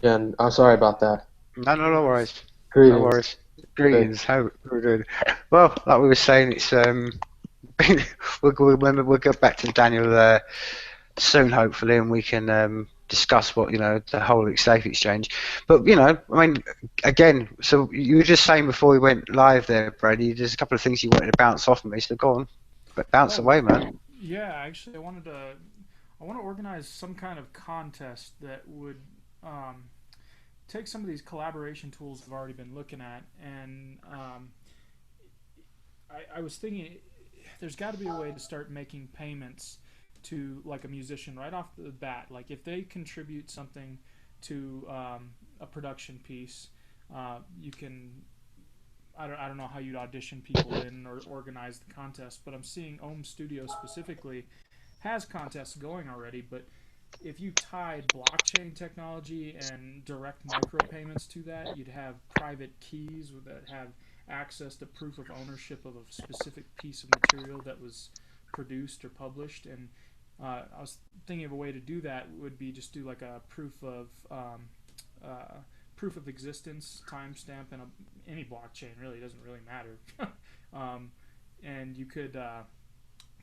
again. I'm sorry about that. No, no, No no worries. worries. No Greetings. worries. Good. Greetings. How we're doing? Well, like we were saying, it's we'll go back to Daniel soon, hopefully, and we can discuss what the whole Safe Exchange. But I mean, again, so you were just saying before we went live there, Brady. There's a couple of things you wanted to bounce off of me, so go on, but bounce Oh, away, man. yeah. Actually, I want to organize some kind of contest that would um, take some of these collaboration tools I've already been looking at, and I was thinking there's got to be a way to start making payments to like a musician right off the bat. Like if they contribute something to a production piece, you can. I don't know how you'd audition people in or organize the contest, but I'm seeing Ohm Studio specifically has contests going already. But if you tied blockchain technology and direct micropayments to that, you'd have private keys that have access to proof of ownership of a specific piece of material that was produced or published. And I was thinking of a way to do that would be just do like a uh, proof of existence timestamp in any blockchain. Really, it doesn't really matter. um, and you could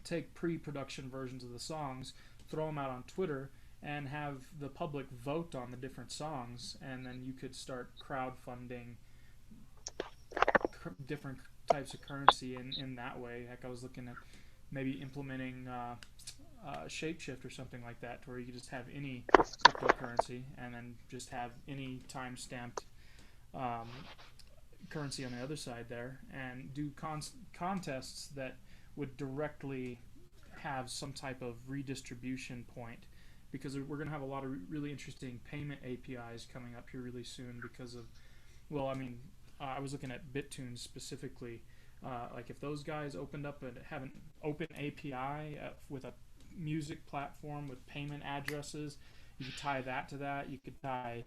take pre-production versions of the songs, throw them out on Twitter, and have the public vote on the different songs, and then you could start crowdfunding different types of currency in that way. Heck, I was looking at maybe implementing Shapeshift or something like that, where you could just have any cryptocurrency and then just have any time stamped um, currency on the other side there, and do contests that would directly have some type of redistribution point, because we're going to have a lot of really interesting payment APIs coming up here really soon because of, well, I mean, I was looking at BitTunes specifically. Like if those guys opened up and have an open API with a music platform with payment addresses, you could tie that to that. You could tie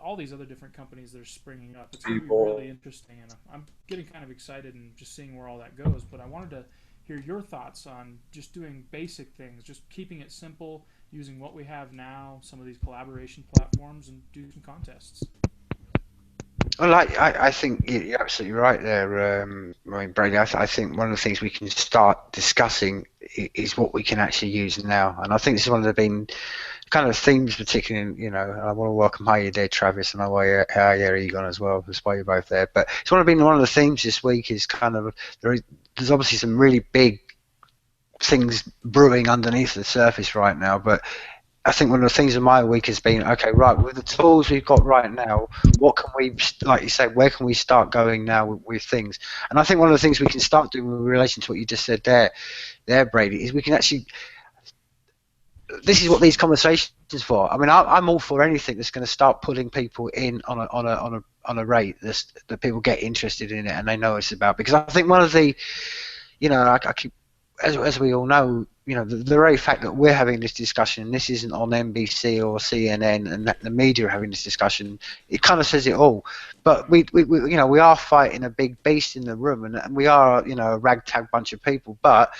all these other different companies that are springing up. It's going to be really interesting, and I'm getting kind of excited and just seeing where all that goes. But I wanted to hear your thoughts on just doing basic things, just keeping it simple, using what we have now, some of these collaboration platforms, and do some contests. Well, I think you're absolutely right there, I mean, Brady. I think one of the things we can start discussing is what we can actually use now, and I think this is one of the been kind of themes, particularly. I want to welcome how you there, Travis, and how you Egon as well. That's why you're both there. But it's one of the themes this week is kind of there's obviously some really big things brewing underneath the surface right now, but I think one of the things of my week has been, okay, right, with the tools we've got right now, what can we, like you say, where can we start going now with things? And I think one of the things we can start doing in relation to what you just said there, Brady, is we can actually, this is what these conversations for. I mean, I'm all for anything that's going to start pulling people in on a rate that people get interested in it and they know it's about. Because I think one of the, I keep, as we all know, the very fact that we're having this discussion, and this isn't on NBC or CNN, and that the media are having this discussion, it kind of says it all. But Right. we are fighting a big beast in the room, and we are, a ragtag bunch of people. But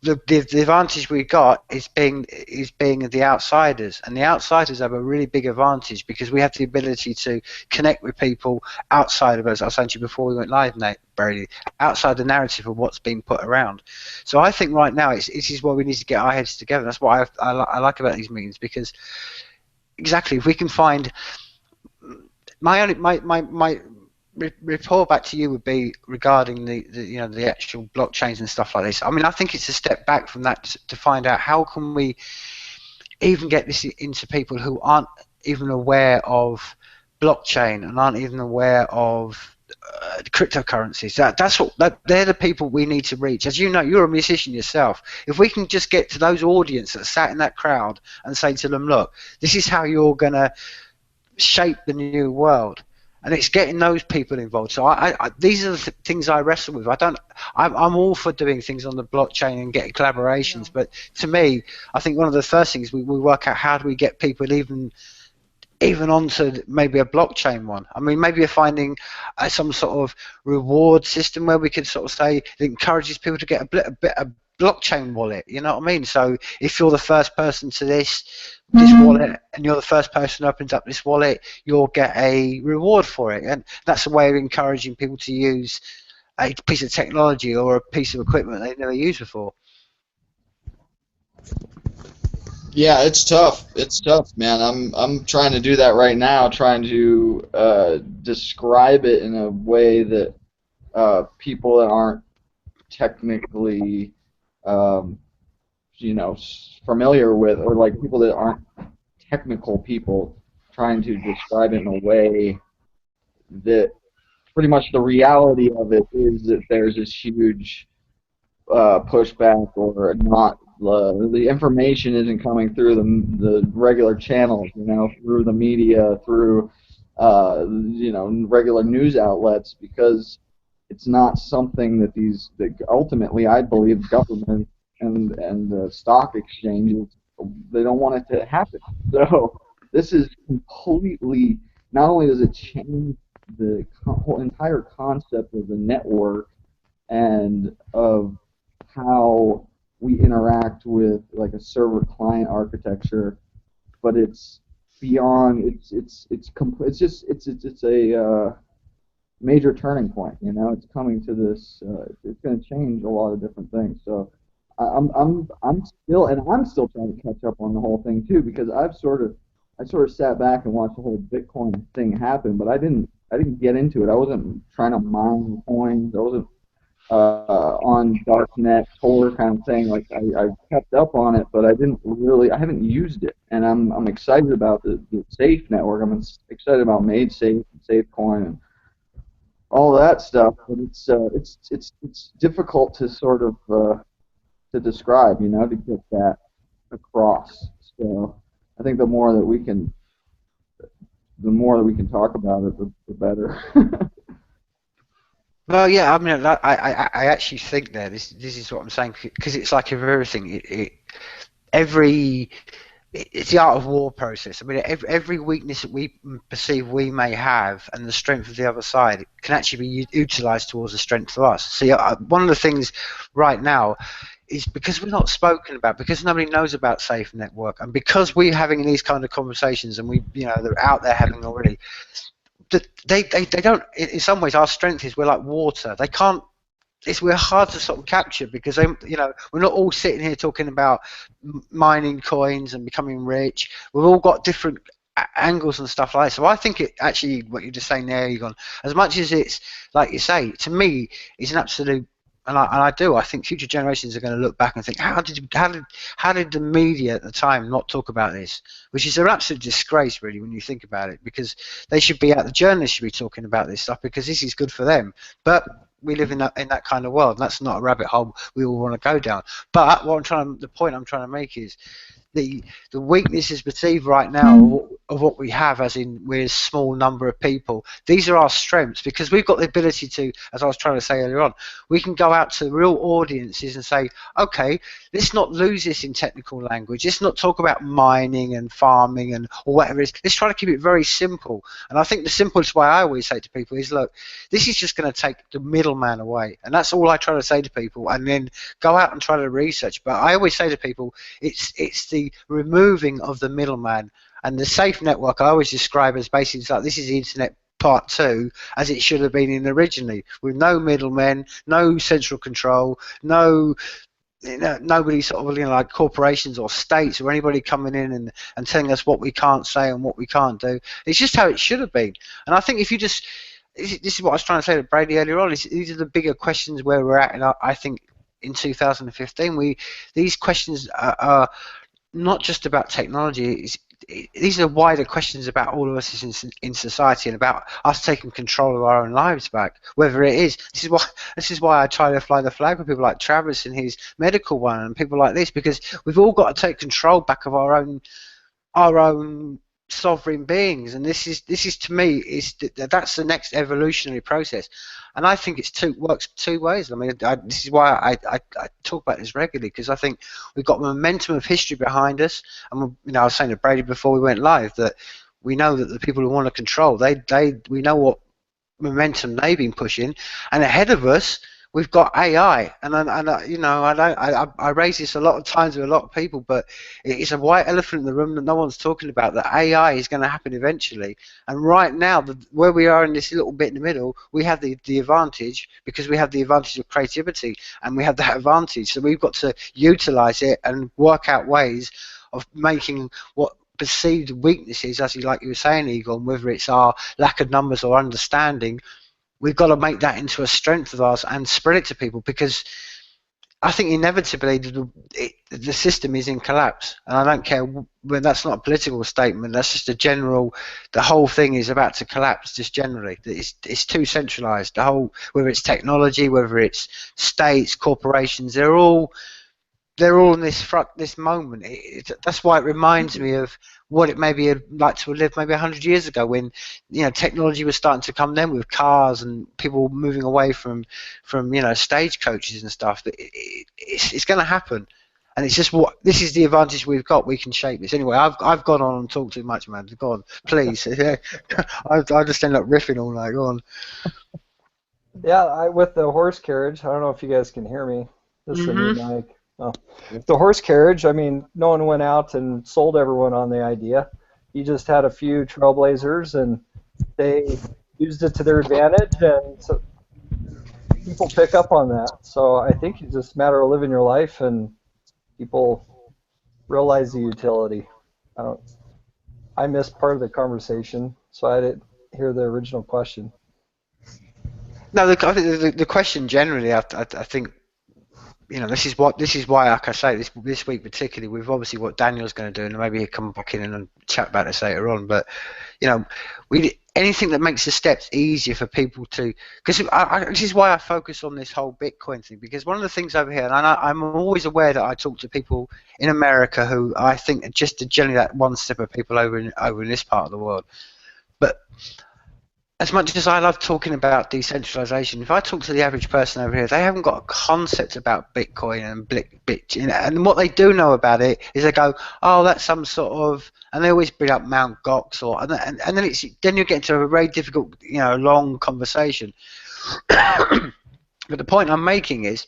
the advantage we got is being the outsiders, and the outsiders have a really big advantage because we have the ability to connect with people outside of us. I was saying to you before we went live, Nate, Brady, outside the narrative of what's being put around. So I think right now it is where we need to get our heads together. That's what I like about these meetings, because exactly, if we can find my only my report back to you would be regarding the actual blockchains and stuff like this. I mean, I think it's a step back from that to find out how can we even get this into people who aren't even aware of blockchain and aren't even aware of cryptocurrencies. They're the people we need to reach. As you know, you're a musician yourself. If we can just get to those audience that sat in that crowd and say to them, look, this is how you're gonna shape the new world, and it's getting those people involved. So these are the things I wrestle with. I'm all for doing things on the blockchain and getting Yeah. collaborations, but to me, I think one of the first things we work out, how do we get people even onto maybe a blockchain one. I mean, maybe you're finding some sort of reward system where we could sort of say it encourages people to get blockchain wallet. You know what I mean? So if you're the first person to this wallet, and you're the first person who opens up this wallet, you'll get a reward for it, and that's a way of encouraging people to use a piece of technology or a piece of equipment they've never used before. Yeah, it's tough. It's tough, man. I'm trying to do that right now, trying to describe it in a way that people that aren't technically, um, familiar with, or like people that aren't technical people, trying to describe it in a way that pretty much the reality of it is that there's this huge pushback, or not. The information isn't coming through the regular channels, through the media, through regular news outlets, because it's not something that ultimately, I believe, government and stock exchanges, they don't want it to happen. So this is completely, not only does it change the whole entire concept of the network and of how we interact with like a server client architecture, but it's beyond. It's a major turning point. It's coming to this. It's going to change a lot of different things. So I'm still trying to catch up on the whole thing too, because I sort of sat back and watched the whole Bitcoin thing happen, but I didn't get into it. I wasn't trying to mine coins. I wasn't on darknet Tor kind of thing. Like I kept up on it, but I haven't used it, and I'm excited about the Safe network. I'm excited about MadeSafe and SafeCoin and all that stuff, but it's difficult to sort of to describe, to get that across. So I think the more that we can talk about it, the better. Well, yeah, I mean, I actually think that this is what I'm saying, because it's like everything. It's the art of war process. I mean, every weakness that we perceive we may have, and the strength of the other side, can actually be utilized towards the strength of us. See, one of the things right now is, because we're not spoken about, because nobody knows about SAFEnetwork, and because we're having these kind of conversations, and they're out there having already. They don't. In some ways, our strength is we're like water. They can't. We're hard to sort of capture, because we're not all sitting here talking about mining coins and becoming rich. We've all got different angles and stuff like that. So I think it actually, what you're just saying there, Egon, as much as it's like you say, to me, it's an absolute. And I think future generations are going to look back and think, how did the media at the time not talk about this? Which is an absolute disgrace, really, when you think about it, because they should be out. The journalists should be talking about this stuff, because this is good for them. But we live in that kind of world, and that's not a rabbit hole we all want to go down. But the point I'm trying to make is, the weakness is perceived right now of what we have, as in we're a small number of people. These are our strengths, because we've got the ability to, as I was trying to say earlier on, we can go out to real audiences and say, okay, let's not lose this in technical language. Let's not talk about mining and farming or whatever it is. Let's try to keep it very simple. And I think the simplest way I always say to people is, look, this is just going to take the middleman away. And that's all I try to say to people, and then go out and try to research. But I always say to people, it's the removing of the middleman. And the SAFEnetwork I always describe as basically like, this is the internet part 2, as it should have been in originally, with no middlemen, no central control, nobody sort of, like corporations or states or anybody coming in and telling us what we can't say and what we can't do. It's just how it should have been. And I think if you just, this is what I was trying to say to Brady earlier on, these are the bigger questions where we're at, and I think in 2015 these questions are not just about technology. These are wider questions about all of us in society, and about us taking control of our own lives back. Whether it is, this is why I try to fly the flag with people like Travis and his medical one, and people like this, because we've all got to take control back of our own sovereign beings. And this is to me, that's the next evolutionary process. And I think works two ways. I mean, this is why I talk about this regularly, because I think we've got momentum of history behind us. And I was saying to Brady before we went live that we know that the people who want to control, we know what momentum they've been pushing, and ahead of us we've got AI, you know, I raise this a lot of times with a lot of people, but it's a white elephant in the room that no one's talking about. That AI is going to happen eventually, and right now, where we are in this little bit in the middle, we have the advantage because we have the advantage of creativity, and we have that advantage. So we've got to utilize it and work out ways of making what perceived weaknesses, as like you were saying, Egon, whether it's our lack of numbers or understanding, we've got to make that into a strength of ours and spread it to people, because I think inevitably the system is in collapse, and I don't care when that's not a political statement. That's just a general. The whole thing is about to collapse, just generally. It's too centralized. The whole, whether it's technology, whether it's states, corporations, they're all in this moment. That's why it reminds me of what it maybe like to have lived maybe 100 years ago, when, you know, technology was starting to come then with cars and people moving away from you know, stagecoaches and stuff. It's going to happen, and it's just what this is the advantage we've got. We can shape this. Anyway, I've gone on and talked too much, man. Go on, please. I just end up riffing all night. Go on. Yeah, with the horse carriage, I don't know if you guys can hear me. This is a new Mm-hmm. mic. Oh. The horse carriage, I mean, no one went out and sold everyone on the idea. You just had a few trailblazers, and they used it to their advantage, and so people pick up on that. So I think it's just a matter of living your life, and people realize the utility. I missed part of the conversation, so I didn't hear the original question. No, I think the question generally, I think, you know, this is why, like I say, this week particularly, with obviously what Daniel's going to do, and maybe he'll come back in and chat about this later on. But, you know, anything that makes the steps easier for people to, because this is why I focus on this whole Bitcoin thing, because one of the things over here, and I'm always aware that I talk to people in America who I think are just generally that one step of people over in this part of the world. But as much as I love talking about decentralization, if I talk to the average person over here, they haven't got a concept about Bitcoin and and what they do know about it is they go, oh, that's some sort of, and they always bring up Mount Gox, and then you get into a very difficult, you know, long conversation. But the point I'm making is,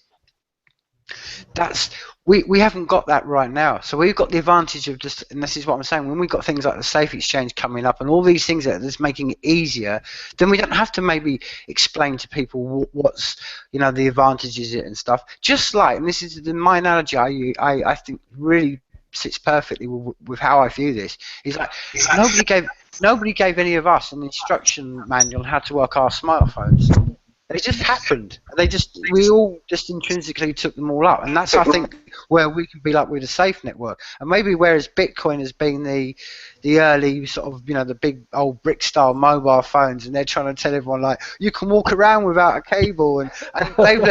we haven't got that right now. So we've got the advantage of just, and this is what I'm saying, when we've got things like the Safe Exchange coming up and all these things that's making it easier, then we don't have to maybe explain to people what's, you know, the advantages and stuff. Just like, and this is my analogy, I think really sits perfectly with how I view this. Is like nobody gave any of us an instruction manual on how to work our smartphones. They just happened. We all just intrinsically took them all up, and that's, I think, where we can be like with the SAFEnetwork. And maybe whereas Bitcoin has been the early sort of, you know, the big old brick style mobile phones, and they're trying to tell everyone like you can walk around without a cable, and they've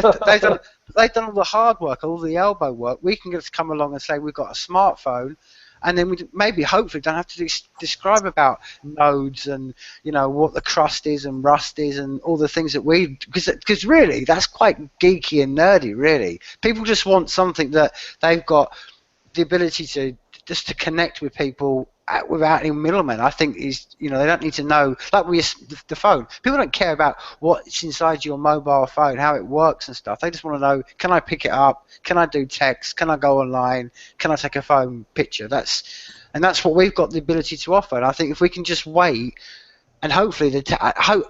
done all the hard work, all the elbow work. We can just come along and say we've got a smartphone. And then we maybe, hopefully, don't have to describe about nodes and, you know, what the crust is and rust is and all the things that because really that's quite geeky and nerdy. Really, people just want something that they've got the ability to just to connect with people without any middlemen. I think is, you know, they don't need to know, like the phone. People don't care about what's inside your mobile phone, how it works and stuff. They just want to know, can I pick it up? Can I do text? Can I go online? Can I take a phone picture? That's what we've got the ability to offer. And I think if we can just wait, and hopefully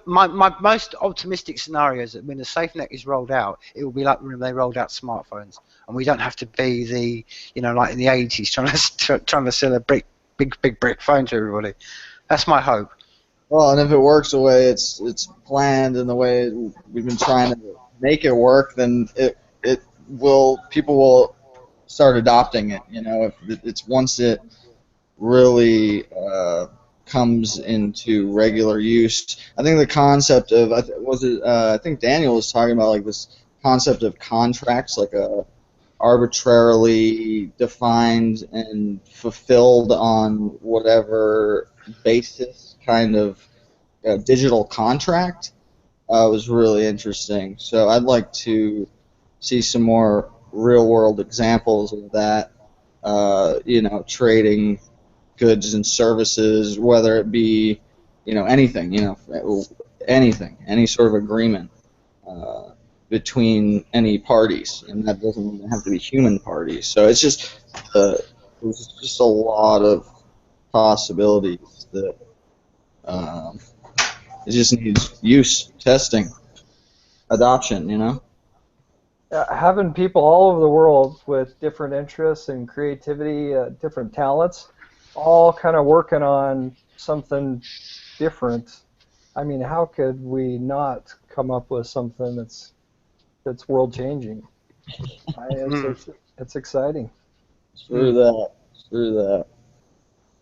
my most optimistic scenario is that when the SafeNet is rolled out, it will be like when they rolled out smartphones, and we don't have to be the, you know, like in the 80s trying to sell a big brick phone to everybody. That's my hope. Well, and if it works the way it's planned and the way we've been trying to make it work, then people will start adopting it. You know, if it's once it really comes into regular use. I think the concept of I think Daniel was talking about like this concept of contracts, like a arbitrarily defined and fulfilled on whatever basis kind of digital contract was really interesting. So I'd like to see some more real-world examples of that, you know, trading goods and services, whether it be, you know, anything, you know, anything, any sort of agreement. between any parties, and that doesn't even have to be human parties. So it's just there's just a lot of possibilities that um, it just needs use, testing, adoption. Having people all over the world with different interests and creativity, different talents, all kind of working on something different. I mean, how could we not come up with something that's world changing? It's exciting. Through that.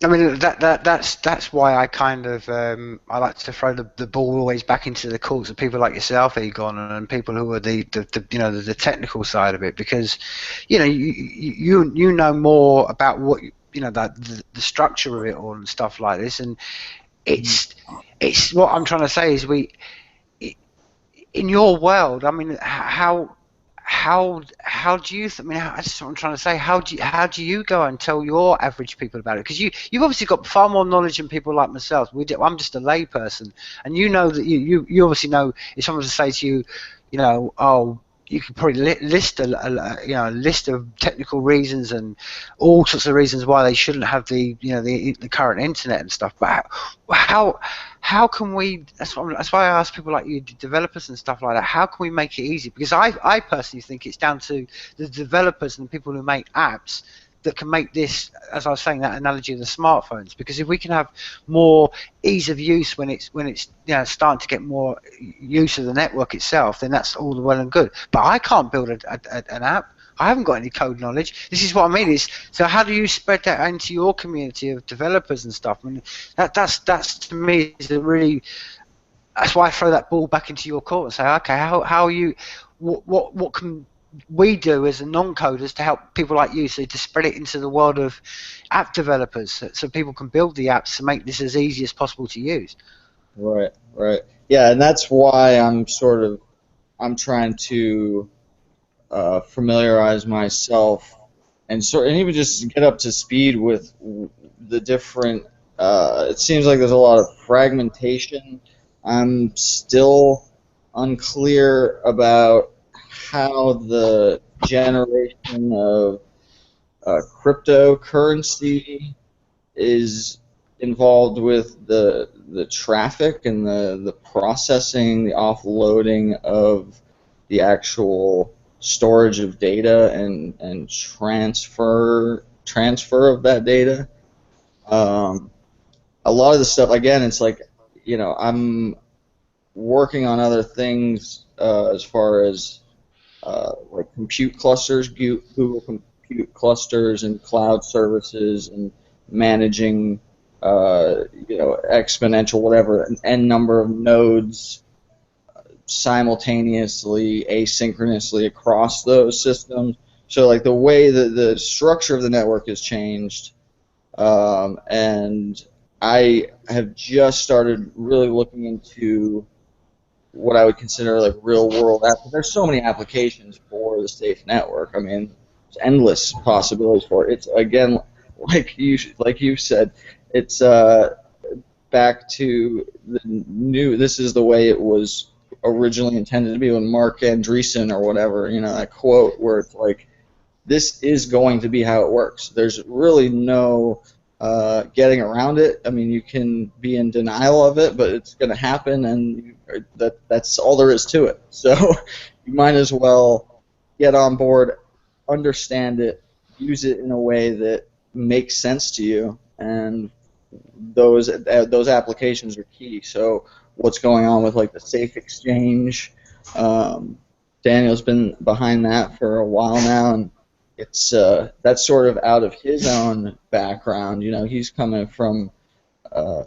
I mean that's why I kind of I like to throw the ball always back into the courts of people like yourself, Egon, and people who are the the technical side of it, because you know more about what the structure of it all and stuff like this, and it's what I'm trying to say is in your world, I mean, how do you? I mean, that's what I'm trying to say. How do you go and tell your average people about it? Because you've obviously got far more knowledge than people like myself. I'm just a lay person, and you know that you obviously know if someone was to say to you, oh, you could probably list a list of technical reasons and all sorts of reasons why they shouldn't have the current internet and stuff. But how can we? That's why I ask people like you, developers and stuff like that. How can we make it easy? Because I personally think it's down to the developers and the people who make apps that can make this, as I was saying, that analogy of the smartphones. Because if we can have more ease of use when it's starting to get more use of the network itself, then that's all well and good. But I can't build an app. I haven't got any code knowledge. This is what I mean. So how do you spread that into your community of developers and stuff? I mean, that's to me is a really. That's why I throw that ball back into your court and say, okay, how are you? What can we do as non-coders to help people like you, so to spread it into the world of app developers, so people can build the apps to make this as easy as possible to use. Right. Yeah, and that's why I'm trying to familiarize myself and even just get up to speed with the different. It seems like there's a lot of fragmentation. I'm still unclear about how the generation of cryptocurrency is involved with the traffic and the processing, the offloading of the actual storage of data and transfer of that data. A lot of the stuff, again, it's like, I'm working on other things as far as like compute clusters, Google compute clusters and cloud services, and managing exponential whatever an n number of nodes simultaneously, asynchronously across those systems. So like the way that the structure of the network has changed, and I have just started really looking into what I would consider like real world apps. There's so many applications for the Safe Network. I mean, there's endless possibilities for it. It's, again, like you said, it's back to this is the way it was originally intended to be, when Mark Andreessen or whatever, that quote where it's like, this is going to be how it works. There's really no getting around it. I mean, you can be in denial of it, but it's going to happen, and that's all there is to it. So you might as well get on board, understand it, use it in a way that makes sense to you, and those applications are key. So what's going on with like the Safe Exchange? Daniel's been behind that for a while now, and it's that's sort of out of his own background. He's coming from a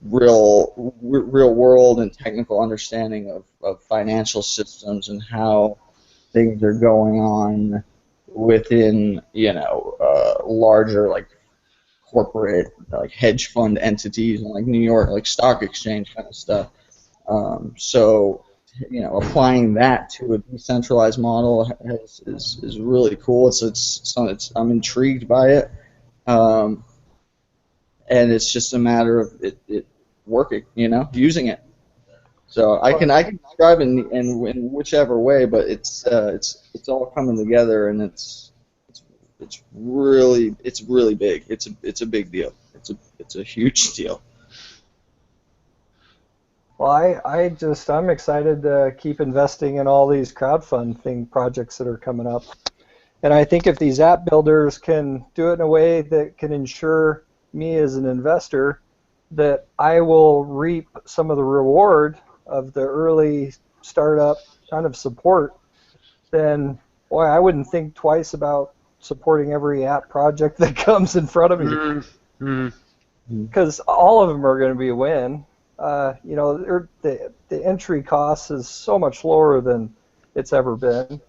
real world and technical understanding of financial systems and how things are going on within larger like corporate like hedge fund entities and like New York like stock exchange kind of stuff. So applying that to a decentralized model is really cool. I'm intrigued by it, and it's just a matter of it working, using it. So I can describe it in whichever way, but it's all coming together, and it's really big. It's a big deal. It's a huge deal. Well, I'm excited to keep investing in all these crowdfunding projects that are coming up. And I think if these app builders can do it in a way that can ensure me as an investor that I will reap some of the reward of the early startup kind of support, then boy, I wouldn't think twice about supporting every app project that comes in front of me, Mm-hmm. because all of them are going to be a win. The entry cost is so much lower than it's ever been,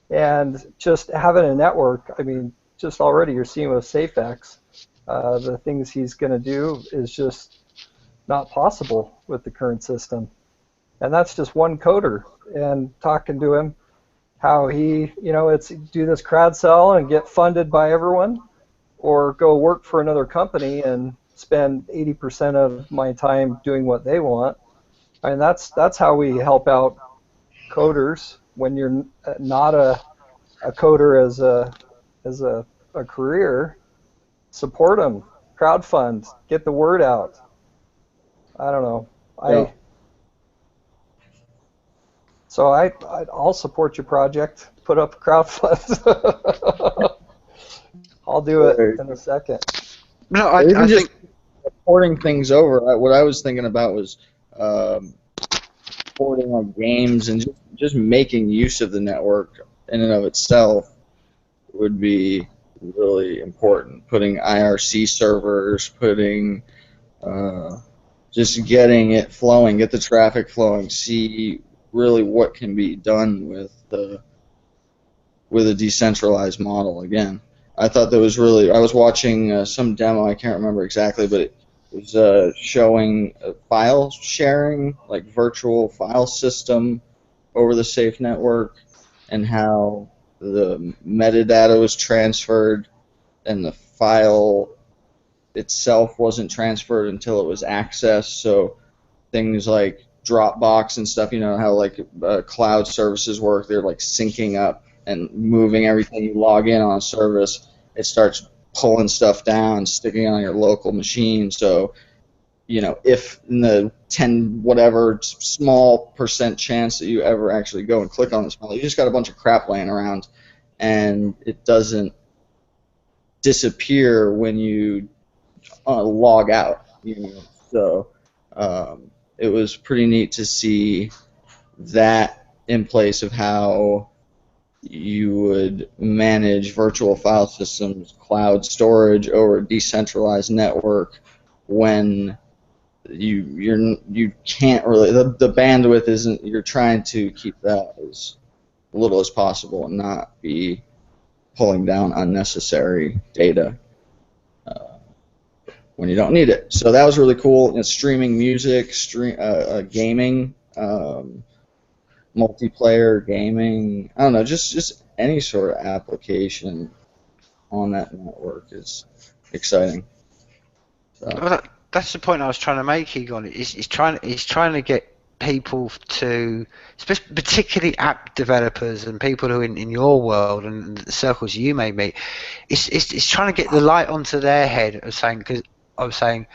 and just having a network. I mean, just already you're seeing with SafeX, the things he's going to do is just not possible with the current system, and that's just one coder. And talking to him, how he, it's do this crowd sell and get funded by everyone, or go work for another company and spend 80% of my time doing what they want. I mean, that's how we help out coders when you're not a coder as a career. Support them, crowdfund, get the word out. I don't know. Yeah. I'll support your project. Put up a crowdfund. I'll do it in a second. No, Or even I just think porting things over. What I was thinking about was porting like games and just making use of the network in and of itself would be really important. Putting IRC servers, putting just getting it flowing, get the traffic flowing, see really what can be done with a decentralized model again. I thought that was really. I was watching some demo. I can't remember exactly, but it was showing file sharing, like virtual file system over the SAFEnetwork, and how the metadata was transferred, and the file itself wasn't transferred until it was accessed. So things like Dropbox and stuff, how like cloud services work, they're like syncing up and moving everything you log in on a service. It starts pulling stuff down, sticking on your local machine. So, if in the 10 whatever small % chance that you ever actually go and click on this file, you just got a bunch of crap laying around, and it doesn't disappear when you log out. So it was pretty neat to see that in place of how you would manage virtual file systems, cloud storage over a decentralized network when you can't really, the bandwidth isn't, you're trying to keep that as little as possible and not be pulling down unnecessary data when you don't need it. So that was really cool. Streaming music, gaming, multiplayer gaming. I don't know, just any sort of application on that network is exciting. So. well, that's the point I was trying to make, Egon. He's trying to get people to, particularly app developers and people who are in your world and the circles you may meet, it's trying to get the light onto their head of saying, because I was saying,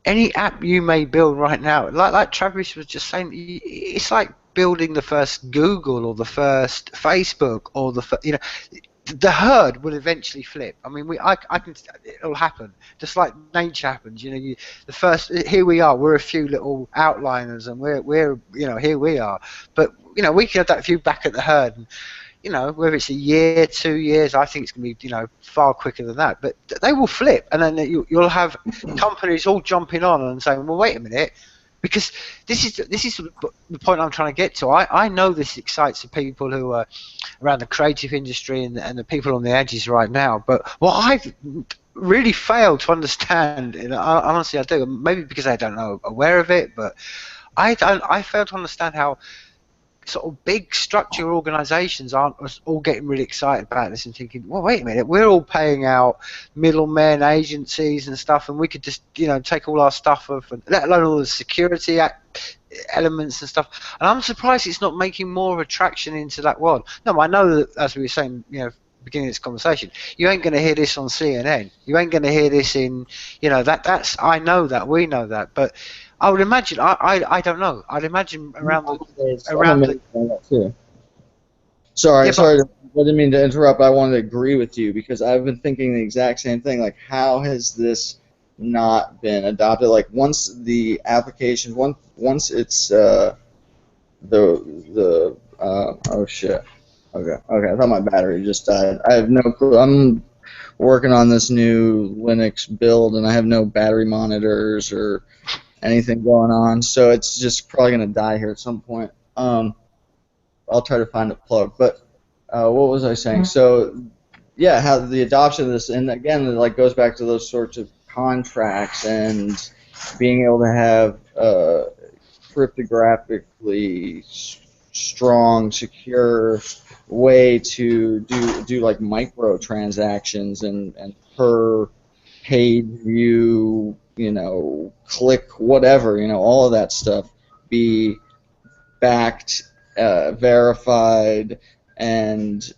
any app you may build right now, like Travis was just saying, it's like building the first Google or the first Facebook or the herd will eventually flip. I mean, it'll happen, just like nature happens. Here we are. We're a few little outliners, and we're here we are. But we can have that view back at the herd, and whether it's a year, 2 years, I think it's going to be far quicker than that. But they will flip, and then you'll have companies all jumping on and saying, well, wait a minute. Because this is the point I'm trying to get to. I know this excites the people who are around the creative industry and the people on the edges right now. But what I've really failed to understand, and honestly I do, maybe because I don't know aware of it, but I fail to understand how sort of big structure organizations aren't all getting really excited about this and thinking, well, wait a minute, we're all paying out middlemen, agencies and stuff, and we could just take all our stuff off, and let alone all the security elements and stuff. And I'm surprised it's not making more of a traction into that world. No, I know that, as we were saying, beginning of this conversation, you ain't going to hear this on CNN. You ain't going to hear this in, that's, I know that, we know that, but I would imagine, I don't know. I'd imagine around that too. Sorry, I didn't mean to interrupt. I wanted to agree with you because I've been thinking the exact same thing. Like, how has this not been adopted? Like, once the application, once it's oh shit. Okay, I thought my battery just died. I have no clue. I'm working on this new Linux build, and I have no battery monitors or anything going on, so it's just probably gonna die here at some point. I'll try to find a plug. But what was I saying? So yeah, how the adoption of this, and again, it like goes back to those sorts of contracts and being able to have cryptographically strong, secure way to do like micro transactions and per paid view, click whatever, all of that stuff be backed, verified, and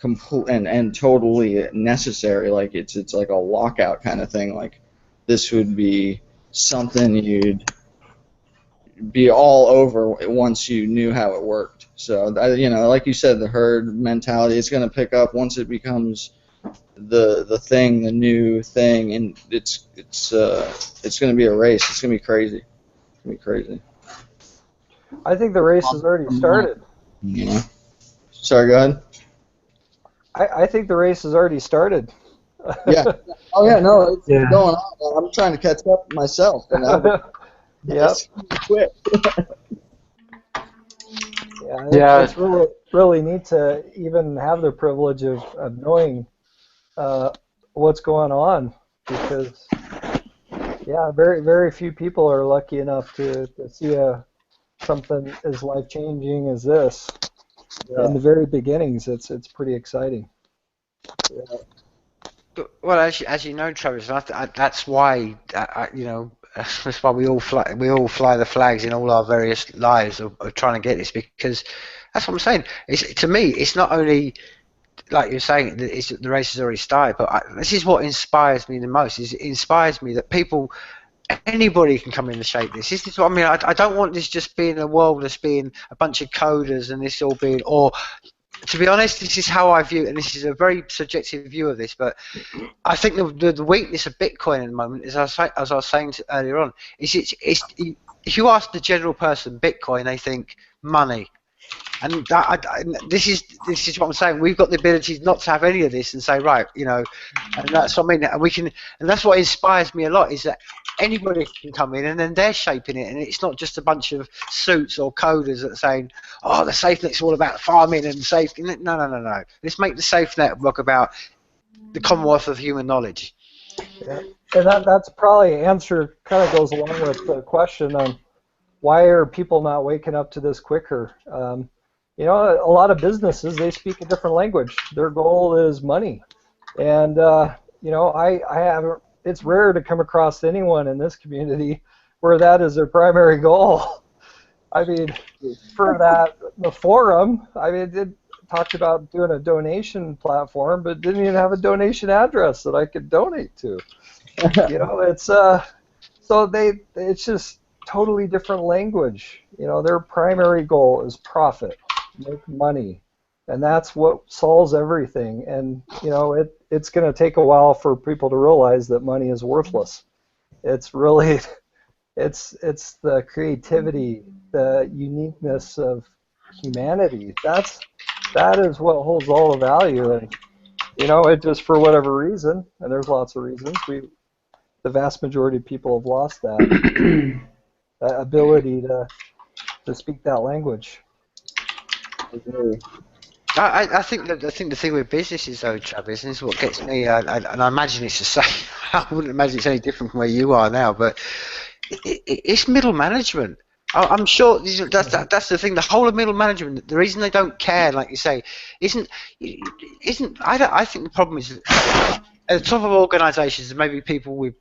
and totally necessary. Like it's like a lockout kind of thing. Like this would be something you'd be all over once you knew how it worked. So like you said, the herd mentality is going to pick up once it becomes the thing, the new thing, and it's going to be a race. It's going to be crazy. It's going to be crazy. I think the race has already started. Yeah. Sorry, go ahead. I think the race has already started. Yeah. Oh yeah, no, it's going on. I'm trying to catch up myself. Yeah. Quick. It's really neat to even have the privilege of knowing what's going on, because very very few people are lucky enough to see something as life-changing as this. In the very beginnings, it's pretty exciting. Well, as you know, Travis, that's why that's why we all fly the flags in all our various lives of trying to get this, because that's what I'm saying. To me, it's not only like you're saying that the race has already started, but this is what inspires me the most. It inspires me that anybody can come in and shape this. This is what I mean. I don't want this just being a world that's being a bunch of coders and this all being, or to be honest, this is how I view it, and this is a very subjective view of this, but I think the weakness of Bitcoin at the moment, as I was saying earlier on, is if you ask the general person Bitcoin, they think money. And this is what I'm saying. We've got the ability not to have any of this and say, right, and that's what I mean. And that's what inspires me a lot, is that anybody can come in and then they're shaping it, and it's not just a bunch of suits or coders that are saying, oh, the SAFEnet's all about farming and safe. No. Let's make the SAFEnet about the Commonwealth of Human Knowledge. Yeah. And that's probably answer kind of goes along with the question on why are people not waking up to this quicker. A lot of businesses, they speak a different language. Their goal is money, and it's rare to come across anyone in this community where that is their primary goal. I mean, for the forum, it talked about doing a donation platform, but didn't even have a donation address that I could donate to. It's just totally different language. Their primary goal is profit, make money, and that's what solves everything. And it's going to take a while for people to realize that money is worthless. It's really it's the creativity, the uniqueness of humanity. That is what holds all the value. And it just, for whatever reason, and there's lots of reasons, the vast majority of people have lost that ability to speak that language. I think the thing with businesses, though, Travis, and this is what gets me, and I imagine it's the same. I wouldn't imagine it's any different from where you are now, but it's middle management. I'm sure that's the thing. The whole of middle management. The reason they don't care, like you say, isn't. I think the problem is, at the top of organisations, maybe people with,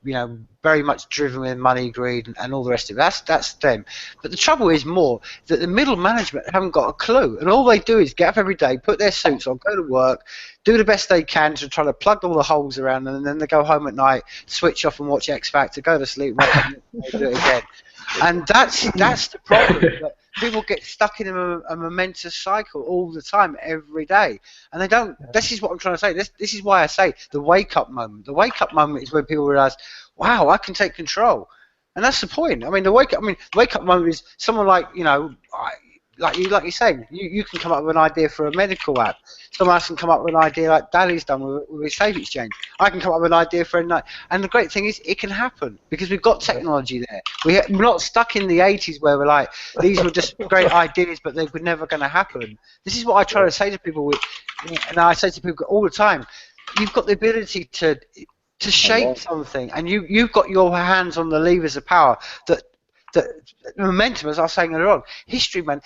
very much driven with money, greed, and all the rest of it. That's them. But the trouble is more that the middle management haven't got a clue, and all they do is get up every day, put their suits on, go to work, do the best they can to try to plug all the holes around them, and then they go home at night, switch off and watch X Factor, go to sleep, wake up, and do it again. And that's the problem. That people get stuck in a momentous cycle all the time, every day, and they don't. This is what I'm trying to say. This is why I say the wake up moment. The wake up moment is when people realize, wow, I can take control, and that's the point. I mean, the wake up moment is someone like like you say, you can come up with an idea for a medical app. Someone else can come up with an idea like Daddy's done with Safe Exchange. I can come up with an idea for a night. And the great thing is, it can happen because we've got technology there. We're not stuck in the 80s where we're like, these were just great ideas, but they were never going to happen. This is what I try to say to people, and I say to people all the time. You've got the ability to shape something, and you've got your hands on the levers of power that momentum, as I was saying earlier on, history, man,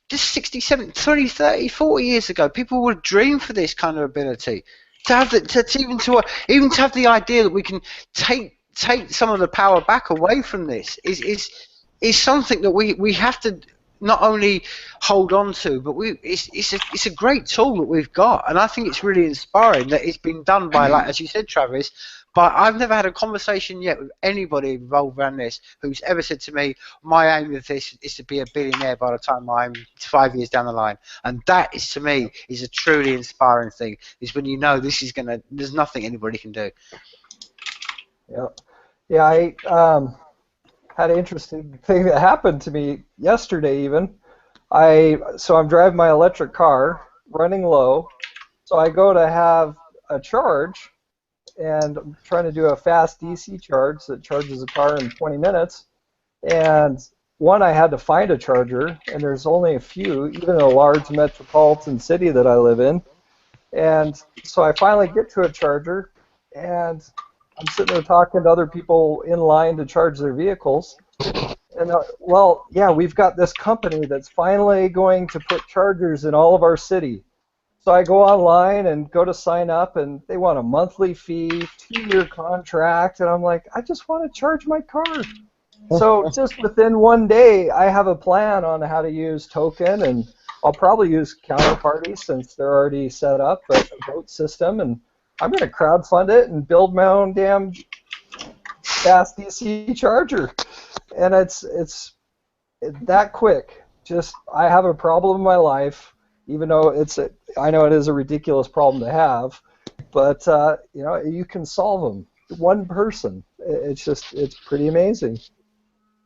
just 60, 70, 20, 30, 40 years ago, people would dream for this kind of ability. To have even to have the idea that we can take some of the power back away from this is something that we have to not only hold on to, but it's a great tool that we've got, and I think it's really inspiring that it's been done by, like as you said, Travis. But I've never had a conversation yet with anybody involved around this who's ever said to me, my aim with this is to be a billionaire by the time I'm 5 years down the line. And that is, to me, is a truly inspiring thing, is when you know this is there's nothing anybody can do. Yeah, I had an interesting thing that happened to me yesterday even. So I'm driving my electric car, running low, so I go to have a charge, and I'm trying to do a fast DC charge that charges the car in 20 minutes. And I had to find a charger, and there's only a few, even in a large metropolitan city that I live in. And so I finally get to a charger, and I'm sitting there talking to other people in line to charge their vehicles. And well, yeah, we've got this company that's finally going to put chargers in all of our city. So I go online and go to sign up, and they want a monthly fee, 2-year contract, and I'm like, I just want to charge my car. So just within one day, I have a plan on how to use token, and I'll probably use Counterparty since they're already set up, a vote system, and I'm going to crowdfund it and build my own damn fast DC charger. And it's that quick. Just, I have a problem in my life, even though I know it is a ridiculous problem to have, but you can solve them. One person. It's pretty amazing.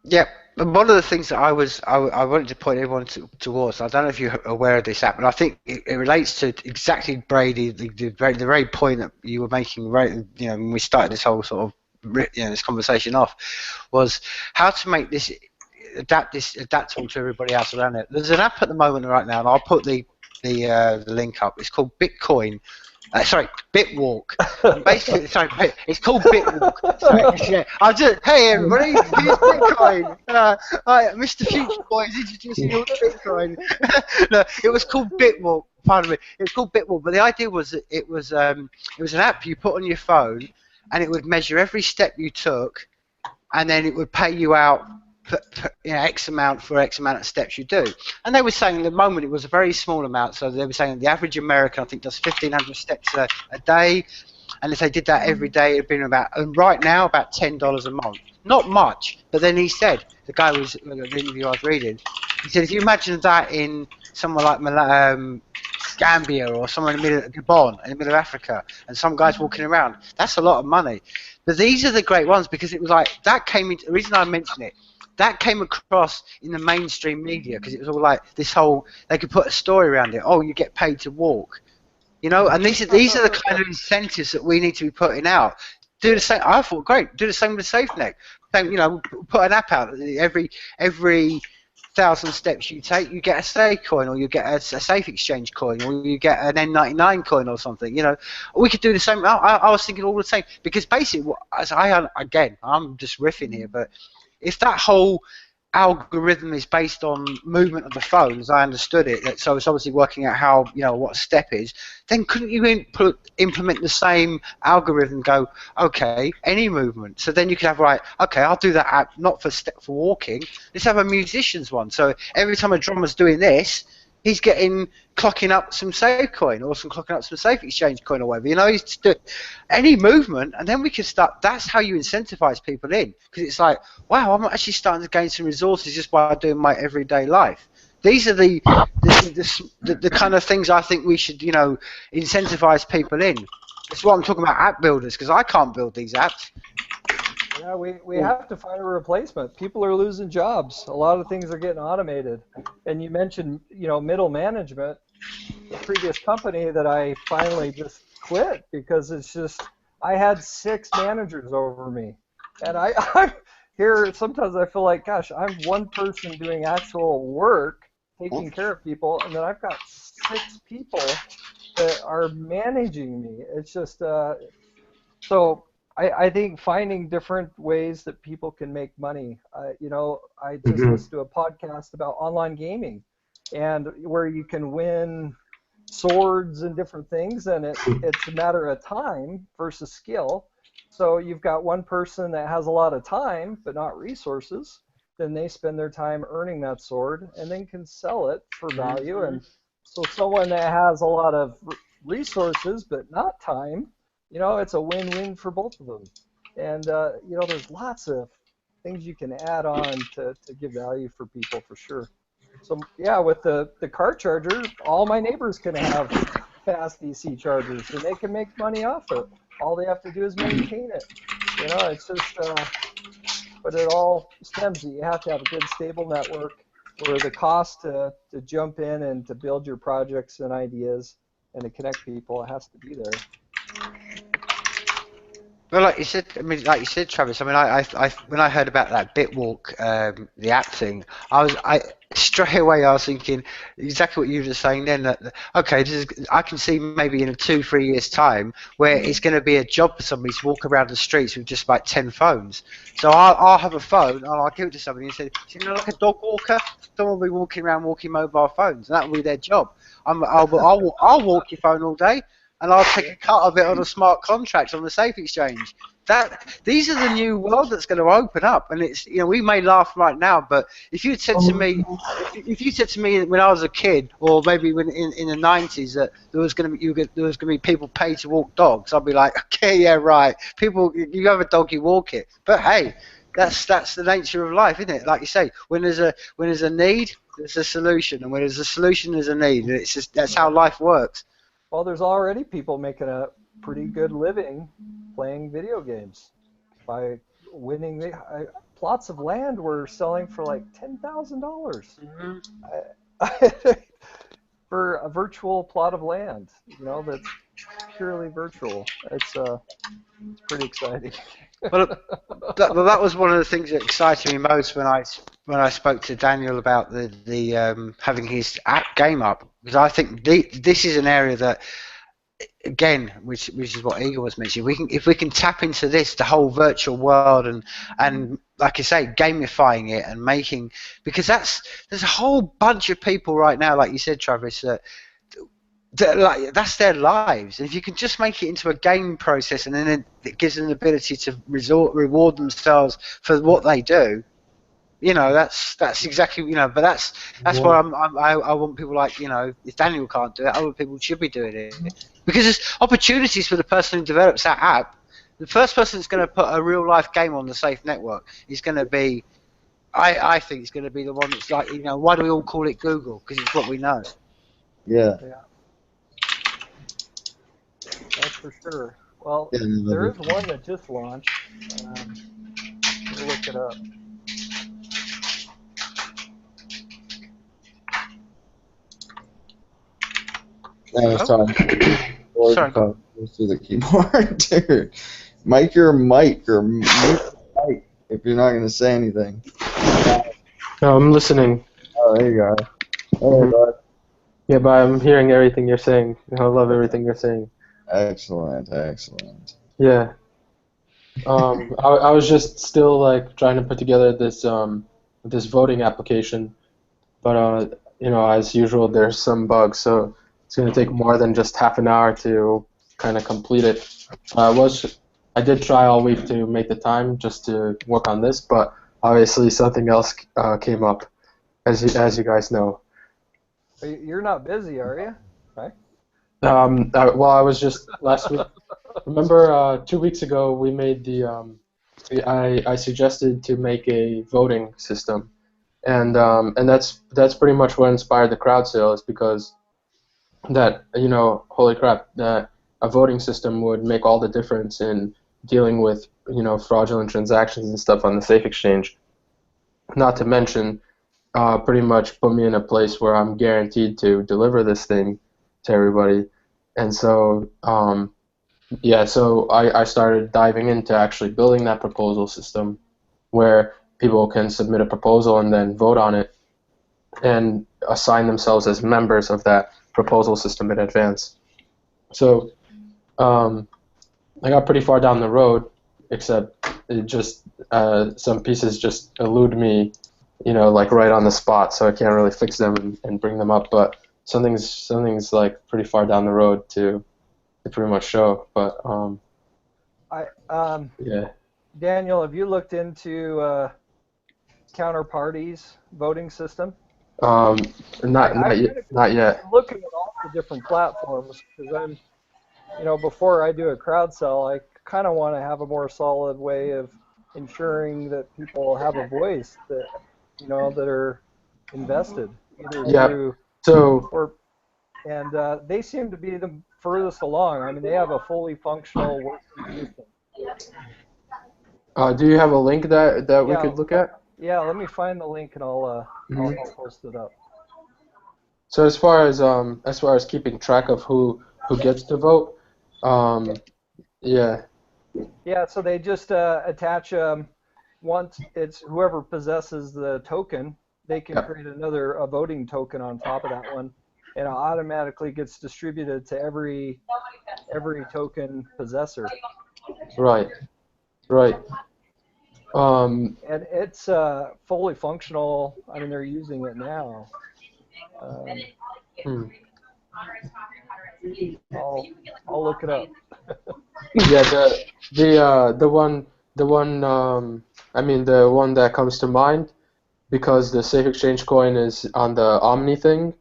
Yeah, and one of the things that I wanted to point everyone towards, I don't know if you're aware of this app, but I think it relates to exactly, Brady, the very point that you were making, right? When we started this whole sort of this conversation off, was how to make this adaptable to everybody else around it. There's an app at the moment right now, and I'll put the link up. It's called Bitwalk. Basically, it's called Bitwalk. Hey everybody, here's Bitcoin. Mr. Future Boy is introducing you to Bitcoin. No, it was called Bitwalk. Pardon me. It was called Bitwalk, but the idea was that it was an app you put on your phone, and it would measure every step you took, and then it would pay you out X amount for X amount of steps you do. And they were saying at the moment it was a very small amount, so they were saying the average American, I think, does 1,500 steps a day, and if they did that every day, it'd been about $10 a month. Not much, but then he said, the guy was the interview I was reading, he said if you imagine that in somewhere like Gambia or somewhere in the middle of Gabon, in the middle of Africa, and some guys walking around, that's a lot of money. But these are the great ones, because it was like, that came into, the reason I mention it, that came across in the mainstream media, because it was all like this whole, they could put a story around it, oh, you get paid to walk, and these are the kind of incentives that we need to be putting out. Do the same. I thought, great, do the same with SAFEnet. Put an app out. Every 1,000 steps you take, you get a Safe coin, or you get a Safe Exchange coin, or you get an N99 coin or something. We could do the same. I was thinking all the same, because basically, I'm just riffing here, but if that whole algorithm is based on movement of the phone, as I understood it. So it's obviously working out how, what a step is. Then couldn't you implement the same algorithm? Go, okay, any movement. So then you could have, right, okay, I'll do that app not for walking. Let's have a musician's one. So every time a drummer's doing this, he's clocking up some safe coin or clocking up some safe exchange coin or whatever. He's doing any movement, and then we can start. That's how you incentivize people in, because it's like, wow, I'm actually starting to gain some resources just by doing my everyday life. These are the kind of things I think we should, incentivize people in. That's what I'm talking about, app builders, because I can't build these apps. Yeah, we have to find a replacement. People are losing jobs. A lot of things are getting automated. And you mentioned, middle management. The previous company that I finally just quit because it's just, I had 6 managers over me. And I'm here, sometimes I feel like, gosh, I'm one person doing actual work, taking care of people, and then I've got 6 people that are managing me. It's just, so I think finding different ways that people can make money. I just listened to a podcast about online gaming, and where you can win swords and different things, and it's a matter of time versus skill. So you've got one person that has a lot of time but not resources, then they spend their time earning that sword and then can sell it for value. And so someone that has a lot of resources but not time, it's a win-win for both of them. And, there's lots of things you can add on to give value for people, for sure. So, yeah, with the car charger, all my neighbors can have fast DC chargers, and they can make money off it. All they have to do is maintain it. It's just, but it all stems. You have to have a good, stable network where the cost to jump in and to build your projects and ideas and to connect people has to be there. Well, like you said, Travis. I when I heard about that Bitwalk, the app thing, straight away I was thinking exactly what you were just saying then. That okay, I can see maybe in 2-3 years time where it's going to be a job for somebody to walk around the streets with just like 10 phones. So I'll have a phone and I'll give it to somebody and say, like a dog walker. Someone will be walking around walking mobile phones, and that will be their job. I'll walk your phone all day, and I'll take a cut of it on a smart contract on the Safe Exchange. These are the new world that's going to open up, and it's we may laugh right now, but if you said to me, when I was a kid, or maybe when in the 90s that there was going to be people paid to walk dogs, I'd be like, okay, yeah, right. People, you have a dog, you walk it. But hey, that's the nature of life, isn't it? Like you say, when there's a need, there's a solution, and when there's a solution, there's a need. And it's just that's how life works. Well, there's already people making a pretty good living playing video games by winning plots of land were selling for like $10,000 for a virtual plot of land. That's purely virtual. It's pretty exciting. Well, that was one of the things that excited me most when I spoke to Daniel about the having his game up, because I think this is an area that, again, which is what Igor was mentioning. If we can tap into this, the whole virtual world, and like I say, gamifying it and making, because there's a whole bunch of people right now, like you said, Travis, that that's their lives. And if you can just make it into a game process, and then it gives them the ability to reward themselves for what they do, that's exactly, but that's why I want people like, if Daniel can't do it, other people should be doing it, because there's opportunities for the person who develops that app. The first person that's going to put a real life game on the Safe Network is going to be, I think it's going to be the one that's like, why do we all call it Google? Because it's what we know. Yeah. That's for sure. Well, there is one that just launched. We'll look it up. Sorry. Sorry. Go through the keyboard, dude. Mic your mic or mute your mic if you're not going to say anything. No, I'm listening. Oh, there you go. Hey, bud. Yeah, but I'm hearing everything you're saying. I love everything you're saying. Excellent. Yeah. I was just still like trying to put together this this voting application, but you know, as usual, there's some bugs, so it's going to take more than just half an hour to kind of complete it. I did try all week to make the time just to work on this, but obviously something else came up, as you guys know. You're not busy, are you? Right? Well, I was just last week. Remember, 2 weeks ago we made I suggested to make a voting system, and that's pretty much what inspired the crowd sale, is because that, you know, holy crap, that a voting system would make all the difference in dealing with, you know, fraudulent transactions and stuff on the Safe Exchange. Not to mention, pretty much put me in a place where I'm guaranteed to deliver this thing to everybody. And so, yeah, so I started diving into actually building that proposal system where people can submit a proposal and then vote on it and assign themselves as members of that proposal system in advance. So I got pretty far down the road, except it just some pieces just elude me, you know, like right on the spot, so I can't really fix them and bring them up. But something's like pretty far down the road to pretty much show. But yeah. Daniel, have you looked into Counterparty's voting system? Not yet. I'm looking at all the different platforms because I'm, you know, before I do a crowd sell, I kind of want to have a more solid way of ensuring that people have a voice, that, you know, that are invested either through and they seem to be the furthest along. I mean, they have a fully functional working system. Do you have a link that we could look at? Yeah, let me find the link and I'll post it up. So as far as keeping track of who gets to vote, yeah. Yeah, so they just attach once it's whoever possesses the token, they can create a voting token on top of that one, and it automatically gets distributed to every token possessor. Right. And it's fully functional. I mean, they're using it now. I'll look it up. Yeah, the one that comes to mind, because the Safe Exchange coin is on the Omni thing,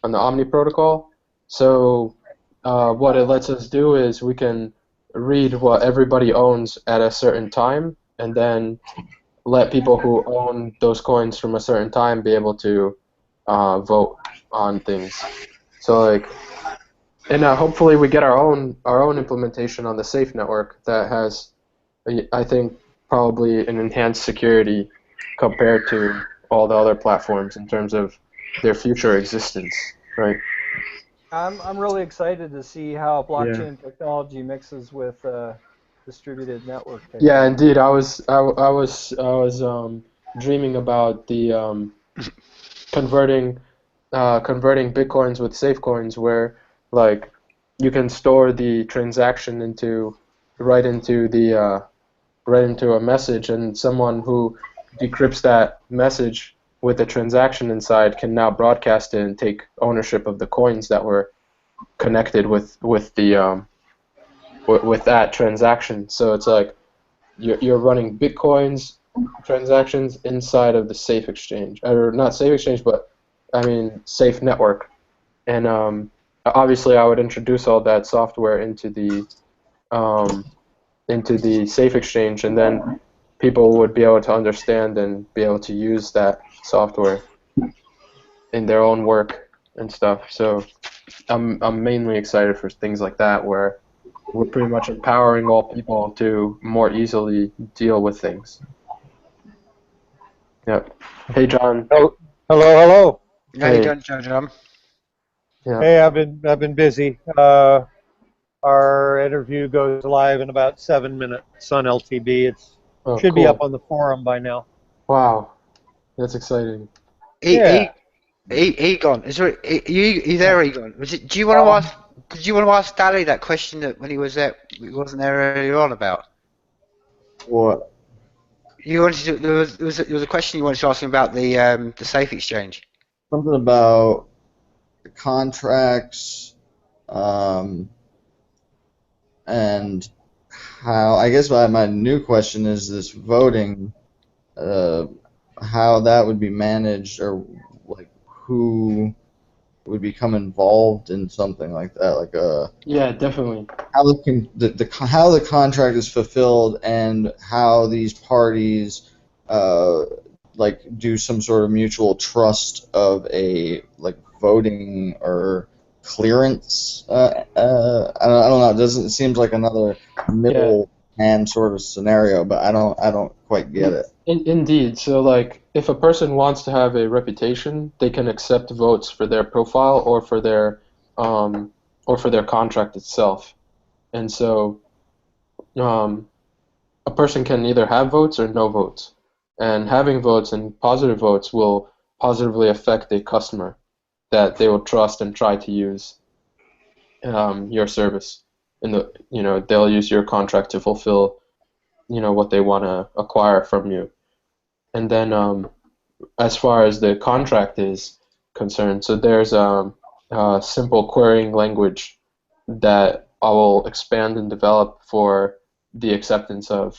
on the Omni protocol. So what it lets us do is we can read what everybody owns at a certain time, and then let people who own those coins from a certain time be able to vote on things. So like, and hopefully we get our own implementation on the SAFEnetwork that has, I think, probably an enhanced security compared to all the other platforms in terms of their future existence, right? I'm really excited to see how blockchain technology mixes with distributed network technology. Yeah, indeed. I was dreaming about the converting bitcoins with safe coins, where like you can store the transaction right into a message, and someone who decrypts that message with the transaction inside can now broadcast it and take ownership of the coins that were connected with that transaction. So it's like you're running bitcoins transactions inside of the Safe Exchange, or not Safe Exchange, but I mean SAFEnetwork. And obviously I would introduce all that software into the Safe Exchange, and then people would be able to understand and be able to use that software in their own work and stuff. So I'm mainly excited for things like that, where we're pretty much empowering all people to more easily deal with things. Yep. Hey, John. Oh, hello. How you doing, John? Yeah. Hey, I've been busy. Our interview goes live in about 7 minutes on LTB. It should be up on the forum by now. Wow, that's exciting. Egon, is there? You there, Egon? Do you want to ask? Did you want to ask Dally that question that when he was there, he wasn't there earlier on about? What? You wanted to, there was a question you wanted to ask me about the Safe Exchange. Something about the contracts, um, and how. I guess my new question is this voting, uh, how that would be managed, or like who would become involved in something like that, like Yeah, definitely. how how the contract is fulfilled and how these parties like do some sort of mutual trust of a like voting or clearance. I don't know. It seems like another Yeah. middle hand sort of scenario, but I don't quite get it. Indeed. So, like, if a person wants to have a reputation, they can accept votes for their profile um, or for their contract itself. And so, um, a person can either have votes or no votes. And having votes and positive votes will positively affect a customer that they will trust and try to use your service. They'll use your contract to fulfill, what they want to acquire from you. And then, as far as the contract is concerned, so there's a simple querying language that I will expand and develop for the acceptance of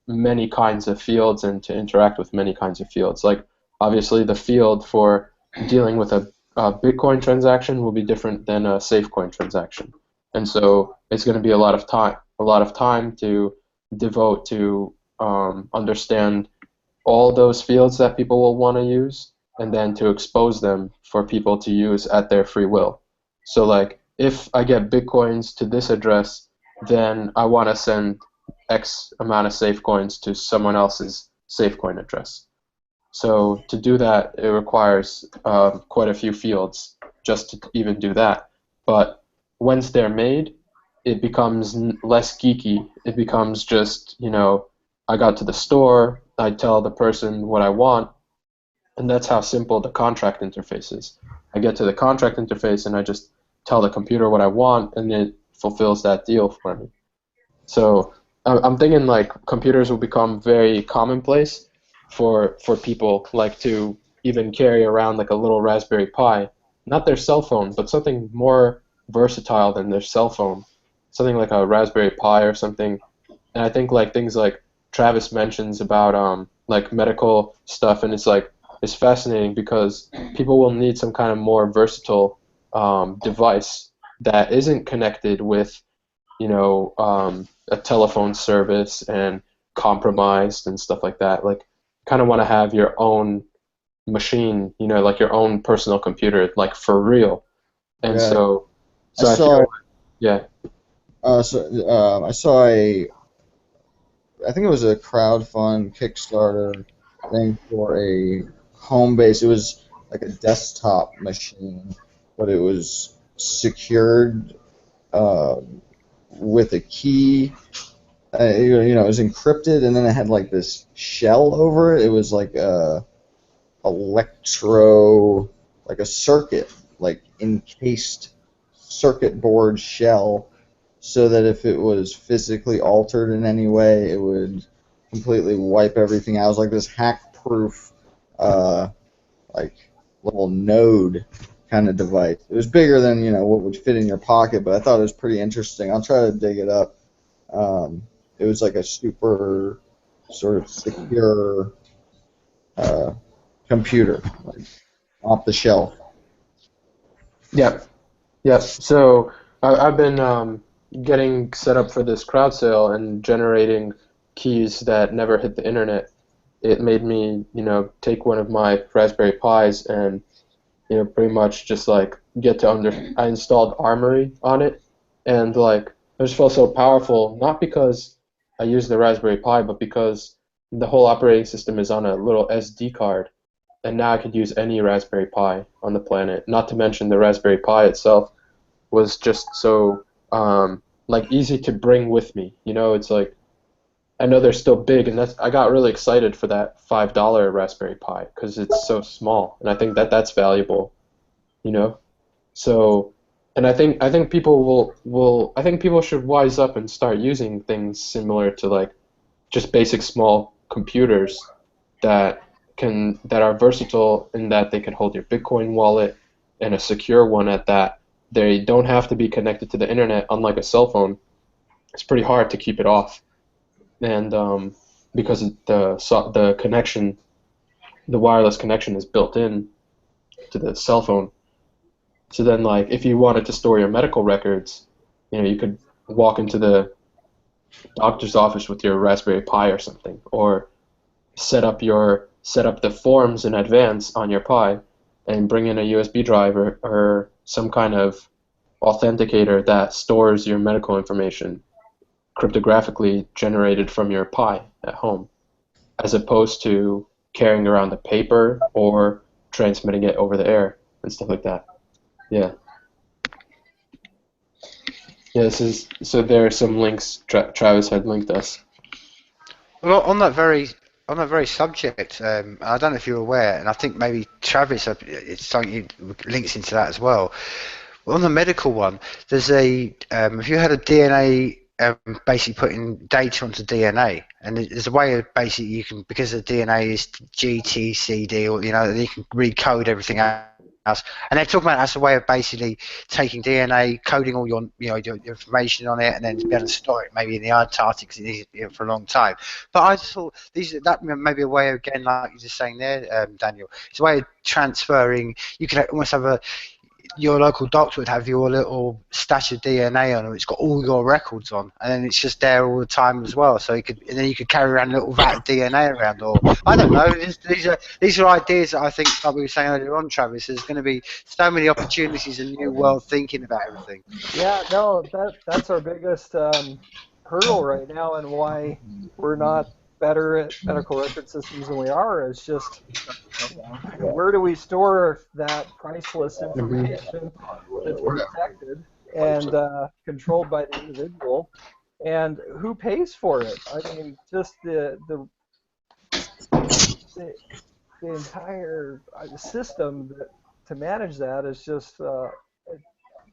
many kinds of fields and to interact with many kinds of fields. Like, obviously, the field for dealing with a Bitcoin transaction will be different than a SafeCoin transaction, and so it's going to be a lot of time to devote to understand all those fields that people will want to use, and then to expose them for people to use at their free will. So, like, if I get Bitcoins to this address, then I want to send X amount of SafeCoins to someone else's SafeCoin address. So to do that, it requires quite a few fields just to even do that. But once they're made, it becomes less geeky. It becomes just, I got to the store, I tell the person what I want, and that's how simple the contract interface is. I get to the contract interface and I just tell the computer what I want, and it fulfills that deal for me. So I'm thinking like computers will become very commonplace for people like to even carry around like a little Raspberry Pi, not their cell phone, but something more versatile than their cell phone, something like a Raspberry Pi or something. And I think like things like Travis mentions about like medical stuff, and it's fascinating because people will need some kind of more versatile device that isn't connected with a telephone service and compromised and stuff like that. Like, kind of want to have your own machine, like your own personal computer, like for real. And Yeah. so I I saw. feel, yeah. I saw I think it was a crowdfund Kickstarter thing for a home base. It was like a desktop machine, but it was secured uh, with a key. It was encrypted, and then it had like this shell over it. It was like a like a circuit, like encased circuit board shell, so that if it was physically altered in any way, it would completely wipe everything out. It was like this hack-proof, like little node kind of device. It was bigger than what would fit in your pocket, but I thought it was pretty interesting. I'll try to dig it up. It was like a super sort of secure computer, like off the shelf. Yep. Yep. So I've been getting set up for this crowd sale and generating keys that never hit the internet. It made me, take one of my Raspberry Pis and, pretty much just like I installed Armory on it, and like I just felt so powerful, not because I used the Raspberry Pi, but because the whole operating system is on a little SD card, and now I could use any Raspberry Pi on the planet. Not to mention the Raspberry Pi itself was just so like easy to bring with me. It's like I know they're still big, and I got really excited for that $5 Raspberry Pi because it's so small, and I think that's valuable. So, and I think people I think people should wise up and start using things similar to like just basic small computers that are versatile in that they can hold your Bitcoin wallet, and a secure one at that. They don't have to be connected to the internet, unlike a cell phone. It's pretty hard to keep it off, and because the connection, the wireless connection is built in to the cell phone. So then, like, if you wanted to store your medical records, you could walk into the doctor's office with your Raspberry Pi or something, or set up the forms in advance on your Pi, and bring in a USB drive or some kind of authenticator that stores your medical information cryptographically generated from your Pi at home, as opposed to carrying around the paper or transmitting it over the air and stuff like that. Yeah. Yeah, so there are some links. Travis had linked us. Well, on that very subject, I don't know if you're aware, and I think maybe Travis, it's something links into that as well. On the medical one, there's have you heard of DNA? Basically putting data onto DNA, and there's a way of basically you can, because the DNA is GTCD, or you can recode everything else. And they're talking about it as a way of basically taking DNA, coding all your your information on it, and then be able to store it maybe in the Antarctic because it needs it for a long time. But I just thought that may be a way, again, like you're just saying there, Daniel. It's a way of transferring. You can almost have your local doctor would have your little stash of DNA on it. It's got all your records on, and then it's just there all the time as well. So you could carry around a little vat of DNA around, or I don't know. These are ideas that I think, like we were saying earlier on, Travis. There's going to be so many opportunities and new world thinking about everything. Yeah, no, that's our biggest hurdle right now, and why we're not better at medical record systems than we are, is just where do we store that priceless information that's protected and controlled by the individual, and who pays for it? I mean, just the entire system to manage that is just no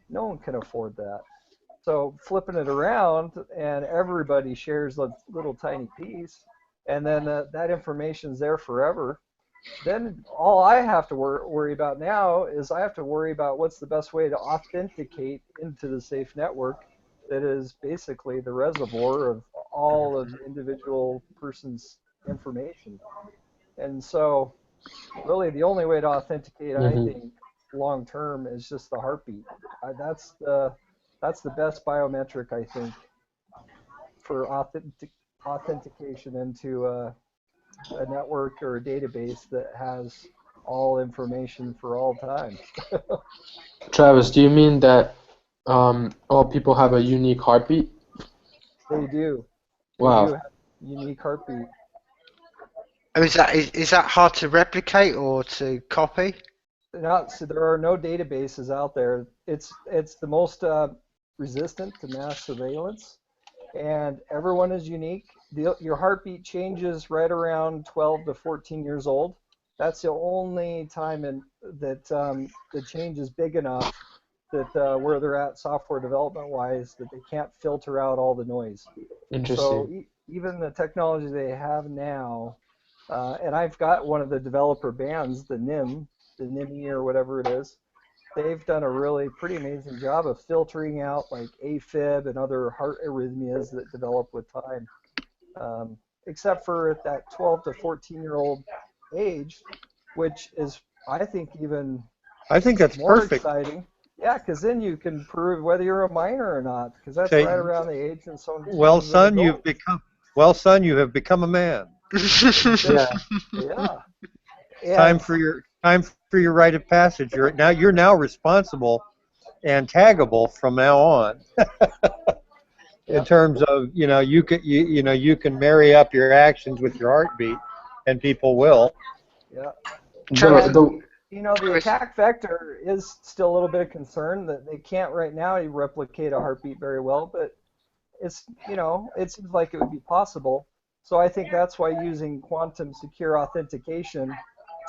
one can afford that. So flipping it around, and everybody shares a little tiny piece, and then that information's there forever. Then all I have to worry about now is I have to worry about what's the best way to authenticate into the safe network that is basically the reservoir of all of the individual person's information. And so really the only way to authenticate, I think, long term is just the heartbeat. That's the best biometric, I think, for authentication into a network or a database that has all information for all time. Travis, do you mean that all people have a unique heartbeat? They do. Wow. They do have a unique heartbeat. Is that hard to replicate or to copy? So there are no databases out there. It's the most resistant to mass surveillance, and everyone is unique. Your heartbeat changes right around 12 to 14 years old. That's the only time that the change is big enough that where they're at software development wise, that they can't filter out all the noise. Interesting. So even the technology they have now, and I've got one of the developer bands, the NIME or whatever it is. They've done a really pretty amazing job of filtering out like AFib and other heart arrhythmias that develop with time. Except for at that 12 to 14-year-old age, which is, I think that's more perfect. Exciting. Yeah, because then you can prove whether you're a minor or not, because that's right around the age and so. Well, son, you have become a man. Yeah. Time for your rite of passage. You're now responsible and taggable from now on. In terms of you can marry up your actions with your heartbeat, and people will. Yeah. The the attack vector is still a little bit of concern that they can't right now replicate a heartbeat very well, but it's it seems like it would be possible. So I think that's why using quantum secure authentication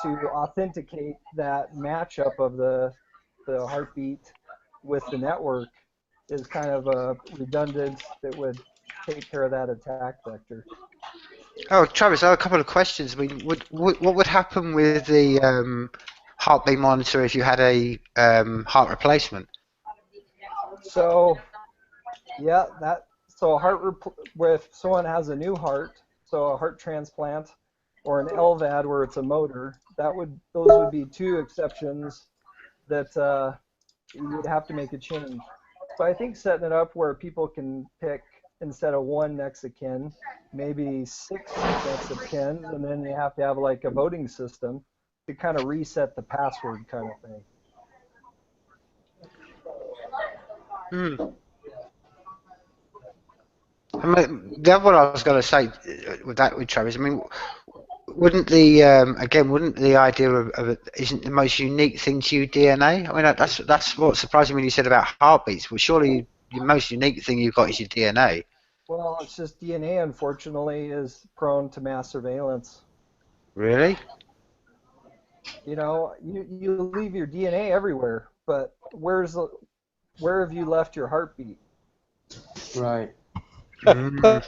to authenticate that matchup of the heartbeat with the network is kind of a redundant that would take care of that attack vector. Oh, Travis, I have a couple of questions. I mean, what would happen with the heartbeat monitor if you had a heart replacement? So yeah, so if someone has a new heart, so a heart transplant or an LVAD where it's a motor, those would be two exceptions that you would have to make a change. So I think setting it up where people can pick instead of one next of kin, maybe 6 next of kin, and then you have to have like a voting system to kind of reset the password kind of thing. Hmm. I mean, the other one I was going to say with Travis, I mean, wouldn't the idea of isn't the most unique thing to you DNA? I mean, that's what surprised me when you said about heartbeats. Well, surely the most unique thing you've got is your DNA. Well, it's just DNA, unfortunately, is prone to mass surveillance. Really? You know, you leave your DNA everywhere, but where have you left your heartbeat? Right. Mm.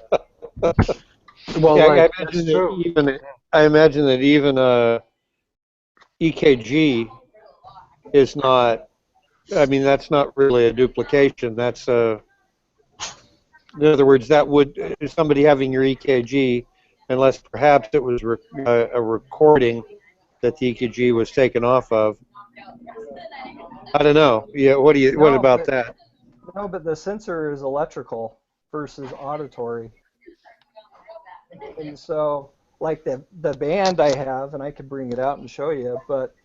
Well, Yeah, like that's true. I imagine that even EKG is not. I mean, that's not really a duplication. That's in other words, that would somebody having your EKG, unless perhaps it was a recording that the EKG was taken off of. I don't know. Yeah, what No, about but that? no, but the sensor is electrical versus auditory. And so, like the band I have, and I could bring it out and show you, but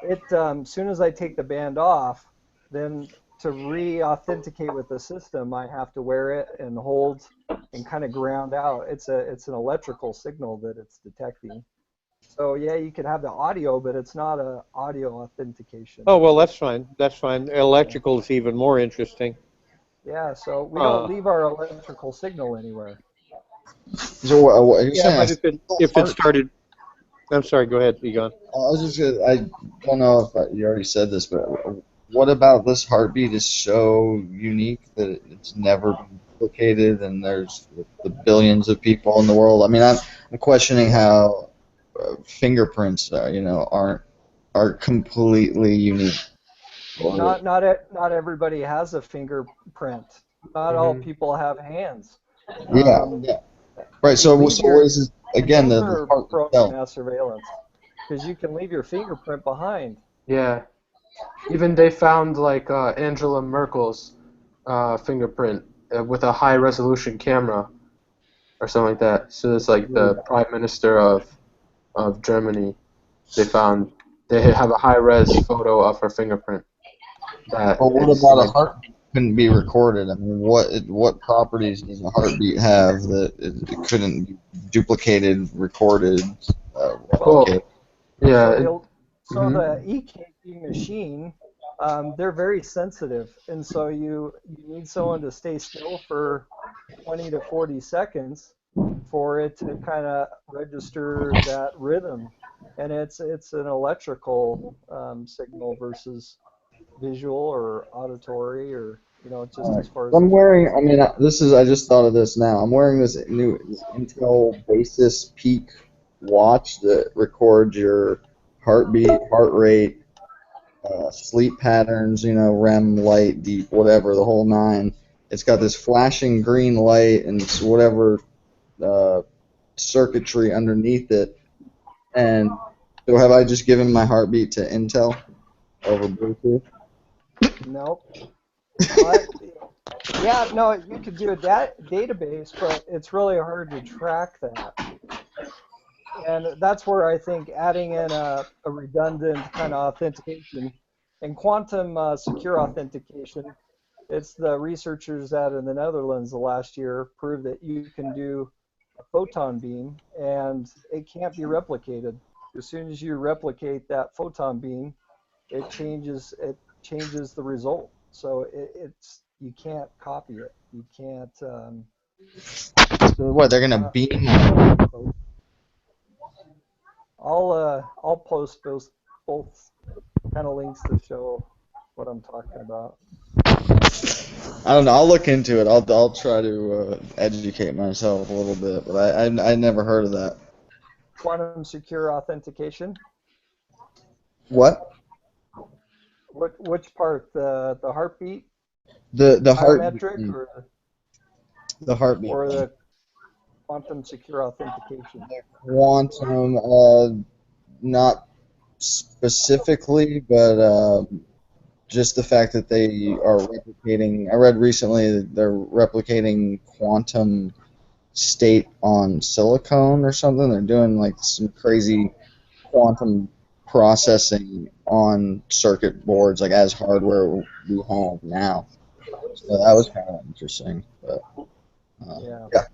as soon as I take the band off, then to re-authenticate with the system, I have to wear it and hold and kind of ground out. It's an electrical signal that it's detecting. So yeah, you could have the audio, but it's not a audio authentication. Oh, well, that's fine. That's fine. Electrical is even more interesting. Yeah, so we don't leave our electrical signal anywhere. So what you're Yeah, saying? but if it started, I'm sorry. Go ahead, Egon. I was just gonna, I don't know if you already said this, but what about this heartbeat is so unique that it's never been duplicated, and there's the billions of people in the world. I mean, I'm questioning how fingerprints, aren't completely unique. Or, Not everybody has a fingerprint. Not all Hmm. people have hands. yeah, Um, yeah, right. you So leave what is this your again? hands The are heart prone to itself. mass surveillance because you can leave your fingerprint behind. Yeah. Even they found like Angela Merkel's fingerprint with a high resolution camera or something like that. So it's like the prime minister of Germany. They found they have a high res photo of her fingerprint. That But what it's about a like heartbeat couldn't be recorded? I mean, what properties does a heartbeat have that it couldn't be duplicated, recorded, Well, replicated? yeah. so the Mhm. EKG machine, they're very sensitive, and so you need someone to stay still for 20 to 40 seconds for it to kind of register that rhythm, and it's an electrical signal versus visual or auditory or just Alright. as far as the I'm wearing. I frequency. mean, I just thought of this now. I'm wearing this this Intel Basis Peak watch that records your heartbeat, heart rate, sleep patterns. REM, light, deep, whatever, the whole nine. It's got this flashing green light and whatever uh, circuitry underneath it. And so, have I just given my heartbeat to Intel over Bluetooth? Nope. Well, yeah, no, you could do a database, but it's really hard to track that. And that's where I think adding in a redundant kind of authentication and quantum secure authentication, it's the researchers out in the Netherlands the last year proved that you can do a photon beam and it can't be replicated. As soon as you replicate that photon beam, it changes the result. So it's you can't copy it. You can't. So what? They're gonna Uh, beam. I'll post those both kind of links to show what I'm talking about. I don't know. I'll look into it. I'll try to educate myself a little bit, but I never heard of that. Quantum secure authentication. What? Which part? The heartbeat The heartbeat biometric thing. or The heartbeat or thing. the quantum secure authentication? Quantum, not specifically, but just the fact that they are replicating. I read recently that they're replicating quantum state on silicone or something. They're doing like some crazy quantum processing on circuit boards, like as hardware we have now. So that was kind of interesting. But Yeah. yeah.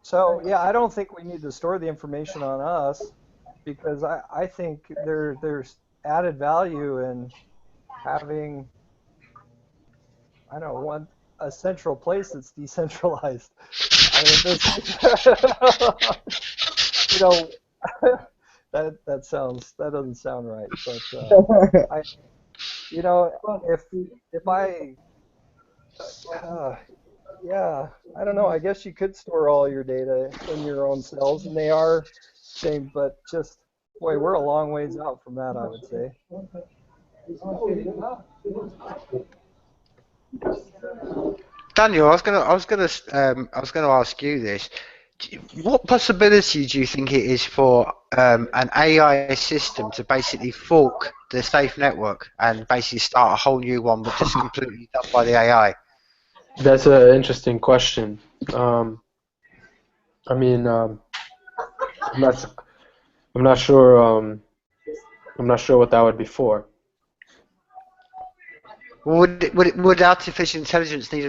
So yeah, I don't think we need to store the information on us because I think there's added value in having, I don't know, a central place that's decentralized. I mean, this, you know, that doesn't sound right, but I, if I, yeah, I don't know. I guess you could store all your data in your own cells, and they are same, but just boy, we're a long ways out from that, I would say. Daniel, I was gonna ask you this. What possibility do you think it is for an AI system to basically fork the safe network and basically start a whole new one, but just completely done by the AI? That's an interesting question. I mean, I'm not, I'm not sure. I'm not sure what that would be for. Would artificial intelligence need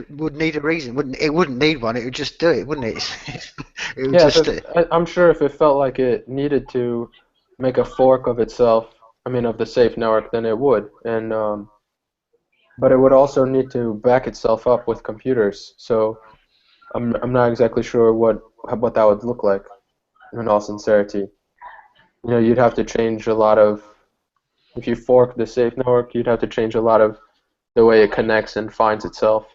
a reason? It wouldn't need one. It would just do it, wouldn't it? It would Yeah, just. I'm sure if it felt like it needed to make a fork of itself, I mean, of the safe network, then it would. And but it would also need to back itself up with computers. So I'm not exactly sure what that would look like. In all sincerity, you'd have to change a lot of. If you fork the safe network, you'd have to change a lot of the way it connects and finds itself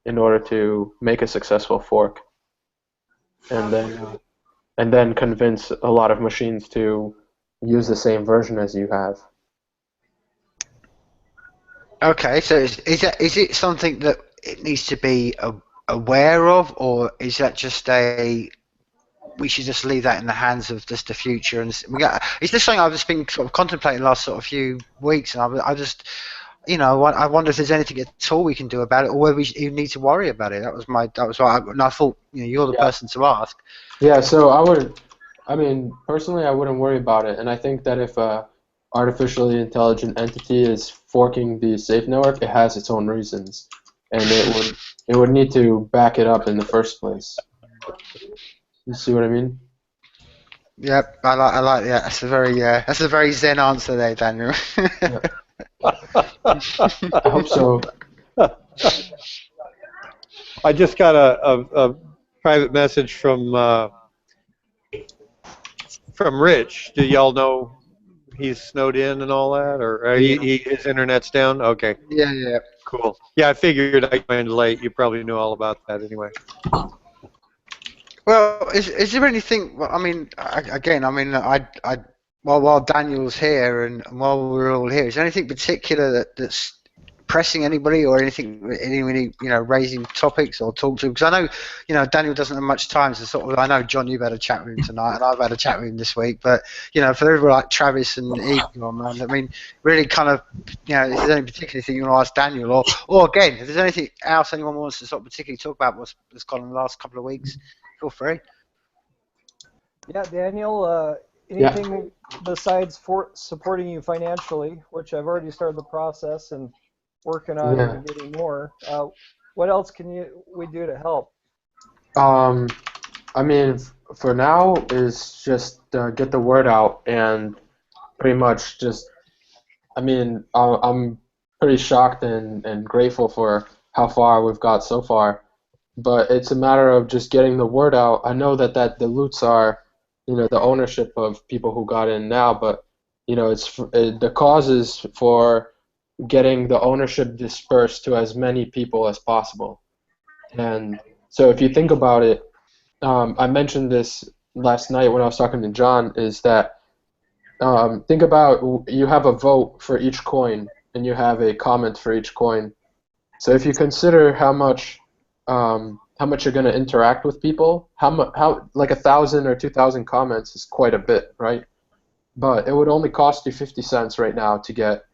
in order to make a successful fork, and then convince a lot of machines to use the same version as you have. Okay, so is it something that it needs to be aware of, or is that just we should just leave that in the hands of just the future? And it's just something I've just been sort of contemplating the last sort of few weeks, and I just I wonder if there's anything at all we can do about it, or whether we even need to worry about it. That was and I thought you're the person to ask. Yeah, so I mean, personally, I wouldn't worry about it, and I think that if a artificially intelligent entity is forking the safe network, it has its own reasons, and it would need to back it up in the first place. You see what I mean? Yep, I like that. That's a very zen answer there, Daniel. Yeah. I hope so. I just got a private message from Rich. Do y'all know he's snowed in and all that, or his internet's down? Okay. Yeah. Cool. Yeah, I figured I joined late. You probably knew all about that anyway. Well, is there anything? Well, I mean, again, I mean, while Daniel's here and while we're all here, is there anything particular that's pressing anybody, or any raising topics or talk to? Because I know Daniel doesn't have much time to sort of. I know John, you've had a chat with him tonight, and I've had a chat with him this week. But for everyone like Travis and Eagle, man, I mean, really kind of, if there's any particular thing you want to ask Daniel, or again, if there's anything else anyone wants to sort of particularly talk about what's gone in the last couple of weeks. Feel free. Yeah, Daniel, anything besides supporting you financially, which I've already started the process and working on and getting more. What else can we do to help? I mean, for now is just get the word out and pretty much just. I mean, I'm pretty shocked and grateful for how far we've got so far. But it's a matter of just getting the word out. I know that the loots are, the ownership of people who got in now, but it's the causes for getting the ownership dispersed to as many people as possible. And so if you think about it, I mentioned this last night when I was talking to John, is that think about you have a vote for each coin and you have a comment for each coin. So if you consider how much you're going to interact with people, how like 1,000 or 2,000 comments is quite a bit, right? But it would only cost you 50 cents right now to get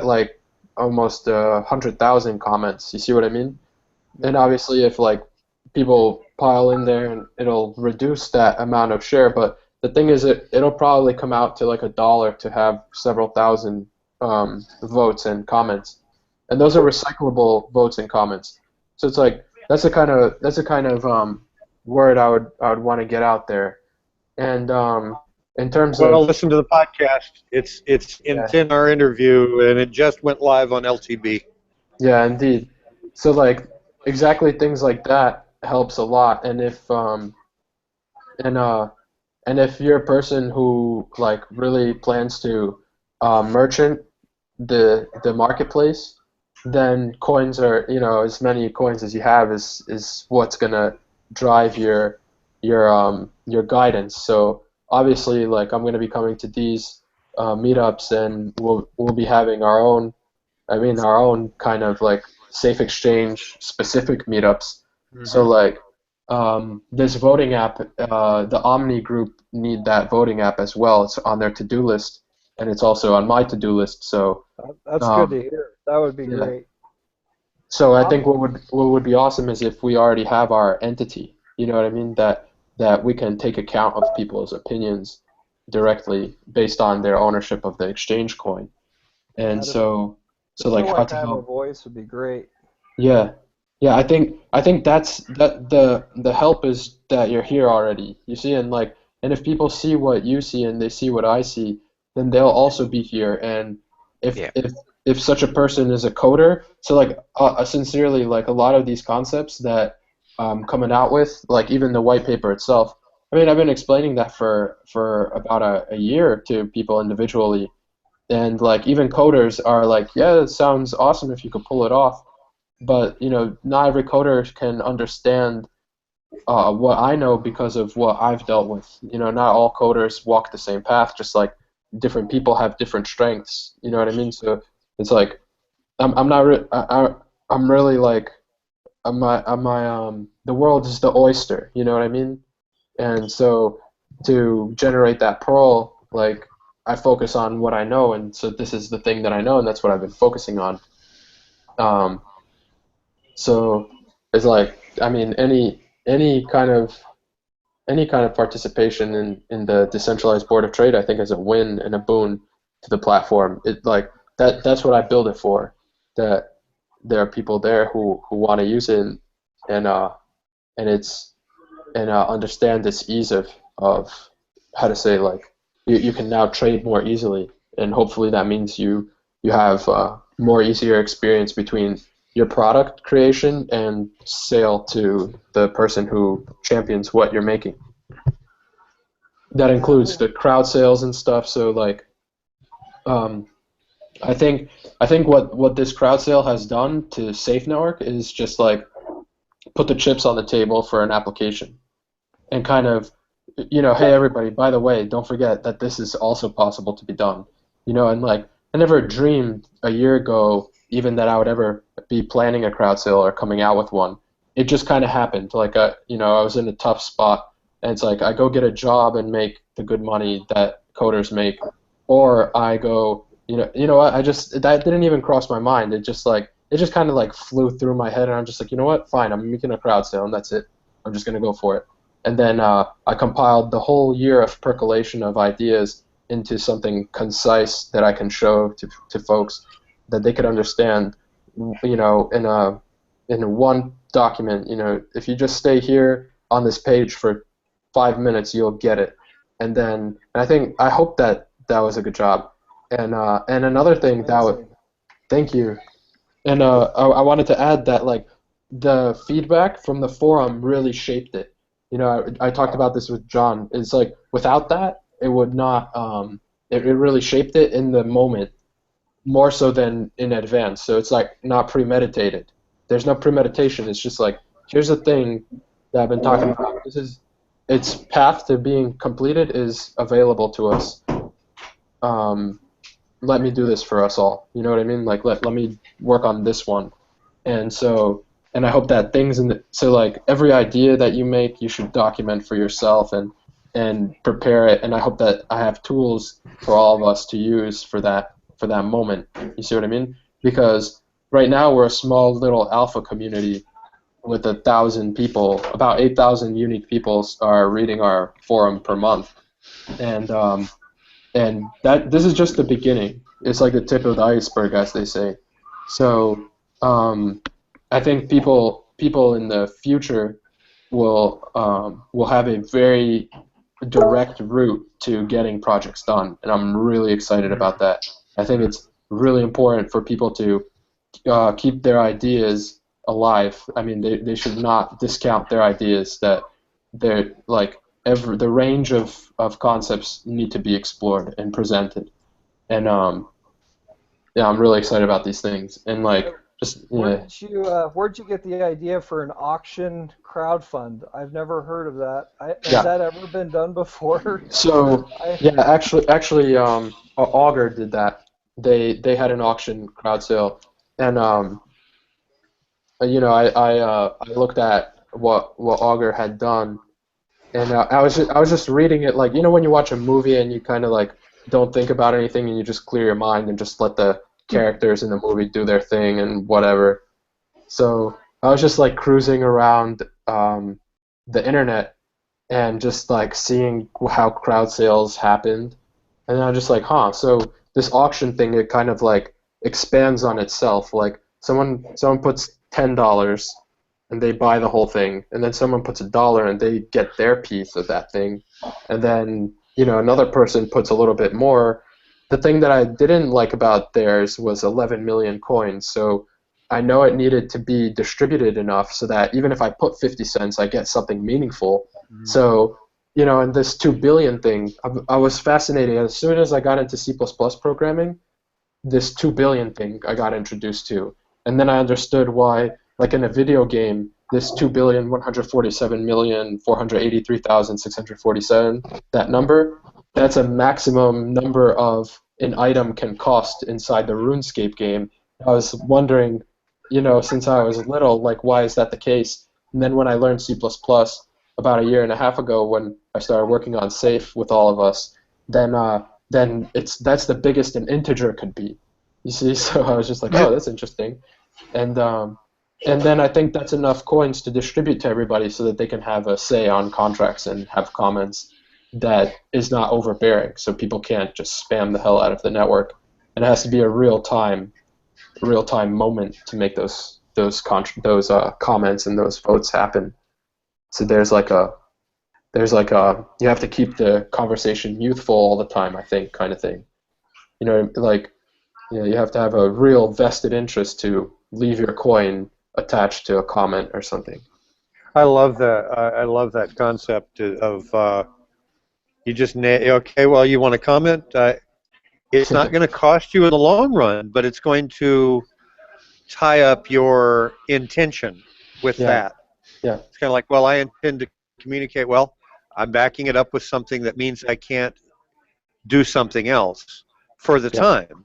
like almost 100,000 comments. You see what I mean? And obviously, if like people pile in there, and it'll reduce that amount of share. But the thing is, it'll probably come out to like $1 to have several thousand votes and comments, and those are recyclable votes and comments. So it's like that's the kind of word I would want to get out there. And in terms Well, of listen to the podcast. It's in our interview, and it just went live on LTB. yeah, indeed. So like exactly things like that helps a lot. And if you're a person who like really plans to merchant the marketplace, then coins are, as many coins as you have is what's gonna drive your guidance. So obviously, like I'm gonna be coming to these meetups, and we'll be having our own kind of like safe exchange specific meetups. Mhm. So like this voting app, the Omni group need that voting app as well. It's on their to-do list, and it's also on my to-do list. So That's good to hear. That would be yeah. great. So I think what would be awesome is if we already have our entity. You know what I mean? That we can take account of people's opinions directly based on their ownership of the exchange coin. And That'd- so To like feel how like to I have a help. voice would be great. Yeah. Yeah, I think that's the help is that you're here already. You see, and if people see what you see and they see what I see, then they'll also be here. And if Yeah. if such a person is a coder, so like sincerely, like a lot of these concepts that coming out with, like even the white paper itself. I mean, I've been explaining that for about a year to people individually, and like even coders are like, yeah, it sounds awesome if you could pull it off. But not every coder can understand what I know because of what I've dealt with. Not all coders walk the same path. Just like different people have different strengths. You know what I mean? So it's like I'm not I'm really like the world is the oyster. You know what I mean? And so to generate that pearl, like I focus on what I know, and so this is the thing that I know, and that's what I've been focusing on. So it's like, I mean, any kind of participation in the decentralized board of trade, I think, is a win and a boon to the platform. It like that's what I build it for. That there are people there who want to use it and understand this ease of how to say, like you can now trade more easily, and hopefully that means you have more easier experience between your product creation and sale to the person who champions what you're making. That includes the crowd sales and stuff. So like, I think what this crowd sale has done to SAFEnetwork is just like put the chips on the table for an application, and kind of, hey everybody, by the way, don't forget that this is also possible to be done. And like I never dreamed a year ago even that I would ever be planning a crowd sale or coming out with one. It just kind of happened. Like I was in a tough spot, and it's like I go get a job and make the good money that coders make, or I go, what? That didn't even cross my mind. It just kind of like flew through my head, and I'm just like, you know what? Fine, I'm making a crowd sale, and that's it. I'm just gonna go for it. And then I compiled the whole year of percolation of ideas into something concise that I can show to folks that they could understand, in one document. If you just stay here on this page for 5 minutes, you'll get it. And I hope that was a good job. And another thing thank you. And I wanted to add that like the feedback from the forum really shaped it. I talked about this with John. It's like without that, it would not it really shaped it in the moment, more so than in advance. So it's like not premeditated. There's no premeditation. It's just like, here's a thing that I've been talking about. This is its path to being completed is available to us. Let me do this for us all. You know what I mean? Like let me work on this one. And so, and I hope that things so like every idea that you make, you should document for yourself and prepare it. And I hope that I have tools for all of us to use for that moment. You see what I mean? Because right now we're a small little alpha community with 1,000 people. About 8,000 unique people are reading our forum per month, and that this is just the beginning. It's like the tip of the iceberg, as they say. So I think people in the future will have a very direct route to getting projects done, and I'm really excited about that. I think it's really important for people to keep their ideas alive. I mean, they should not discount their ideas. That they're like the range of concepts need to be explored and presented. And yeah, I'm really excited about these things. And like just where'd you get the idea for an auction crowdfund? I've never heard of that. Has that ever been done before? So yeah, actually, Augur did that. They had an auction crowd sale, and you know, I looked at what Augur had done, and I was just reading it, like, you know, when you watch a movie and you kind of like don't think about anything and you just clear your mind and just let the characters in the movie do their thing and whatever. So I was just like cruising around the internet and just like seeing how crowd sales happened, and then I'm just like, huh, so this auction thing, it kind of like expands on itself. Like someone puts $10 and they buy the whole thing, and then someone puts $1 and they get their piece of that thing, and then, you know, another person puts a little bit more. The thing that I didn't like about theirs was 11 million coins, so I know it needed to be distributed enough so that even if I put 50 cents, I get something meaningful. So, you know, and this 2 billion thing, I was fascinated. As soon as I got into C++ programming, this 2 billion thing I got introduced to. And then I understood why, like in a video game, this 2,147,483,647, that number, that's a maximum number of an item can cost inside the RuneScape game. I was wondering, you know, since I was little, like, why is that the case? And then when I learned C++ about a year and a half ago, when I started working on Safe with all of us, then that's the biggest an integer could be. You see, so I was just like, oh, that's interesting. And then I think that's enough coins to distribute to everybody so that they can have a say on contracts and have comments that is not overbearing, so people can't just spam the hell out of the network. And it has to be a real-time moment to make those comments and those votes happen. So there's like a you have to keep the conversation youthful all the time, I think, kind of thing. You know, like, you know, you have to have a real vested interest to leave your coin attached to a comment or something. I love that. I love that concept of you just okay. Well, you want to comment? It's not going to cost you in the long run, but it's going to tie up your intention with that. Yeah. It's kind of like, well, I intend to communicate. Well, I'm backing it up with something that means I can't do something else for the time.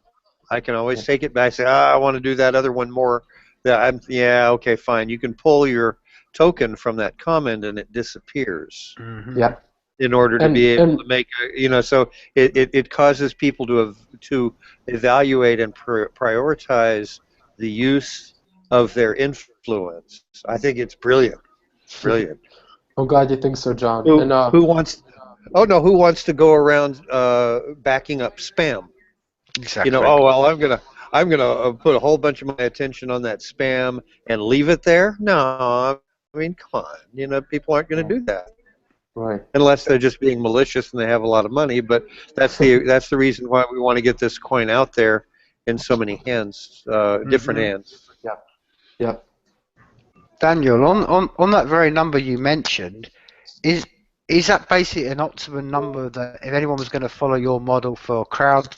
I can always take it back, say, I want to do that other one more. Okay, fine. You can pull your token from that comment and it disappears. Yeah. In order to be able to make, so it causes people to evaluate and prioritize the use of their influence. I think it's brilliant. Brilliant. I'm glad you think so, John. Who wants to go around backing up spam? Exactly. I'm gonna put a whole bunch of my attention on that spam and leave it there? No, I mean, come on. People aren't going to do that. Right. Unless they're just being malicious and they have a lot of money. But that's the reason why we want to get this coin out there in so many hands, different hands. Yeah. Yeah. Daniel, on that very number you mentioned, is Is that basically an optimum number that if anyone was going to follow your model for crowd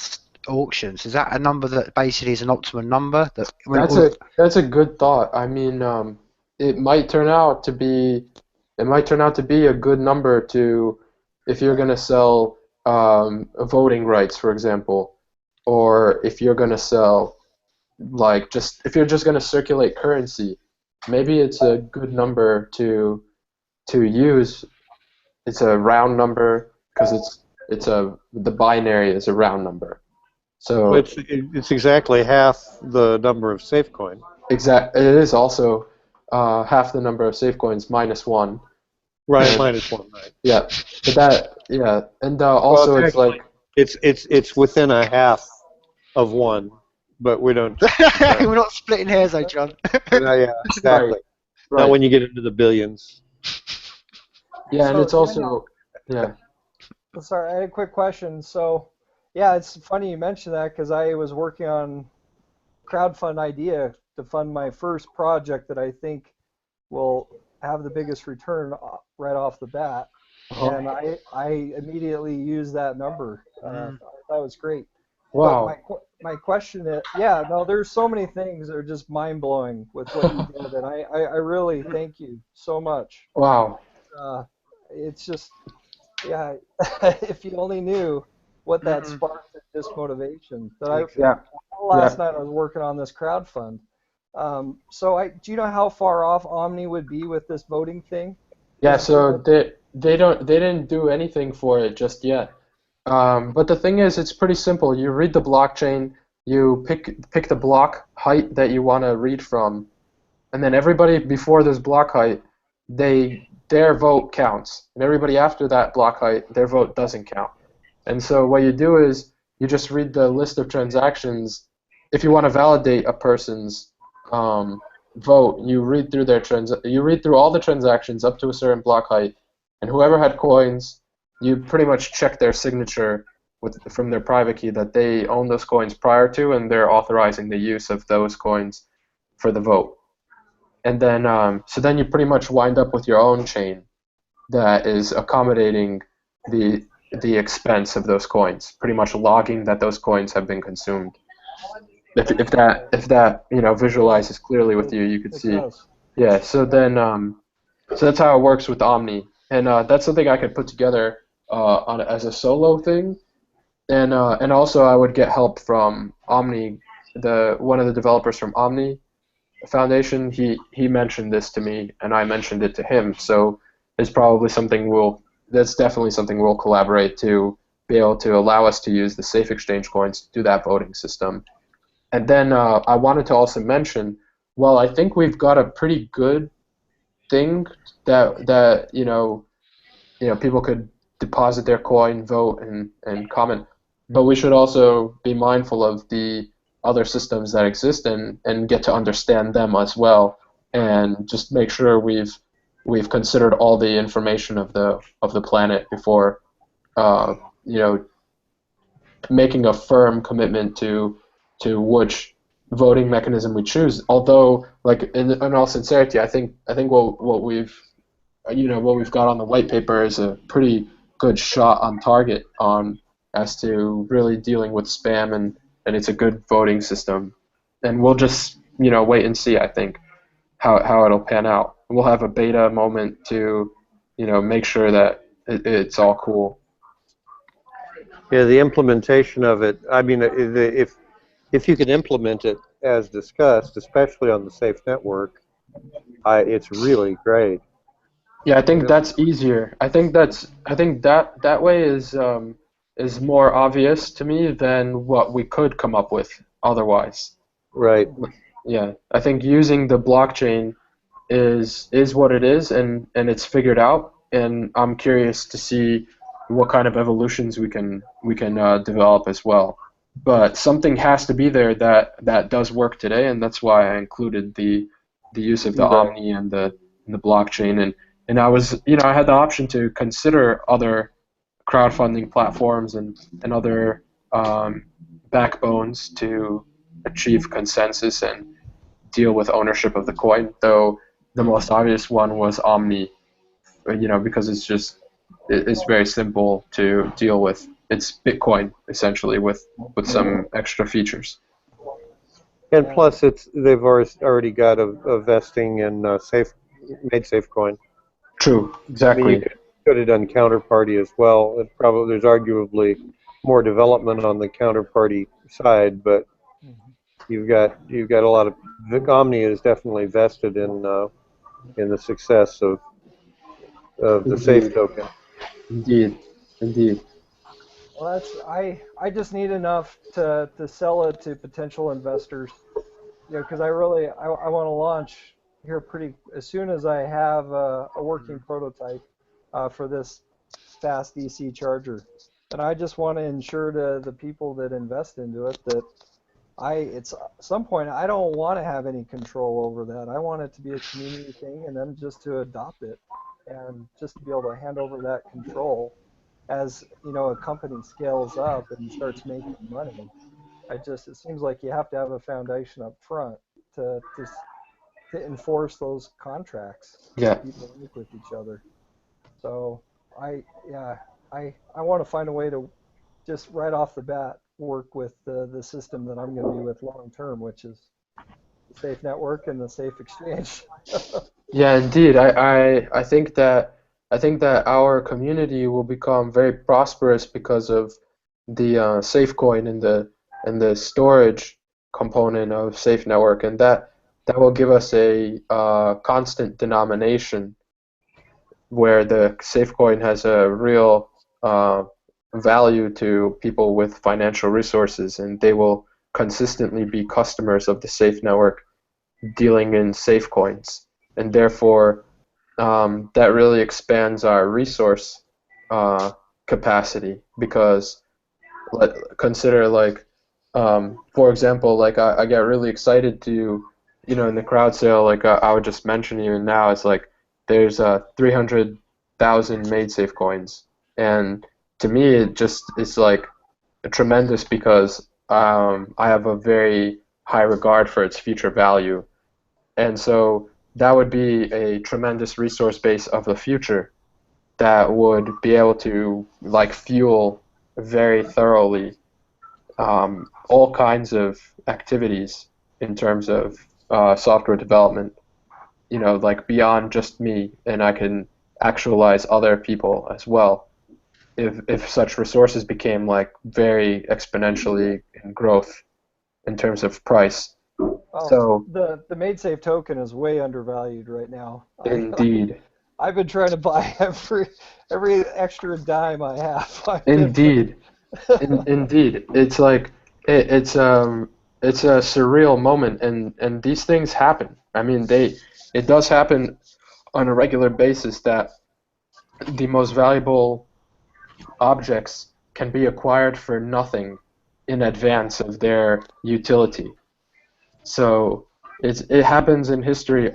auctions, is that a number that basically is an optimum number? That's a good thought. I mean, it might turn out to be a good number to if you're going to sell voting rights, for example, or if you're going to sell if you're just going to circulate currency, maybe it's a good number to use. It's a round number because the binary is a round number. So it's exactly half the number of SafeCoin. It is also half the number of safe coins minus one. Right, minus one, right? Yeah, and also well, it's like it's within a half of one, but we don't. We're not splitting hairs, though, John. Yeah, exactly. Right. Not when you get into the billions. Yeah, and So, it's also yeah. Sorry, I had a quick question. So, yeah, it's funny you mentioned that because I was working on crowdfund idea to fund my first project that I think will have the biggest return right off the bat, and I immediately used that number. I thought it was great. Wow. But my question is, yeah, no, there's so many things that are just mind blowing with what you did, and I really thank you so much. Wow. It's just, yeah, if you only knew what that sparked in this motivation. Last night I was working on this crowdfund. Do you know how far off Omni would be with this voting thing? Yeah, so they didn't do anything for it just yet. But the thing is, it's pretty simple. You read the blockchain, you pick the block height that you want to read from, and then everybody before this block height, their vote counts, and everybody after that block height, their vote doesn't count. And so what you do is you just read the list of transactions. If you want to validate a person's vote, you read through all the transactions up to a certain block height, and whoever had coins, you pretty much check their signature from their private key that they own those coins prior to, and they're authorizing the use of those coins for the vote. And then, so then you pretty much wind up with your own chain that is accommodating the expense of those coins, pretty much logging that those coins have been consumed. If that visualizes clearly with you, you could see. Yeah. So then, so that's how it works with Omni, and that's something I could put together as a solo thing, and also I would get help from Omni, one of the developers from Omni Foundation. He mentioned this to me, and I mentioned it to him. So it's probably that's definitely something we'll collaborate to be able to allow us to use the Safe Exchange coins to do that voting system. And then I wanted to also mention, well, I think we've got a pretty good thing that people could deposit their coin, vote, and comment. But we should also be mindful of the other systems that exist and get to understand them as well, and just make sure we've considered all the information of the planet before making a firm commitment to which voting mechanism we choose. Although, like in all sincerity, I think what we've got on the white paper is a pretty good shot on target as to really dealing with spam, and it's a good voting system. And we'll just wait and see, I think, how it'll pan out. We'll have a beta moment to make sure that it's all cool. Yeah, the implementation of it. I mean, if you can implement it as discussed, especially on the SAFEnetwork, it's really great. Yeah, I think that's easier. I think that way is more obvious to me than what we could come up with otherwise. Right. Yeah, I think using the blockchain is what it is, and it's figured out. And I'm curious to see what kind of evolutions we can develop as well. But something has to be there that does work today, and that's why I included the use of the Omni and the blockchain. And I was I had the option to consider other crowdfunding platforms and other backbones to achieve consensus and deal with ownership of the coin. Though the most obvious one was Omni, because is very simple to deal with. It's Bitcoin essentially with some extra features. And plus, they've already got a vesting in made SafeCoin. True, I mean, exactly. you could have done counterparty as well. There's arguably more development on the counterparty side, but you've got a lot of Omni is definitely vested in the success of the Safe Indeed, token. indeed. Well, I just need enough to sell it to potential investors, because I want to launch here pretty as soon as I have a working prototype for this fast DC charger, and I just want to ensure to the people that invest into it that at some point I don't want to have any control over that. I want it to be a community thing, and then just to adopt it and just to be able to hand over that control as a company scales up and starts making money. It seems like you have to have a foundation up front to enforce those contracts Yeah. that people make with each other. So I want to find a way to just right off the bat work with the system that I'm going to be with long term, which is the SAFEnetwork and the Safe Exchange. Yeah, indeed. I think that our community will become very prosperous because of the SafeCoin and the storage component of SafeNetwork, and that will give us a constant denomination where the SafeCoin has a real value to people with financial resources, and they will consistently be customers of the SafeNetwork dealing in SafeCoins. And therefore, that really expands our resource capacity, because consider, like, for example, like I get really excited to, in the crowd sale, like I would just mention even now, it's like there's 300,000 made SafeCoins, and to me it's like tremendous because I have a very high regard for its future value, and so that would be a tremendous resource base of the future that would be able to like fuel very thoroughly all kinds of activities in terms of software development, like beyond just me, and I can actualize other people as well if such resources became like very exponentially in growth in terms of price. Well, So the MadeSafe token is way undervalued right now. indeed. I've been trying to buy every extra dime I have. Indeed. Indeed. It's like it's a surreal moment, and these things happen. I mean, it does happen on a regular basis that the most valuable objects can be acquired for nothing in advance of their utility. So it happens in history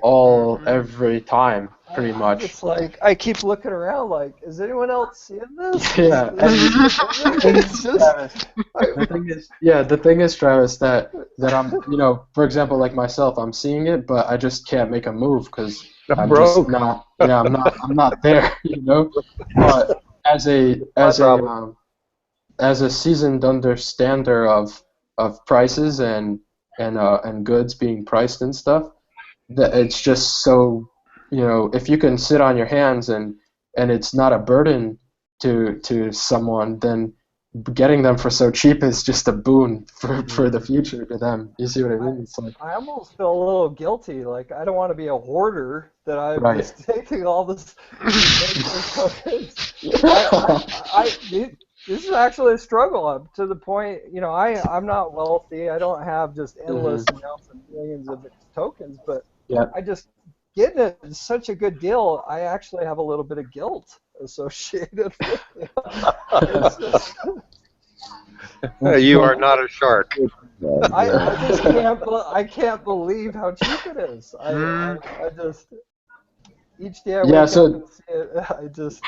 every time, pretty much. It's like I keep looking around, like, is anyone else seeing this? Yeah. It's just, The thing is, Travis, that I'm, for example, like myself, I'm seeing it, but I just can't make a move because I'm broke. just not. Yeah, I'm not there, But as a seasoned understander of prices and goods being priced and stuff, that it's just so, if you can sit on your hands and it's not a burden to someone, then getting them for so cheap is just a boon for the future to them. You see what I mean? It's like, I almost feel a little guilty. Like, I don't want to be a hoarder that I'm Right. just taking all this tokens. This is actually a struggle up to the point, I'm not wealthy. I don't have just endless amounts of millions of tokens, but Yeah. I just getting it is such a good deal. I actually have a little bit of guilt associated with it. It's just, You are not a shark. I just can't believe how cheap it is. I just each day I wake up and see it, I just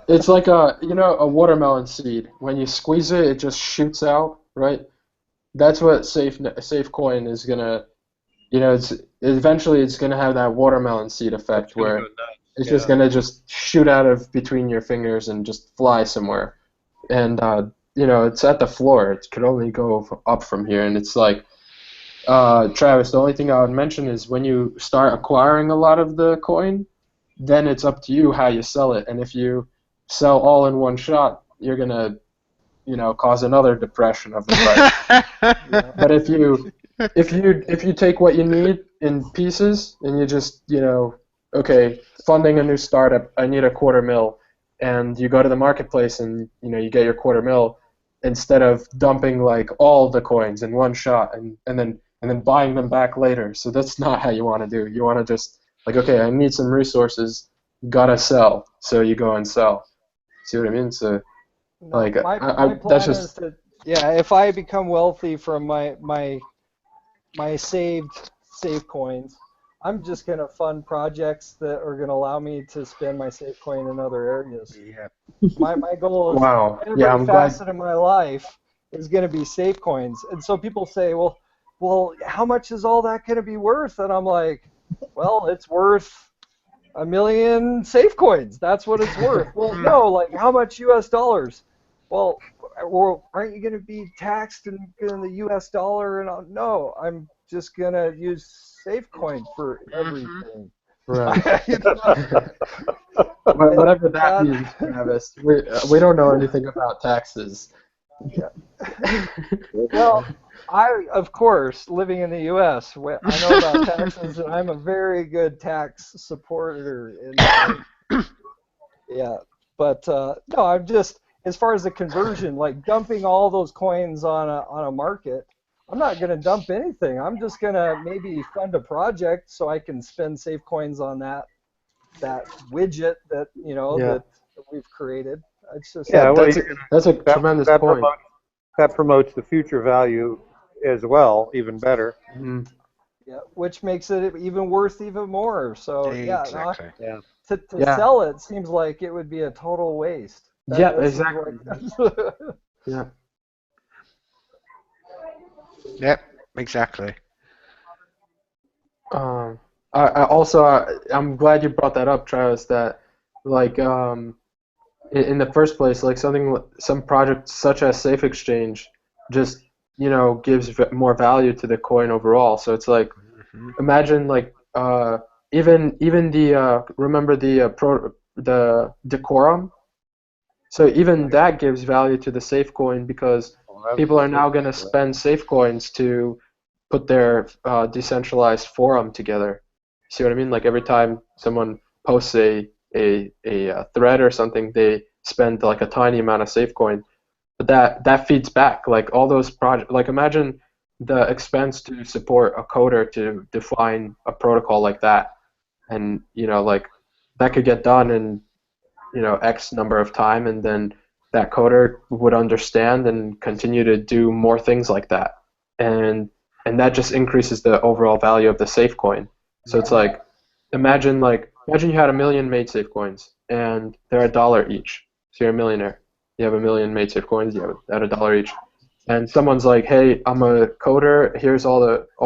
It's like a watermelon seed. When you squeeze it, it just shoots out, right? That's what SafeCoin is gonna, it's eventually gonna have that watermelon seed effect where it's just gonna just shoot out of between your fingers and just fly somewhere. And you know, it's at the floor. It could only go up from here, and it's like, Travis, the only thing I would mention is when you start acquiring a lot of the coin, then it's up to you how you sell it. And if you sell all in one shot, you're gonna, you know, cause another depression of the price. But if you take what you need in pieces and you just, you know, okay, funding a new startup, I need $250,000, and you go to the marketplace and, you know, you get your $250,000 instead of dumping like all the coins in one shot and then buying them back later. So that's not how you want to do. You want to just like, okay, I need some resources, gotta sell. So you go and sell. See what I mean? So No, like my that's plan just is to, yeah, if I become wealthy from my saved save coins, I'm just gonna fund projects that are gonna allow me to spend my save coin in other areas. Yeah. My goal is wow. every Yeah, I'm glad. facet of my life is gonna be save coins. And so people say, well, how much is all that gonna be worth? And I'm like, well, it's worth 1,000,000 safe coins. That's what it's worth. Well, no, like how much U.S. dollars? Well, aren't you going to be taxed in the U.S. dollar? And no, I'm just going to use safe coin for everything. Right. You know? Whatever that means, Travis. We don't know anything about taxes. Yeah. Well, of course, living in the U.S., I know about taxes, and I'm a very good tax supporter. Yeah, but no, I'm just, as far as the conversion, like dumping all those coins on a market, I'm not going to dump anything. I'm just going to maybe fund a project so I can spend safe coins on that widget that, you know, that we've created. It's just that's a tremendous point. That promotes the future value as well, even better. Mm-hmm. Yeah, which makes it even worth even more. So Exactly. to sell it seems like it would be a total waste. That Exactly. Yeah. Yep, exactly. I'm glad you brought that up, Travis. That like in the first place, like some project such as Safe Exchange just, you know, gives more value to the coin overall. So it's like, imagine like even the remember the decorum. So even that gives value to the safe coin because people are now going to spend safe coins to put their decentralized forum together. See what I mean? Like every time someone posts a thread or something, they spend like a tiny amount of safe coin, but that feeds back. Like all those projects, like imagine the expense to support a coder to define a protocol like that, and you know, like that could get done in, you know, X number of time, and then that coder would understand and continue to do more things like that, and that just increases the overall value of the safe coin. So it's like, imagine you had 1,000,000 made safe coins, and they're $1 each. So you're a millionaire. You have 1,000,000 made safe coins. You have at $1 each. And someone's like, "Hey, I'm a coder. Here's all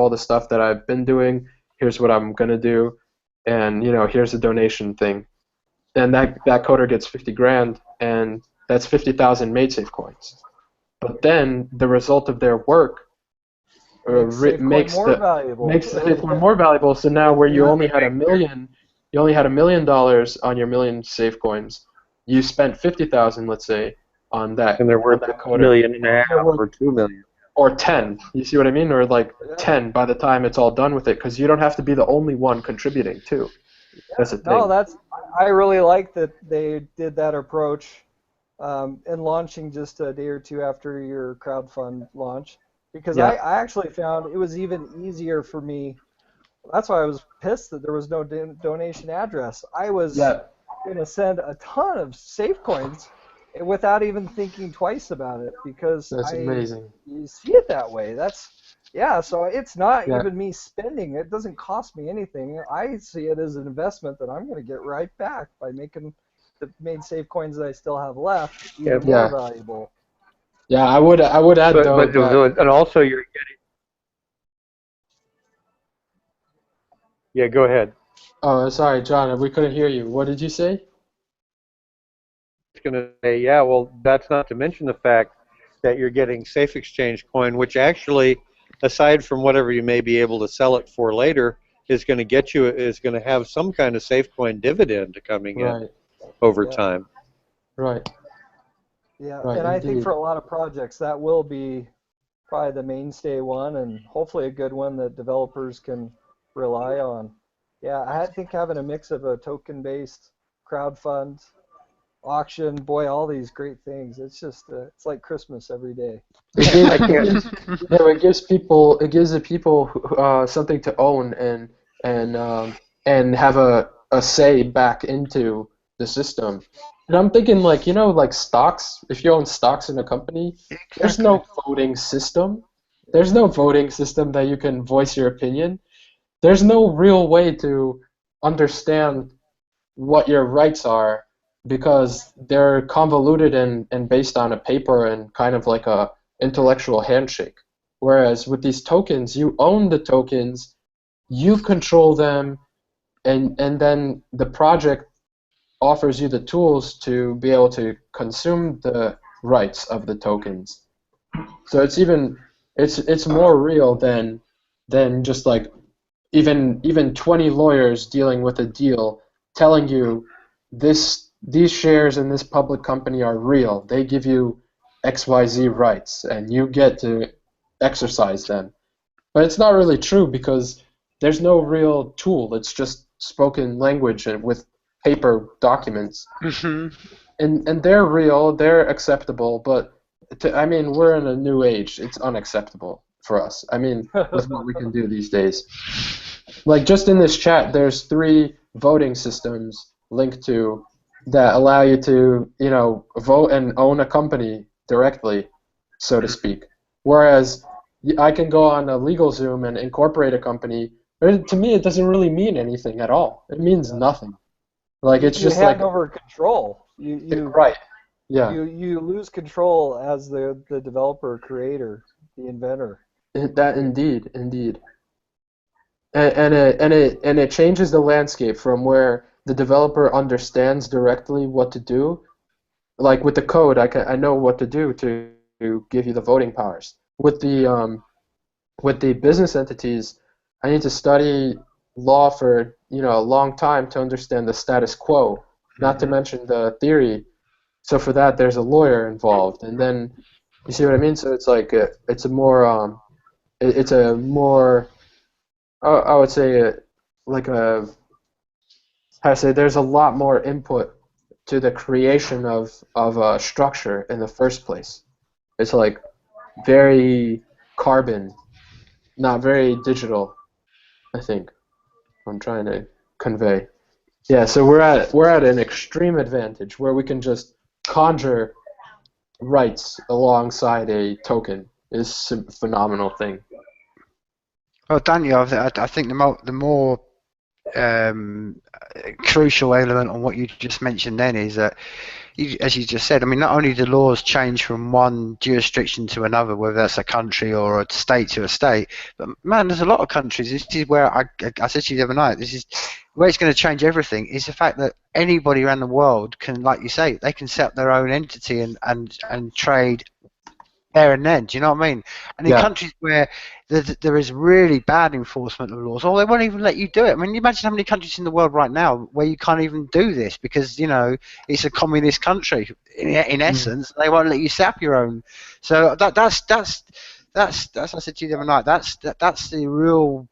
the stuff that I've been doing. Here's what I'm gonna do, and you know, here's a donation thing." And that coder gets 50 grand, and that's 50,000 made safe coins. But then the result of their work makes the safe coin more valuable. So now where you only had $1 million on your 1,000,000 safe coins, you spent 50,000, let's say, on that. And they're worth $1.5 million or $2 million. Or 10. You see what I mean? Or like 10 by the time it's all done with it, because you don't have to be the only one contributing too. That's the thing. No, I really like that they did that approach in launching just a day or two after your crowdfund launch, because I actually found it was even easier for me. That's why I was pissed that there was no donation address. I was going to send a ton of safe coins without even thinking twice about it, because that's amazing. You see it that way. So it's not even me spending. It doesn't cost me anything. I see it as an investment that I'm going to get right back by making the made safe coins that I still have left even more valuable. Yeah, I would add and also you're getting. Yeah, go ahead. Oh, sorry, John, we couldn't hear you. What did you say? Going to say, yeah, well, that's not to mention the fact that you're getting Safe Exchange coin, which actually, aside from whatever you may be able to sell it for later, is going to have some kind of Safe coin dividend coming in Right, over Yeah. time. right, Yeah, right, and I think for indeed. a lot of projects that will be probably the mainstay one, and hopefully a good one that developers can rely on. Yeah, I think having a mix of a token-based crowdfund auction, boy, all these great things. It's just it's like Christmas every day. It I gives, it can't. gives, no, it gives the people something to own and and have a say back into the system. And I'm thinking like like stocks. If you own stocks in a company, there's Exactly. no voting system. There's no voting system that you can voice your opinion. There's no real way to understand what your rights are because they're convoluted and based on a paper and kind of like a intellectual handshake. Whereas with these tokens, you own the tokens, you control them, and then the project offers you the tools to be able to consume the rights of the tokens. So it's more real than just like even 20 lawyers dealing with a deal telling you these shares in this public company are real. They give you XYZ rights and you get to exercise them. But it's not really true because there's no real tool. It's just spoken language and with paper documents. Hmm. And they're real, they're acceptable, but I mean, we're in a new age. It's unacceptable for us. I mean, with what we can do these days. Like just in this chat, there's 3 voting systems linked to that allow you to, vote and own a company directly, so to speak. Whereas I can go on a LegalZoom and incorporate a company, but to me it doesn't really mean anything at all. It means Yeah. nothing. Like it's You just like hand over control. right, yeah, You lose control as the developer, creator, the inventor. that indeed. And it changes the landscape from where the developer understands directly what to do. Like with the code, I know what to do to give you the voting powers. With the business entities, I need to study law for a long time to understand the status quo, not to mention the theory. So for that, there's a lawyer involved, and then you see what I mean. So it's like it's a more I would say like a how to say there's a lot more input to the creation of a structure in the first place. It's like very carbon, not very digital, I think. I'm trying to convey. Yeah, so we're at an extreme advantage where we can just conjure rights alongside a token. It's a phenomenal thing. Well, Daniel, I think the more crucial element on what you just mentioned then is that, as you just said, I mean, not only do laws change from one jurisdiction to another, whether that's a country or a state to a state, but man, there's a lot of countries. This is where I said to you the other night, this is where it's going to change everything, is the fact that anybody around the world can, like you say, they can set up their own entity and trade there and then. Do you know what I mean? And in Yeah. countries where there is really bad enforcement of laws, or they won't even let you do it. I mean, you imagine how many countries in the world right now where you can't even do this because it's a communist country. In essence, they won't let you set up your own. So that's I said to you the other night. That's the real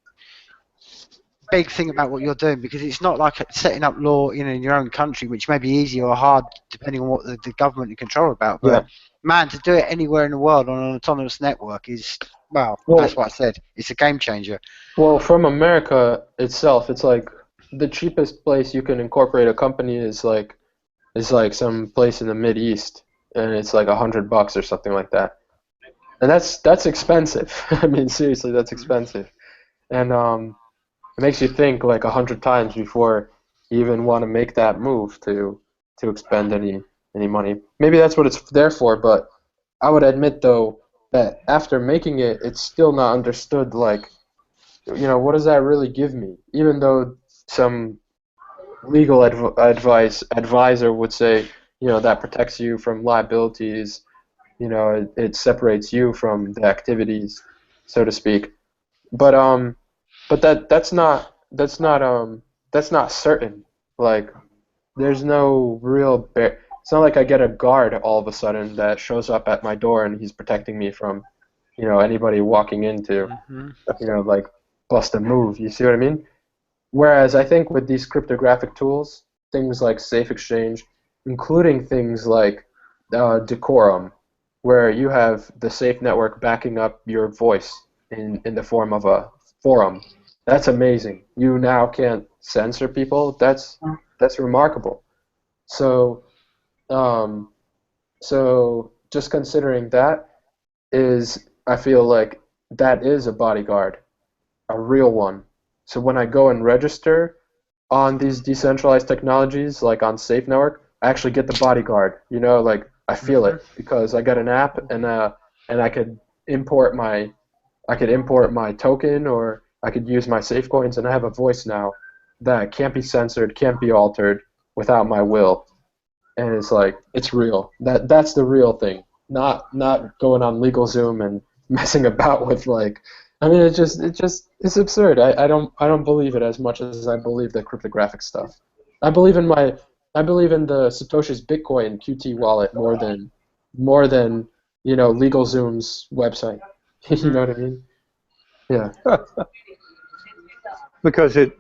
big thing about what you're doing, because it's not like setting up law in your own country, which may be easy or hard depending on what the government you control about. Yeah. But man, to do it anywhere in the world on an autonomous network is, well, that's what I said. It's a game changer. Well, from America itself, it's like the cheapest place you can incorporate a company is like some place in the Mid East, and it's like $100 or something like that. And that's expensive. I mean, seriously, that's expensive. And it makes you think like 100 times before you even want to make that move to expend any money. Maybe that's what it's there for, but I would admit though that after making it, it's still not understood. Like, what does that really give me? Even though some legal advisor would say, that protects you from liabilities. It separates you from the activities, so to speak. But that's not certain. Like, there's no real it's not like I get a guard all of a sudden that shows up at my door and he's protecting me from, anybody walking into, like bust a move. You see what I mean? Whereas I think with these cryptographic tools, things like safe exchange, including things like decorum, where you have the safe network backing up your voice in the form of a forum, that's amazing. You now can't censor people. That's remarkable. So, so just considering that I feel like that is a bodyguard, a real one. So when I go and register on these decentralized technologies, like on SAFEnetwork, I actually get the bodyguard. Like I feel it because I got an app and I could import my token, or I could use my safe coins, and I have a voice now that can't be censored, can't be altered without my will. And it's like, it's real. That's the real thing. Not going on LegalZoom and messing about with, like, I mean, it's absurd. I don't believe it as much as I believe the cryptographic stuff. I believe in the Satoshi's Bitcoin QT wallet more than LegalZoom's website. You know what I mean? Yeah. Because it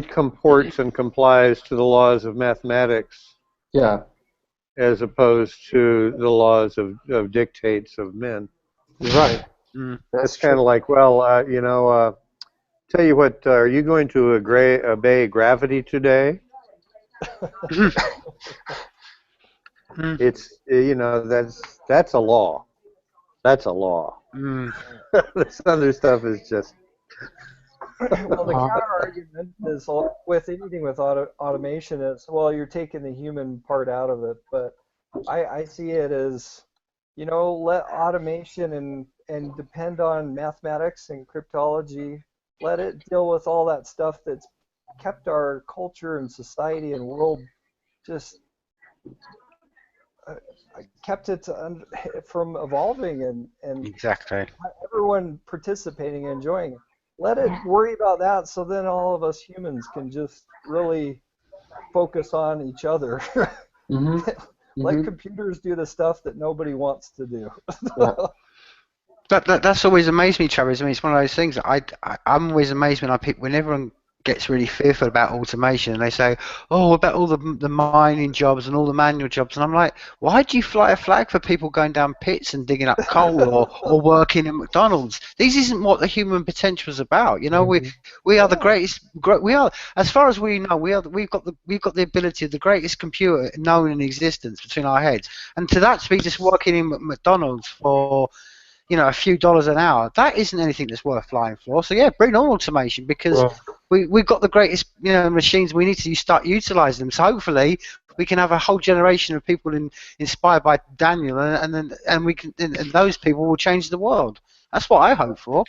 comports and complies to the laws of mathematics. Yeah. As opposed to the laws of dictates of men. Right. That's kind of like, well, tell you what, are you going to obey gravity today? It's, that's a law. That's a law. This other stuff is just... Well, the counter argument is with anything with automation is, well, you're taking the human part out of it, but I see it as, let automation and depend on mathematics and cryptology, let it deal with all that stuff that's kept our culture and society and world just kept it from evolving and exactly everyone participating and enjoying it. Let it worry about that, so then all of us humans can just really focus on each other. Let computers do the stuff that nobody wants to do. That's always amazed me, Travis. I mean, it's one of those things that I'm always amazed when everyone gets really fearful about automation and they say, oh, about all the mining jobs and all the manual jobs, and I'm like, why do you fly a flag for people going down pits and digging up coal or working in McDonald's? This isn't what the human potential is about. We are the greatest. We are, as far as we know, we've got the ability of the greatest computer known in existence between our heads, and to that to be just working in McDonald's for a few dollars an hour, that isn't anything that's worth flying for. So yeah, bring on automation, because we've got the greatest machines. We need to start utilizing them. So hopefully we can have a whole generation of people inspired by Daniel, and we can, and those people will change the world. That's what I hope for.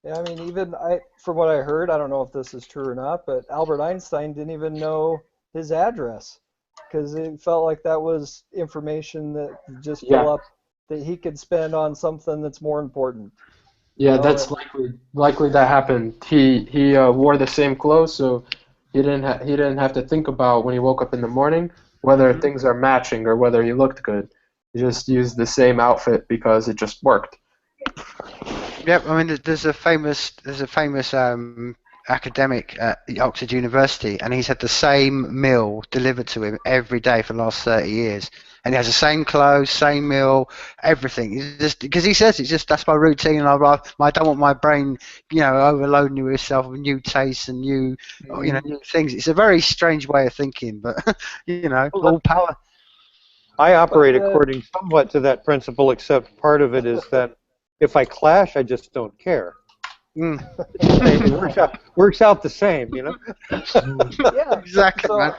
Yeah, I mean, even from what I heard, I don't know if this is true or not, but Albert Einstein didn't even know his address because it felt like that was information that just fill up that he could spend on something that's more important. Yeah, that's likely that happened. He wore the same clothes, so he didn't have to think about when he woke up in the morning whether things are matching or whether he looked good. He just used the same outfit because it just worked. Yep, I mean, there's a famous academic at Oxford University, and he's had the same meal delivered to him every day for the last 30 years. And he has the same clothes, same meal, everything. Because he says it's just, that's my routine, and I don't want my brain, overloading you with stuff with new tastes and new things. It's a very strange way of thinking, but all power. I operate according somewhat to that principle, except part of it is that if I clash, I just don't care. It works out the same, Yeah, exactly.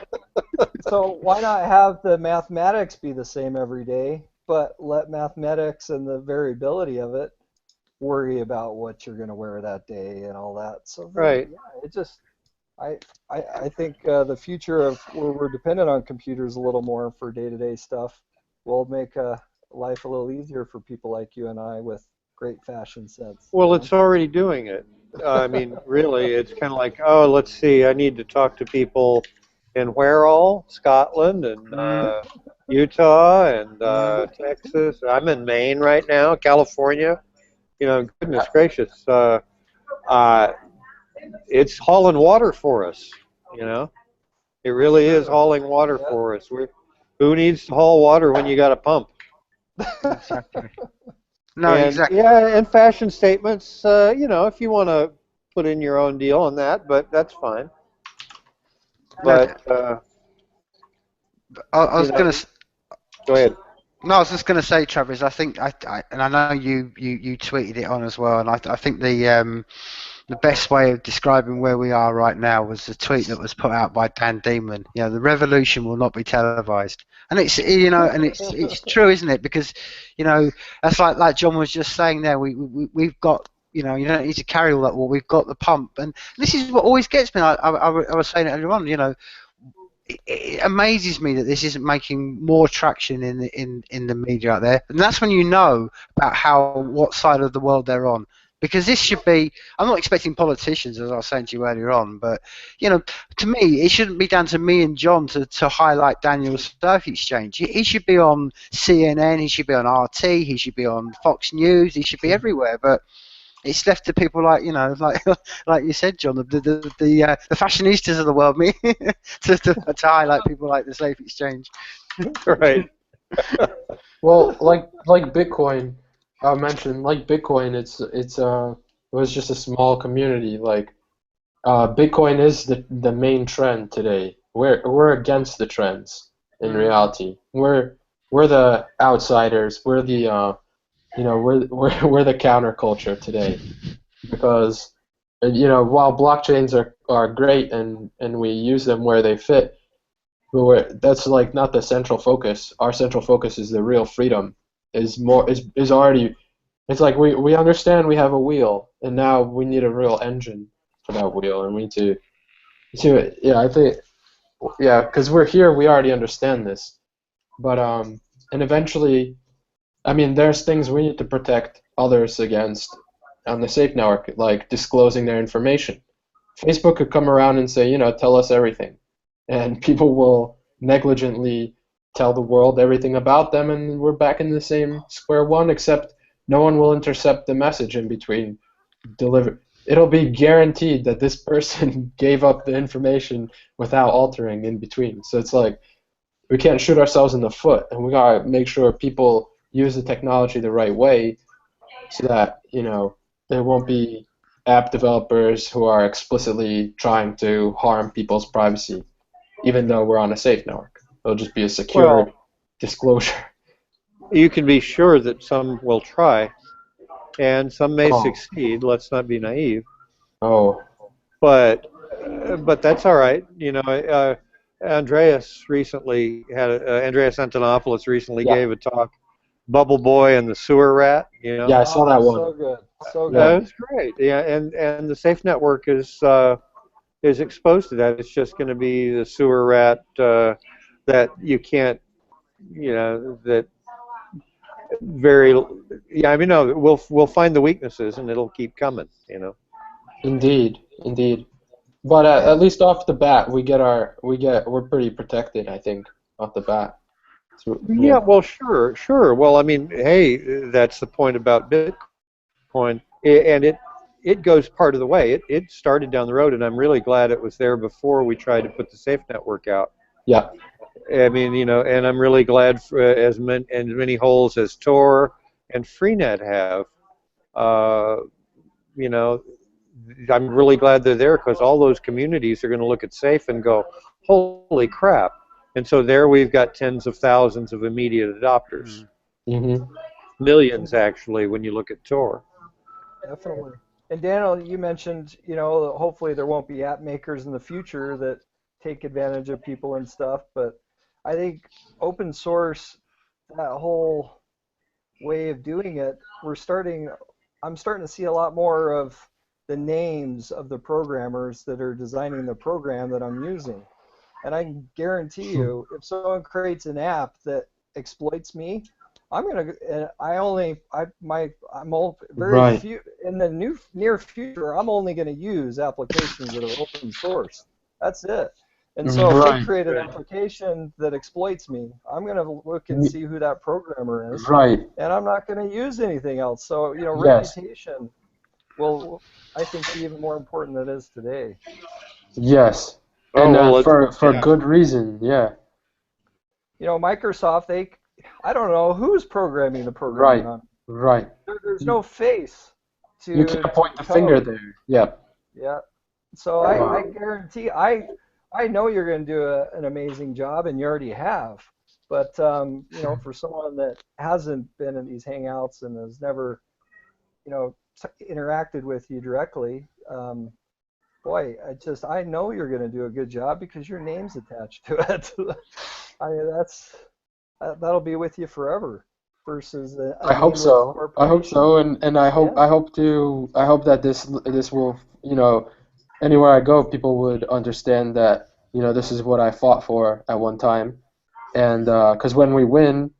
So why not have the mathematics be the same every day, but let mathematics and the variability of it worry about what you're going to wear that day and all that. So Right. yeah, it just I think the future of where we're dependent on computers a little more for day-to-day stuff will make life a little easier for people like you and I with great fashion sense. Well, it's already doing it. I mean, really, it's kind of like, oh, let's see, I need to talk to people in where all? Scotland and Utah and Texas. I'm in Maine right now, California. You know, goodness gracious, uh, it's hauling water for us. You know, it really is hauling water Yeah. for us. Who needs to haul water when you got a pump? Exactly. No, And exactly. yeah, and fashion statements, you know, if you want to put in your own deal on that, but that's fine. No, But I you was know, gonna. go ahead. No, I was just going to say, Travis. I think and I know you tweeted it on as well, and I think the best way of describing where we are right now was the tweet that was put out by Dan Demon. You know, the revolution will not be televised, and it's and it's true, isn't it? Because that's like John was just saying there. We've got. You don't need to carry all that. Well, we've got the pump, and this is what always gets me. I was saying it earlier on. It amazes me that this isn't making more traction in the media out there, and that's when you know about what side of the world they're on. Because this should be, I'm not expecting politicians, as I was saying to you earlier on, but to me, it shouldn't be down to me and John to highlight Daniel's Stock Exchange. He should be on CNN, he should be on RT, he should be on Fox News, he should be everywhere. But it's left to people like like you said, John, the fashionistas of the world, me, to highlight people like the Safe Exchange. Right. Well, like Bitcoin, I mentioned like Bitcoin, it was just a small community. Like Bitcoin is the main trend today. We're against the trends in reality. We're the outsiders. We're the we're the counterculture today because while blockchains are great and we use them where they fit, but that's like not the central focus. Our central focus is the real freedom. Is already. It's like we understand we have a wheel, and now we need a real engine for that wheel, and we need to yeah, I think, yeah, because we're here, we already understand this, but and eventually, I mean, there's things we need to protect others against on the safe network, like disclosing their information. Facebook could come around and say, tell us everything, and people will negligently tell the world everything about them, and we're back in the same square one, except no one will intercept the message in between. It'll be guaranteed that this person gave up the information without altering in between. So it's like we can't shoot ourselves in the foot, and we gotta make sure people use the technology the right way, so that there won't be app developers who are explicitly trying to harm people's privacy, even though we're on a safe network. It'll just be a secure disclosure. You can be sure that some will try, and some may Oh. succeed. Let's not be naive. Oh. But that's all right. Andreas Antonopoulos recently Yeah. gave a talk, Bubble Boy and the Sewer Rat. Yeah, I saw that one. So good, so good. Yeah. It's great. Yeah, and the Safe Network is exposed to that. It's just going to be the sewer rat that you can't, that very. Yeah, I mean, no, we'll find the weaknesses and it'll keep coming. Indeed, indeed. But at least off the bat, we're pretty protected, I think, off the bat. So, Yeah, well, sure. Well, I mean, hey, that's the point about Bitcoin, and it goes part of the way. It started down the road, and I'm really glad it was there before we tried to put the Safe Network out. Yeah. I mean, and I'm really glad for as many holes as Tor and Freenet have. You know, I'm really glad they're there because all those communities are going to look at Safe and go, holy crap. And so there we've got tens of thousands of immediate adopters. Mm-hmm. Millions, actually, when you look at Tor. Definitely. And Daniel, you mentioned, hopefully there won't be app makers in the future that take advantage of people and stuff, but I think open source, that whole way of doing it, we're starting, I'm starting to see a lot more of the names of the programmers that are designing the program that I'm using. And I can guarantee you, if someone creates an app that exploits me, I'm gonna. Very Right. few in the near future. I'm only going to use applications that are open source. That's it. And so if they Right. create an application that exploits me, I'm going to look and see who that programmer is, Right. and I'm not going to use anything else. So Yes. reputation will, I think, be even more important than it is today. Yes. Oh, And well, for yeah. good reason. Yeah. Microsoft, I don't know who's programming the Right. programming on. Right. There's no face You to can't point the the finger code. there. Yeah. Yeah. So I guarantee I know you're going to do an amazing job, and you already have. But for someone that hasn't been in these hangouts and has never interacted with you directly, boy, I know you're going to do a good job because your name's attached to it. I mean, that'll be with you forever. Versus a I hope nameless so. I hope corporation. so, and I hope Yeah. I hope that this will, anywhere I go, people would understand that, this is what I fought for at one time, and because when we win,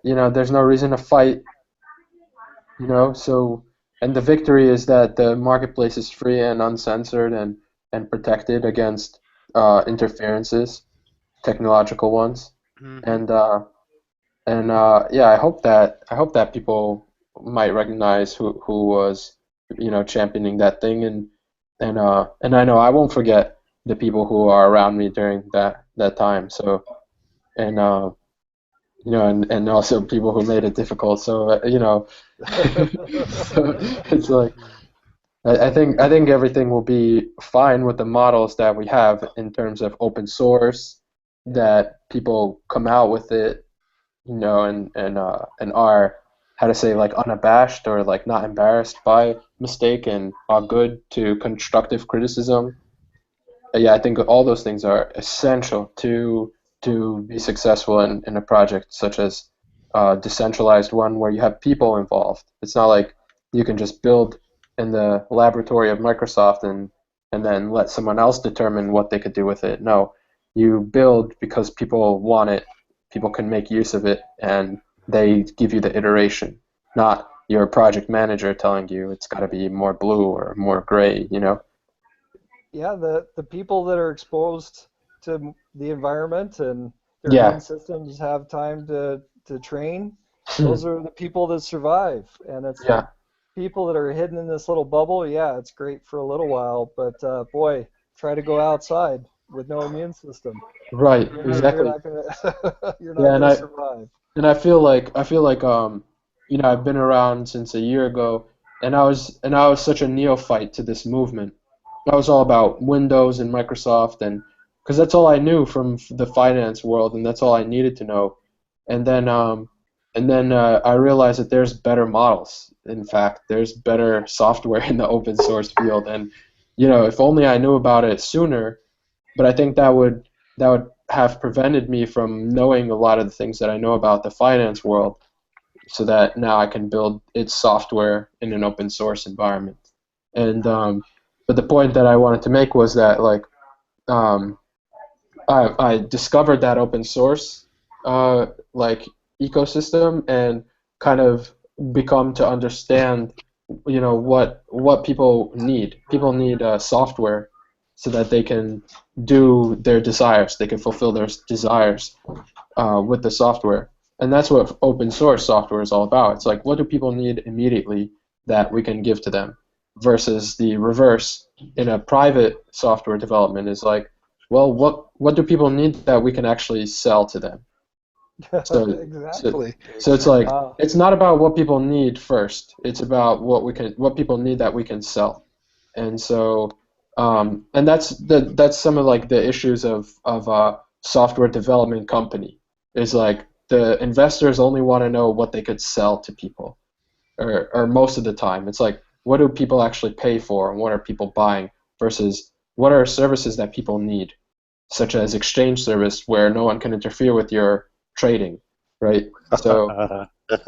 there's no reason to fight, so, and the victory is that the marketplace is free and uncensored and protected against interferences, technological ones, and yeah, I hope that people might recognize who was, championing that thing, and I know I won't forget the people who are around me during that time. So, and and also people who made it difficult. So, so it's like I think everything will be fine with the models that we have in terms of open source, that people come out with it, and are, how to say, like, unabashed, or like not embarrassed by mistake, and are good to constructive criticism. Yeah, I think all those things are essential to be successful in a project such as a decentralized one where you have people involved. It's not like you can just build in the laboratory of Microsoft and then let someone else determine what they could do with it. No, you build because people want it, people can make use of it, and they give you the iteration, not your project manager telling you it's got to be more blue or more gray. Yeah, the people that are exposed to the environment and their Yeah. immune systems have time to train. Those are the people that survive, and it's Yeah. people that are hidden in this little bubble. Yeah, it's great for a little while, but boy, try to go outside with no immune system. Right. You're Exactly. not gonna you're Yeah, not gonna survive. and I feel like I've been around since a year ago, and I was such a neophyte to this movement. I was all about Windows and Microsoft, and because that's all I knew from the finance world, and that's all I needed to know. And then I realized that there's better models. In fact, there's better software in the open source field, and if only I knew about it sooner. But I think that would have prevented me from knowing a lot of the things that I know about the finance world, so that now I can build its software in an open source environment. And but the point that I wanted to make was that, like, um, I discovered that open source like ecosystem, and kind of become to understand what people need. People need software so that they can do their desires. They can fulfill their desires with the software. And that's what open source software is all about. It's like, what do people need immediately that we can give to them? Versus the reverse in a private software development is like, well, what do people need that we can actually sell to them? So, Exactly. so it's like, Wow. it's not about what people need first. It's about what people need that we can sell. And so, and that's some of, like, the issues of a software development company, is like the investors only want to know what they could sell to people, or most of the time it's like, what do people actually pay for, and what are people buying, versus what are services that people need, such as exchange service where no one can interfere with your trading, right? So, you know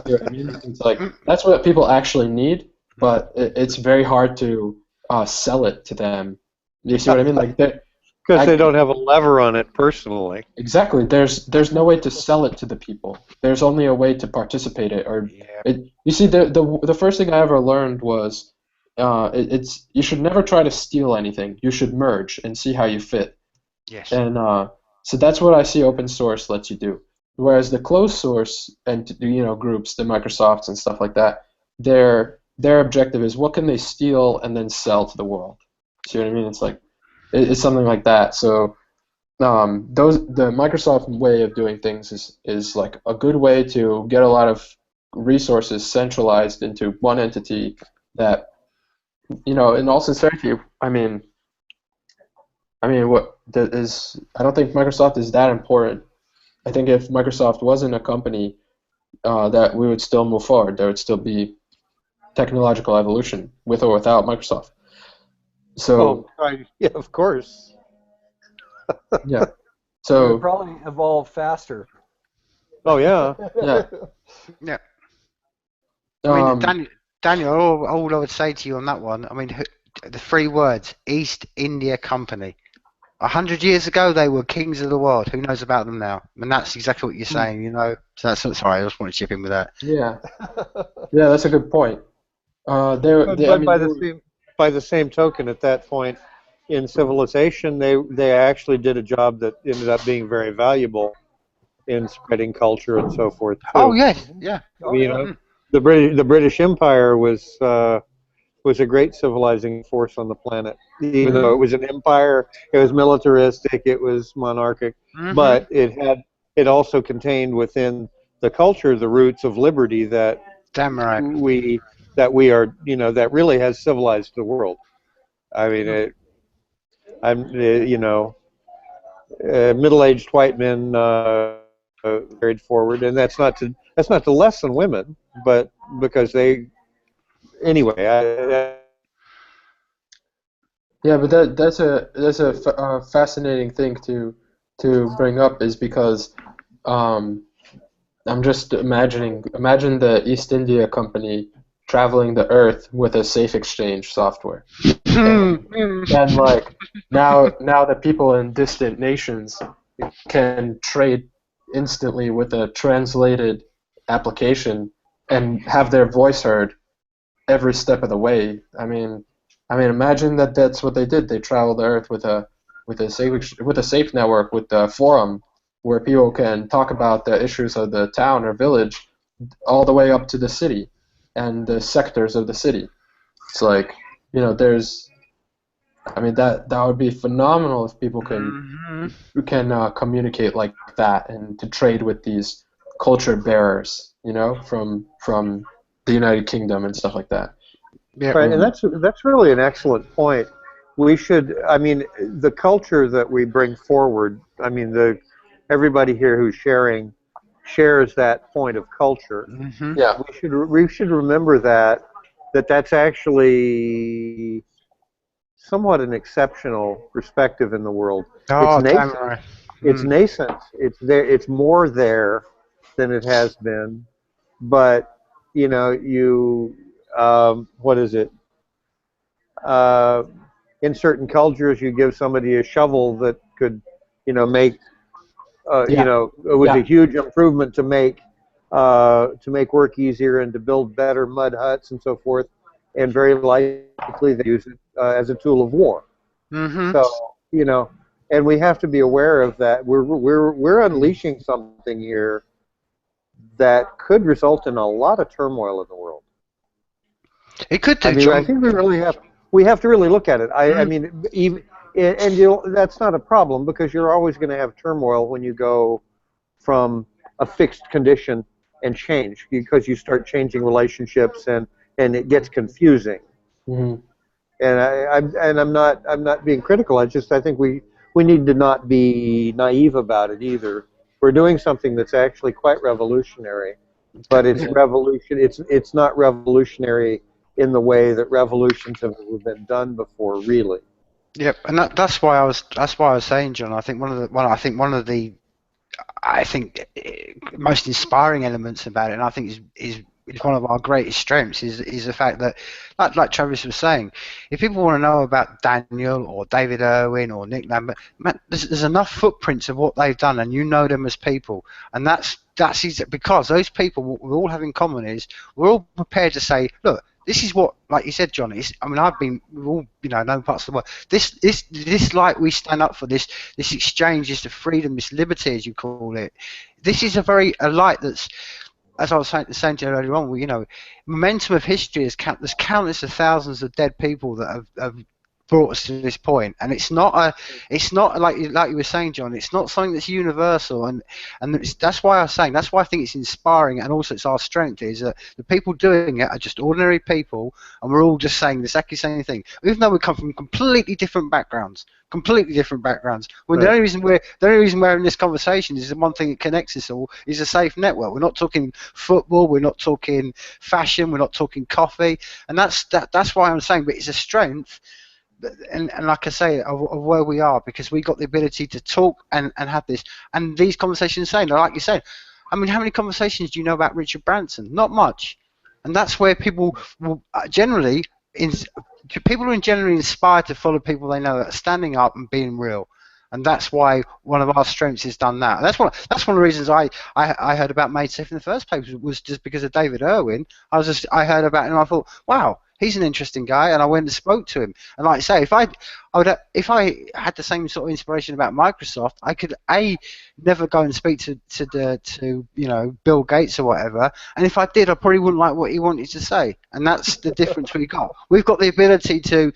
what I mean? It's like, that's what people actually need, but it's very hard to sell it to them. You see what I mean? Like because they don't have a lever on it personally. exactly. There's no way to sell it to the people. There's only a way to participate it or Yeah. it. You see, the first thing I ever learned was it's you should never try to steal anything. You should merge and see how you fit. Yes. And so that's what I see open source lets you do. Whereas the closed source and groups, the Microsofts and stuff like that, their objective is what can they steal and then sell to the world. See what I mean? It's like it's something like that. So the Microsoft way of doing things is like a good way to get a lot of resources centralized into one entity that, in all sincerity, I mean, what that is? I don't think Microsoft is that important. I think if Microsoft wasn't a company, that we would still move forward. There would still be technological evolution with or without Microsoft. So Yeah, of course. yeah, It so would probably evolve faster. Oh yeah. yeah. Yeah. I mean, Um, Daniel, all I would say to you on that one, I mean, the three words: East India Company. 100 years ago, they were kings of the world. Who knows about them now? And that's exactly what you're saying, So that's sorry, I just want to chip in with that. yeah, that's a good point. But by the same token, at that point in civilization, they actually did a job that ended up being very valuable in spreading culture and so forth too. Oh yes, yeah. The British Empire was a great civilizing force on the planet. Even though it was an empire, it was militaristic, it was monarchic, but it also contained within the culture the roots of liberty that Damn right. we are, that really has civilized the world. I mean, middle-aged white men carried forward, and that's not to lessen women, but because anyway. Yeah, but that's a fascinating thing to bring up is because I'm just imagine the East India Company traveling the Earth with a safe exchange software, and like now that people in distant nations can trade instantly with a translated application and have their voice heard every step of the way. I mean, imagine that's what they did. They traveled the Earth with a safe network, with a forum where people can talk about the issues of the town or village, all the way up to the city and the sectors of the city. It's like, that would be phenomenal if people can communicate like that and to trade with these culture bearers, from the United Kingdom and stuff like that. Yeah. Right, and that's really an excellent point. We should, the culture that we bring forward. Everybody here who's shares that point of culture. Yeah. We should remember that's actually somewhat an exceptional perspective in the world. Oh, it's nascent. It's nascent. It's there. It's more there than it has been. But what is it? In certain cultures, you give somebody a shovel that could, make, it was a huge improvement to make work easier and to build better mud huts and so forth, and very likely they use it as a tool of war. So, and we have to be aware of that. We're unleashing something here that could result in a lot of turmoil in the world. It could do, I think we have to really look at it. That's not a problem because you're always going to have turmoil when you go from a fixed condition and change, because you start changing relationships and it gets confusing. Mm-hmm. And I'm not being critical. I think we need to not be naive about it either. We're doing something that's actually quite revolutionary, but it's revolution. It's not revolutionary in the way that revolutions have been done before, really. Yep, and that's why I was saying, John. I think one of the most inspiring elements about it, and I think is is one of our greatest strengths is the fact that, like Travis was saying, if people want to know about Daniel or David Irwin or Nick Lambert, man, there's enough footprints of what they've done, and you know them as people, and that's easy, because those people, what we all have in common is we're all prepared to say, look, this is what, like you said, John. I mean, we've all, known parts of the world. This like we stand up for this exchange, this freedom, this liberty, as you call it. This is a light that's, as I was saying to you earlier on, momentum of history is there's countless of thousands of dead people that have brought us to this point, and it's not like you were saying, John. It's not something that's universal, and that's why I think it's inspiring, and also it's our strength is that the people doing it are just ordinary people, and we're all just saying exactly the same thing, even though we come from completely different backgrounds. Well, right. The only reason we're in this conversation is the one thing that connects us all is a safe network. We're not talking football, we're not talking fashion, we're not talking coffee, and that's why I'm saying, but it's a strength. And like I say, of where we are, because we got the ability to talk and have this, and these conversations saying, like you said, I mean, how many conversations do you know about Richard Branson? Not much. And that's where people will generally, people are generally inspired to follow people they know that are standing up and being real. And that's why one of our strengths is done that. And that's one of the reasons I heard about Made Safe in the first place, was just because of David Irwin. I heard about him and I thought, wow, he's an interesting guy, and I went and spoke to him. And like I say, if I had the same sort of inspiration about Microsoft, I could never go and speak to Bill Gates or whatever. And if I did, I probably wouldn't like what he wanted to say. And that's the difference we got. We've got the ability to,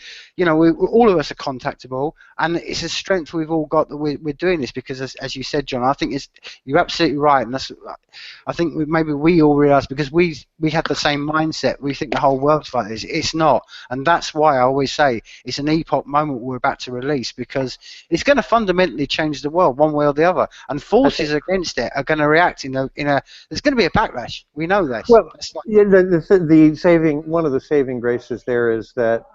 all of us are contactable, and it's a strength we've all got that we're doing this because, as you said, John, I think you're absolutely right, and I think maybe we all realise because we had the same mindset. We think the whole world's like this. It's not, and that's why I always say it's an epoch moment we're about to release, because it's going to fundamentally change the world one way or the other, and forces against it are going to react in a. There's going to be a backlash. We know this. Well, one of the saving graces there is that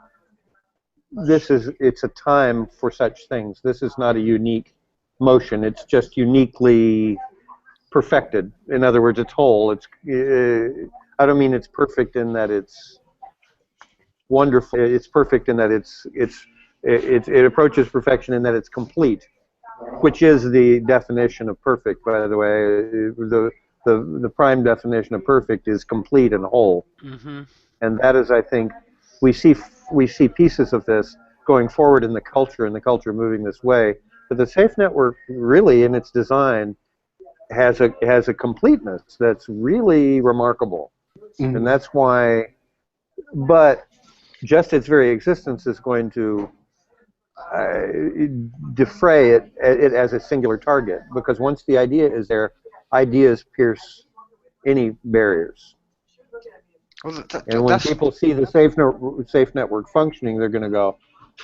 it's a time for such things. This is not a unique motion. It's just uniquely perfected. In other words, it's whole. I don't mean it's perfect in that it's wonderful. It's perfect in that it approaches perfection in that it's complete, which is the definition of perfect, by the way. The prime definition of perfect is complete and whole. Mm-hmm. And that is, I think, we see pieces of this going forward in the culture, moving this way. But the Safe Network, really, in its design, has a completeness that's really remarkable. Mm-hmm. And that's why, but just its very existence is going to defray it as a singular target, because once the idea is there, ideas pierce any barriers. Well, and when people see the Safe Network functioning, they're going to go,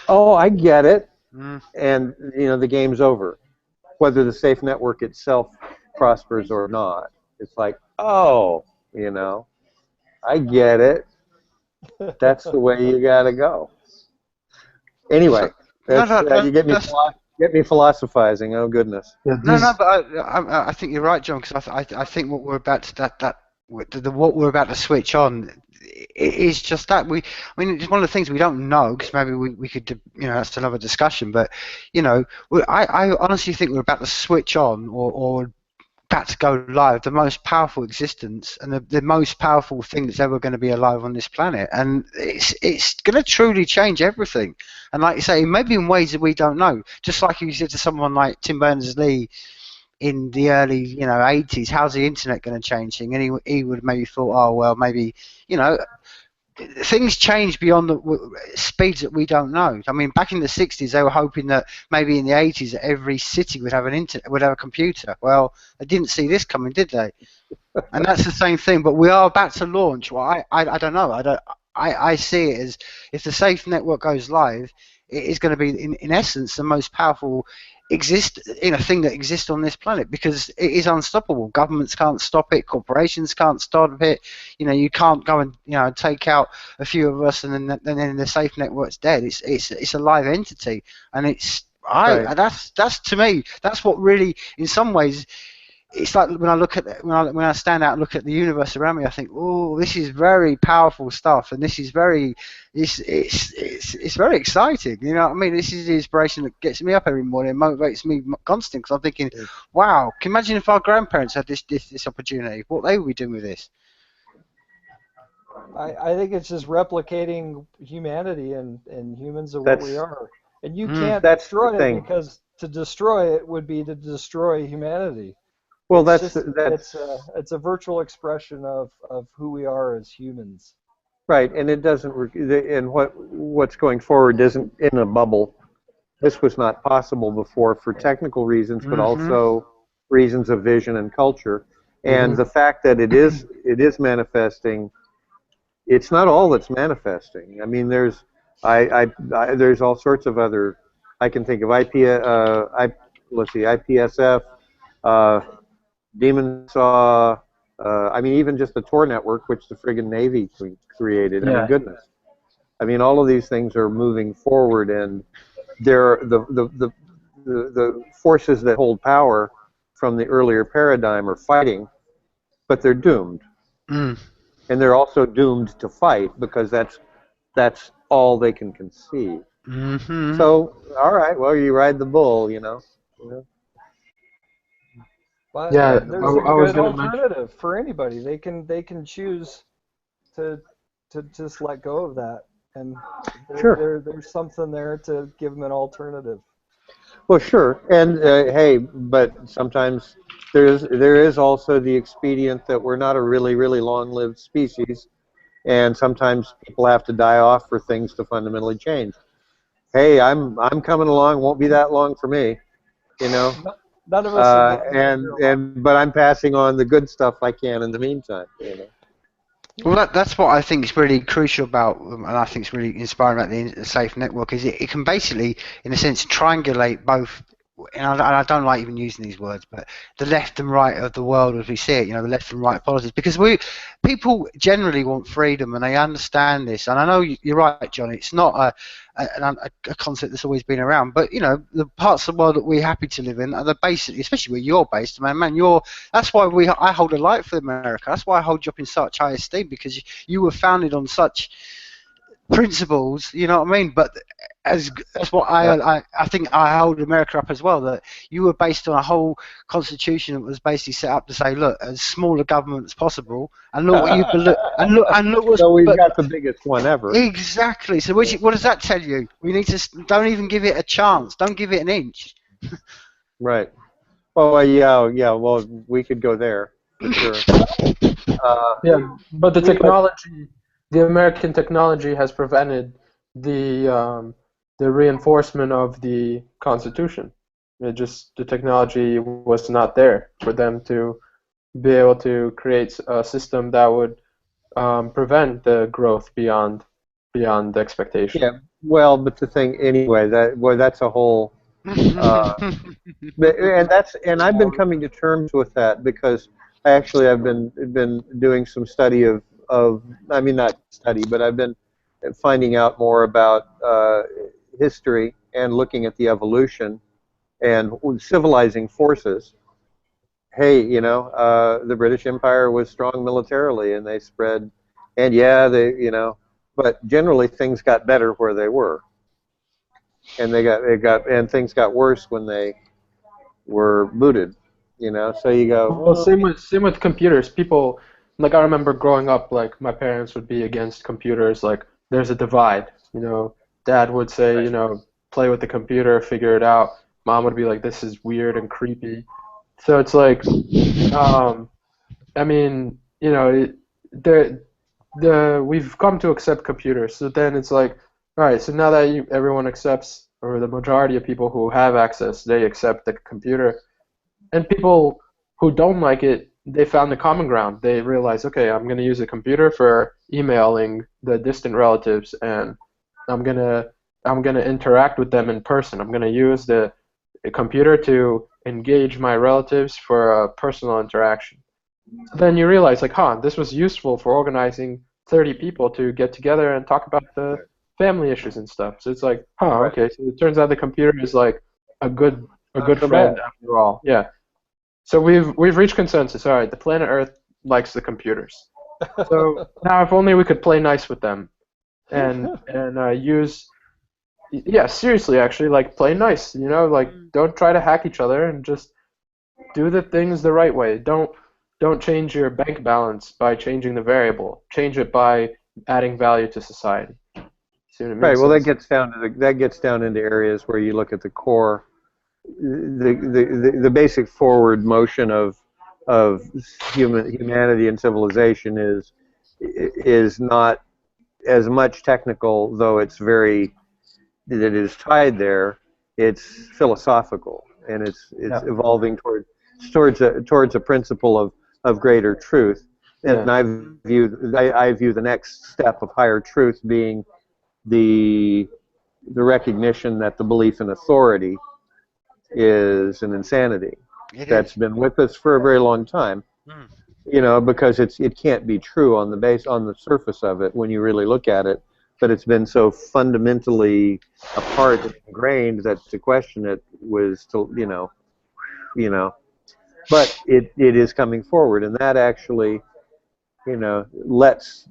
"Oh, I get it," and the game's over. Whether the Safe Network itself prospers or not, it's like, "Oh, I get it. That's the way you got to go." Anyway, you get me philosophizing. Oh goodness. Yeah, but I think you're right, John. Because I think what we're about to what we're about to switch on is just that. It's one of the things we don't know, because maybe we could that's another discussion. But I honestly think we're about to switch on or about to go live the most powerful existence and the most powerful thing that's ever going to be alive on this planet, and it's going to truly change everything. And like you say, maybe in ways that we don't know. Just like you said to someone like Tim Berners-Lee in the early 80s, how's the internet going to change things? And he would maybe thought, oh well, maybe things change beyond the speeds that we don't know. I mean, back in the 60s, they were hoping that maybe in the 80s that every city would have a computer. Well, they didn't see this coming, did they? And that's the same thing. But we are about to launch. Well, I don't know. I see it as, if the Safe Network goes live, it is going to be in essence the most powerful thing that exists on this planet, because it is unstoppable. Governments can't stop it, corporations can't stop it. You can't go and take out a few of us and then the Safe Network's dead. It's a live entity, and that's to me, that's what really, in some ways, it's like when I look at when I stand out and look at the universe around me, I think, oh, this is very powerful stuff, and this is very it's very exciting. You know what I mean? This is the inspiration that gets me up every morning and motivates me constantly, because I'm thinking, wow, can you imagine if our grandparents had this opportunity? What they would be doing with this? I think it's just replicating humanity and humans are what we That's are. And you can't that's the destroy it, thing. because to destroy it would be to destroy humanity. Well, It's that's just that's it's a virtual expression of who we are as humans. right, and it doesn't. And what's going forward isn't in a bubble. This was not possible before for technical reasons, but Mm-hmm. also reasons of vision and culture. And Hmm. the fact that it is manifesting, it's not all that's manifesting. I mean, there's all sorts of other. I can think of let's see, IPSF, uh, Demon Saw. I mean, even just the Tor network, which the friggin' Navy created. I mean, Yeah. goodness. I mean, all of these things are moving forward, and they're the forces that hold power from the earlier paradigm are fighting, but they're doomed, Mm. and they're also doomed to fight because that's all they can conceive. Mm-hmm. So, all right, well, you ride the bull, you know. But Yeah, there's a I was good gonna mention. alternative for anybody. They can choose to just let go of that, and Sure. there's something there to give them an alternative. Well, sure, and hey, but sometimes there is also the expedient that we're not a really really long-lived species, and sometimes people have to die off for things to fundamentally change. Hey, I'm coming along. Won't be that long for me, you know. None of us are getting there. But I'm passing on the good stuff I can in the meantime. You know. Well, that's what I think is really crucial about, and I think it's really inspiring about the Safe Network, is it can basically, in a sense, triangulate both. And I don't like even using these words, but the left and right of the world as we see it, the left and right politics, because people generally want freedom and they understand this. And I know you're right, John. It's not a concept that's always been around, but the parts of the world that we're happy to live in are the basically, especially where you're based, man, that's why I hold a light for America. That's why I hold you up in such high esteem, because you were founded on such principles, you know what I mean? But that's what I think I hold America up as well. That you were based on a whole constitution that was basically set up to say, look, as small a government as possible, and look what you believe, and look what's. So we've But got the biggest one ever. exactly. So what does that tell you? We need to don't even give it a chance. Don't give it an inch. Right. Oh, yeah. Well, we could go there for sure. Yeah, but But the American technology has prevented the reinforcement of the Constitution. The technology was not there for them to be able to create a system that would prevent the growth beyond expectation. yeah. Well, but the thing anyway, that's a whole. And I've been coming to terms with that because I've been doing some study of I mean not study, but I've been finding out more about history and looking at the evolution and civilizing forces. Hey, the British Empire was strong militarily, and they spread, and yeah, but generally things got better where they were, and and things got worse when they were booted. So you go, Well, well, same with computers. People, like, I remember growing up, like my parents would be against computers. Like there's a divide. Dad would say, play with the computer, figure it out. Mom would be like, this is weird and creepy. So it's like, I mean, we've come to accept computers. So then it's like, all right, so now that everyone accepts, or the majority of people who have access, they accept the computer. And people who don't like it, they found the common ground. They realize, okay, I'm going to use a computer for emailing the distant relatives, and I'm gonna interact with them in person. I'm going to use the computer to engage my relatives for a personal interaction. So then you realize, like, this was useful for organizing 30 people to get together and talk about the family issues and stuff. So it's like, okay, so it turns out the computer is like a good not so friend bad. after all. Yeah. So we've reached consensus. All right, the planet Earth likes the computers. So now, if only we could play nice with them, and use. Yeah, seriously, actually, like play nice. You know, like don't try to hack each other and just do the things the right way. Don't change your bank balance by changing the variable. Change it by adding value to society. See what I mean? Right. Well, So that gets down into areas where you look at the core, the basic forward motion of humanity and civilization is not as much technical, though it is tied there. It's philosophical, and it's evolving towards a principle of greater truth. And I view the next step of higher truth being the recognition that the belief in authority is an insanity that's been with us for a very long time. You know, because it can't be true on the surface of it when you really look at it, but it's been so fundamentally apart and ingrained that to question it was to but it is coming forward, and that actually lets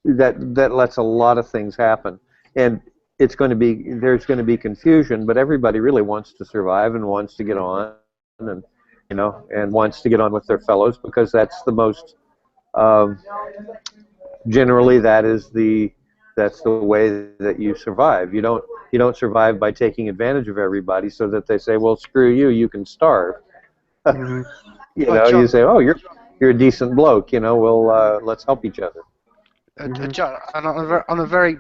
a lot of things happen, and there's going to be confusion, but everybody really wants to survive and wants to get on, and and wants to get on with their fellows, because that's the most generally that's the way that you survive. You don't survive by taking advantage of everybody so that they say, well, screw you, you can starve. You say, oh, you're a decent bloke, well, let's help each other. John, on a very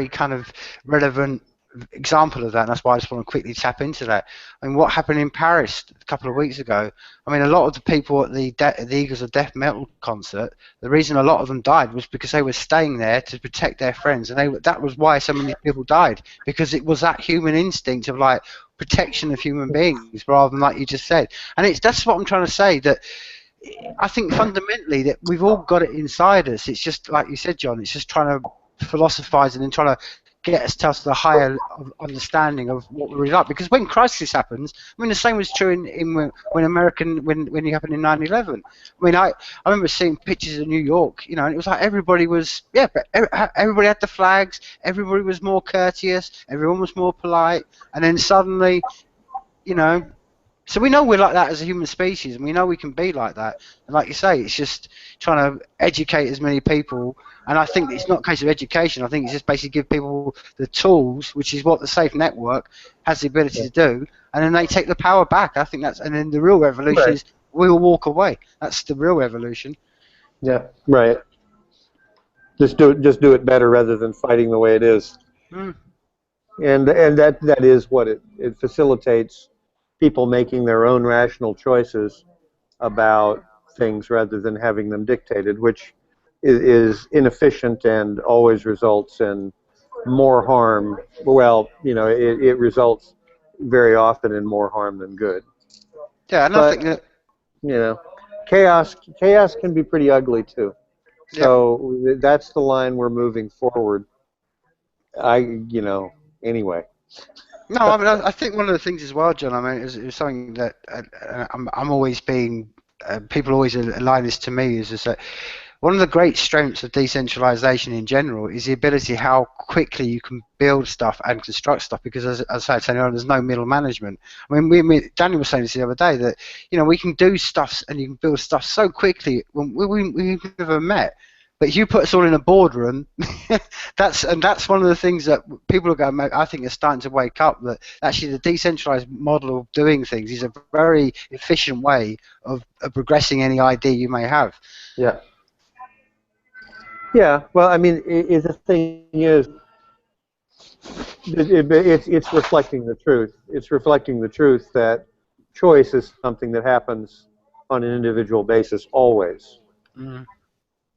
kind of relevant example of that, and that's why I just want to quickly tap into that. I mean, what happened in Paris a couple of weeks ago? I mean, a lot of the people at the Eagles of Death metal concert, the reason a lot of them died was because they were staying there to protect their friends, and that was why so many people died, because it was that human instinct of like protection of human beings, rather than like you just said. And that's what I'm trying to say, that I think fundamentally that we've all got it inside us. It's just like you said, John. It's just trying to philosophize and then trying to get us to the higher understanding of what we really like. Because when crisis happens, I mean, the same was true when it happened in 9/11. I mean, I remember seeing pictures of New York, and it was like everybody was but everybody had the flags. Everybody was more courteous. Everyone was more polite. And then suddenly, So we know we're like that as a human species, and we know we can be like that. And like you say, it's just trying to educate as many people. And I think it's not a case of education. I think it's just basically give people the tools, which is what the SAFEnetwork has the ability to do, and then they take the power back. I think and then the real revolution is we'll walk away. That's the real revolution. Yeah. Right. Just do it better rather than fighting the way it is. And that is what it facilitates. People making their own rational choices about things rather than having them dictated, which is inefficient and always results in more harm. Well, it results very often in more harm than good. Yeah, and I think that chaos can be pretty ugly too. So that's the line we're moving forward. Anyway. No, I mean, I think one of the things as well, John, I mean, is something that I'm always being, people always align this to me, is that one of the great strengths of decentralization in general is the ability how quickly you can build stuff and construct stuff, because as I said earlier, there's no middle management. I mean, Daniel was saying this the other day, that we can do stuff and you can build stuff so quickly when we've never met. But if you put us all in a boardroom, that's one of the things that people are going. I think are starting to wake up, that actually the decentralized model of doing things is a very efficient way of progressing any idea you may have. Yeah. Yeah. Well, I mean, the thing is, it's reflecting the truth. It's reflecting the truth that choice is something that happens on an individual basis always.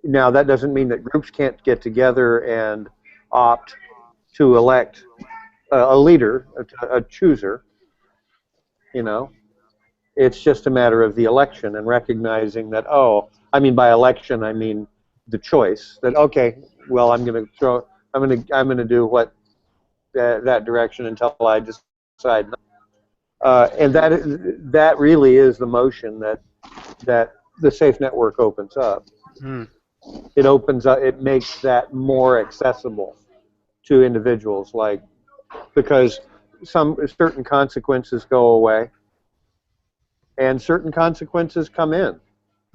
Now, that doesn't mean that groups can't get together and opt to elect a leader, a chooser. It's just a matter of the election and recognizing that, by election I mean the choice. That well, I'm going to do what that direction until I decide. And that really is the motion that the safe network opens up. Mm. It opens up. It makes that more accessible to individuals, like because certain consequences go away, and certain consequences come in.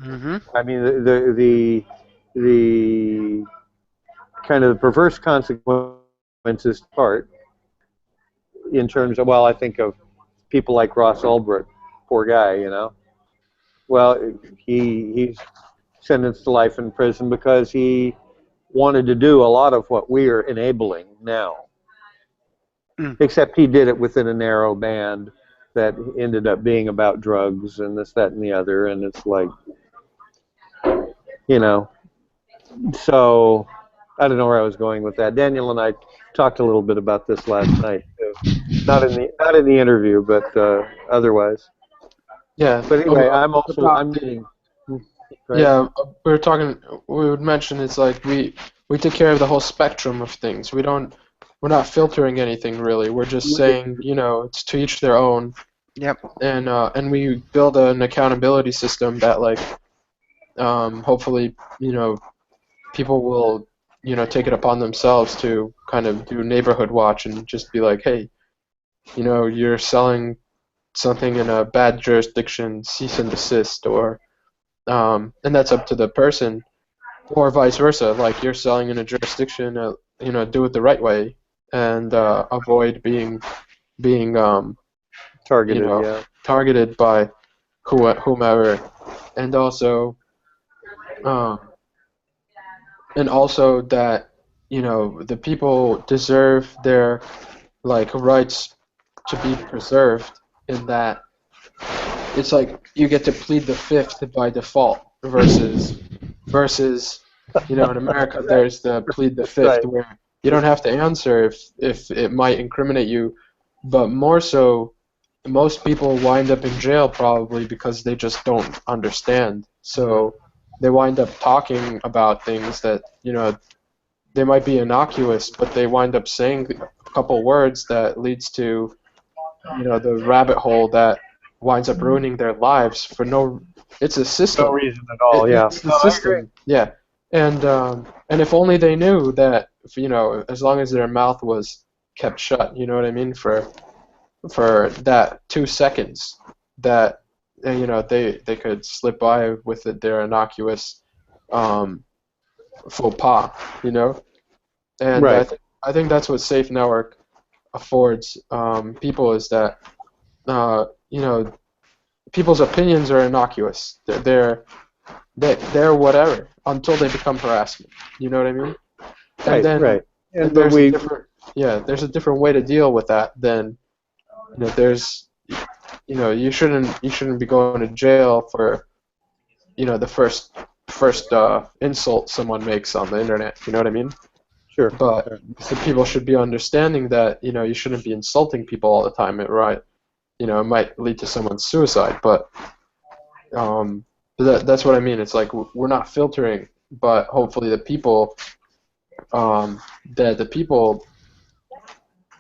Mm-hmm. I mean, the kind of the perverse consequences part in terms of, well, I think of people like Ross Ulbricht, poor guy, you know. Well, he's sentenced to life in prison because he wanted to do a lot of what we are enabling now. Mm. Except he did it within a narrow band that ended up being about drugs and this, that, and the other. And it's like, you know, so I don't know where I was going with that. Daniel and I talked a little bit about this last night too. Not in the interview, but otherwise. Yeah. But anyway, About I'm the, getting. yeah, we were talking. We would mention it's like we take care of the whole spectrum of things. We're not filtering anything really. We're just saying, you know, it's to each their own. Yep. And we build an accountability system that like hopefully, you know, people will, you know, take it upon themselves to kind of do neighborhood watch and just be like, hey, you know, you're selling something in a bad jurisdiction, cease and desist, or and that's up to the person, or vice versa. Like you're selling in a jurisdiction, you know, do it the right way and avoid being Targeted, you know, yeah. targeted by whomever, and also um, that, you know, the people deserve their like rights to be preserved in that it's like you get to plead the fifth by default versus you know, in America there's the plead the fifth Right. where you don't have to answer if it might incriminate you, but more so most people wind up in jail probably because they just don't understand. So they wind up talking about things that, you know, they might be innocuous, but they wind up saying a couple words that leads to, you know, the rabbit hole that winds up ruining their lives for no. It's a system. No reason at all, yeah. It's the system. Yeah, and if only they knew that, you know, as long as their mouth was kept shut, you know what I mean, for that 2 seconds, that you know they could slip by with their innocuous faux pas, you know, and Right. I think that's what Safe Network affords people is that you know, people's opinions are innocuous. They're whatever until they become harassment. You know what I mean? And Right, then right. and there's a different there's a different way to deal with that than, you know, there's, you know, you shouldn't be going to jail for, you know, the first insult someone makes on the internet. You know what I mean? Sure. But Sure. so people should be understanding that, you know, you shouldn't be insulting people all the time. You know, it might lead to someone's suicide, but that's what I mean. It's like we're not filtering, but hopefully the people, that the people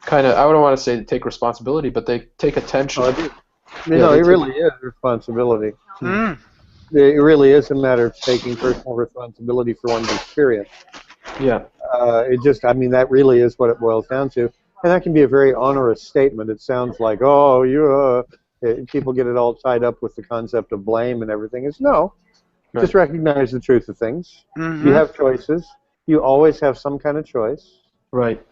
kind of, I don't want to say take responsibility, but they take attention. You know, it really is responsibility. Mm. It really is a matter of taking personal responsibility for one's experience. Yeah. It just, I mean, that really is what it boils down to. And that can be a very onerous statement. It sounds like, oh, people get it all tied up with the concept of blame and everything. It's no, Right. Just recognize the truth of things. Mm-hmm. You have choices. You always have some kind of choice. Right.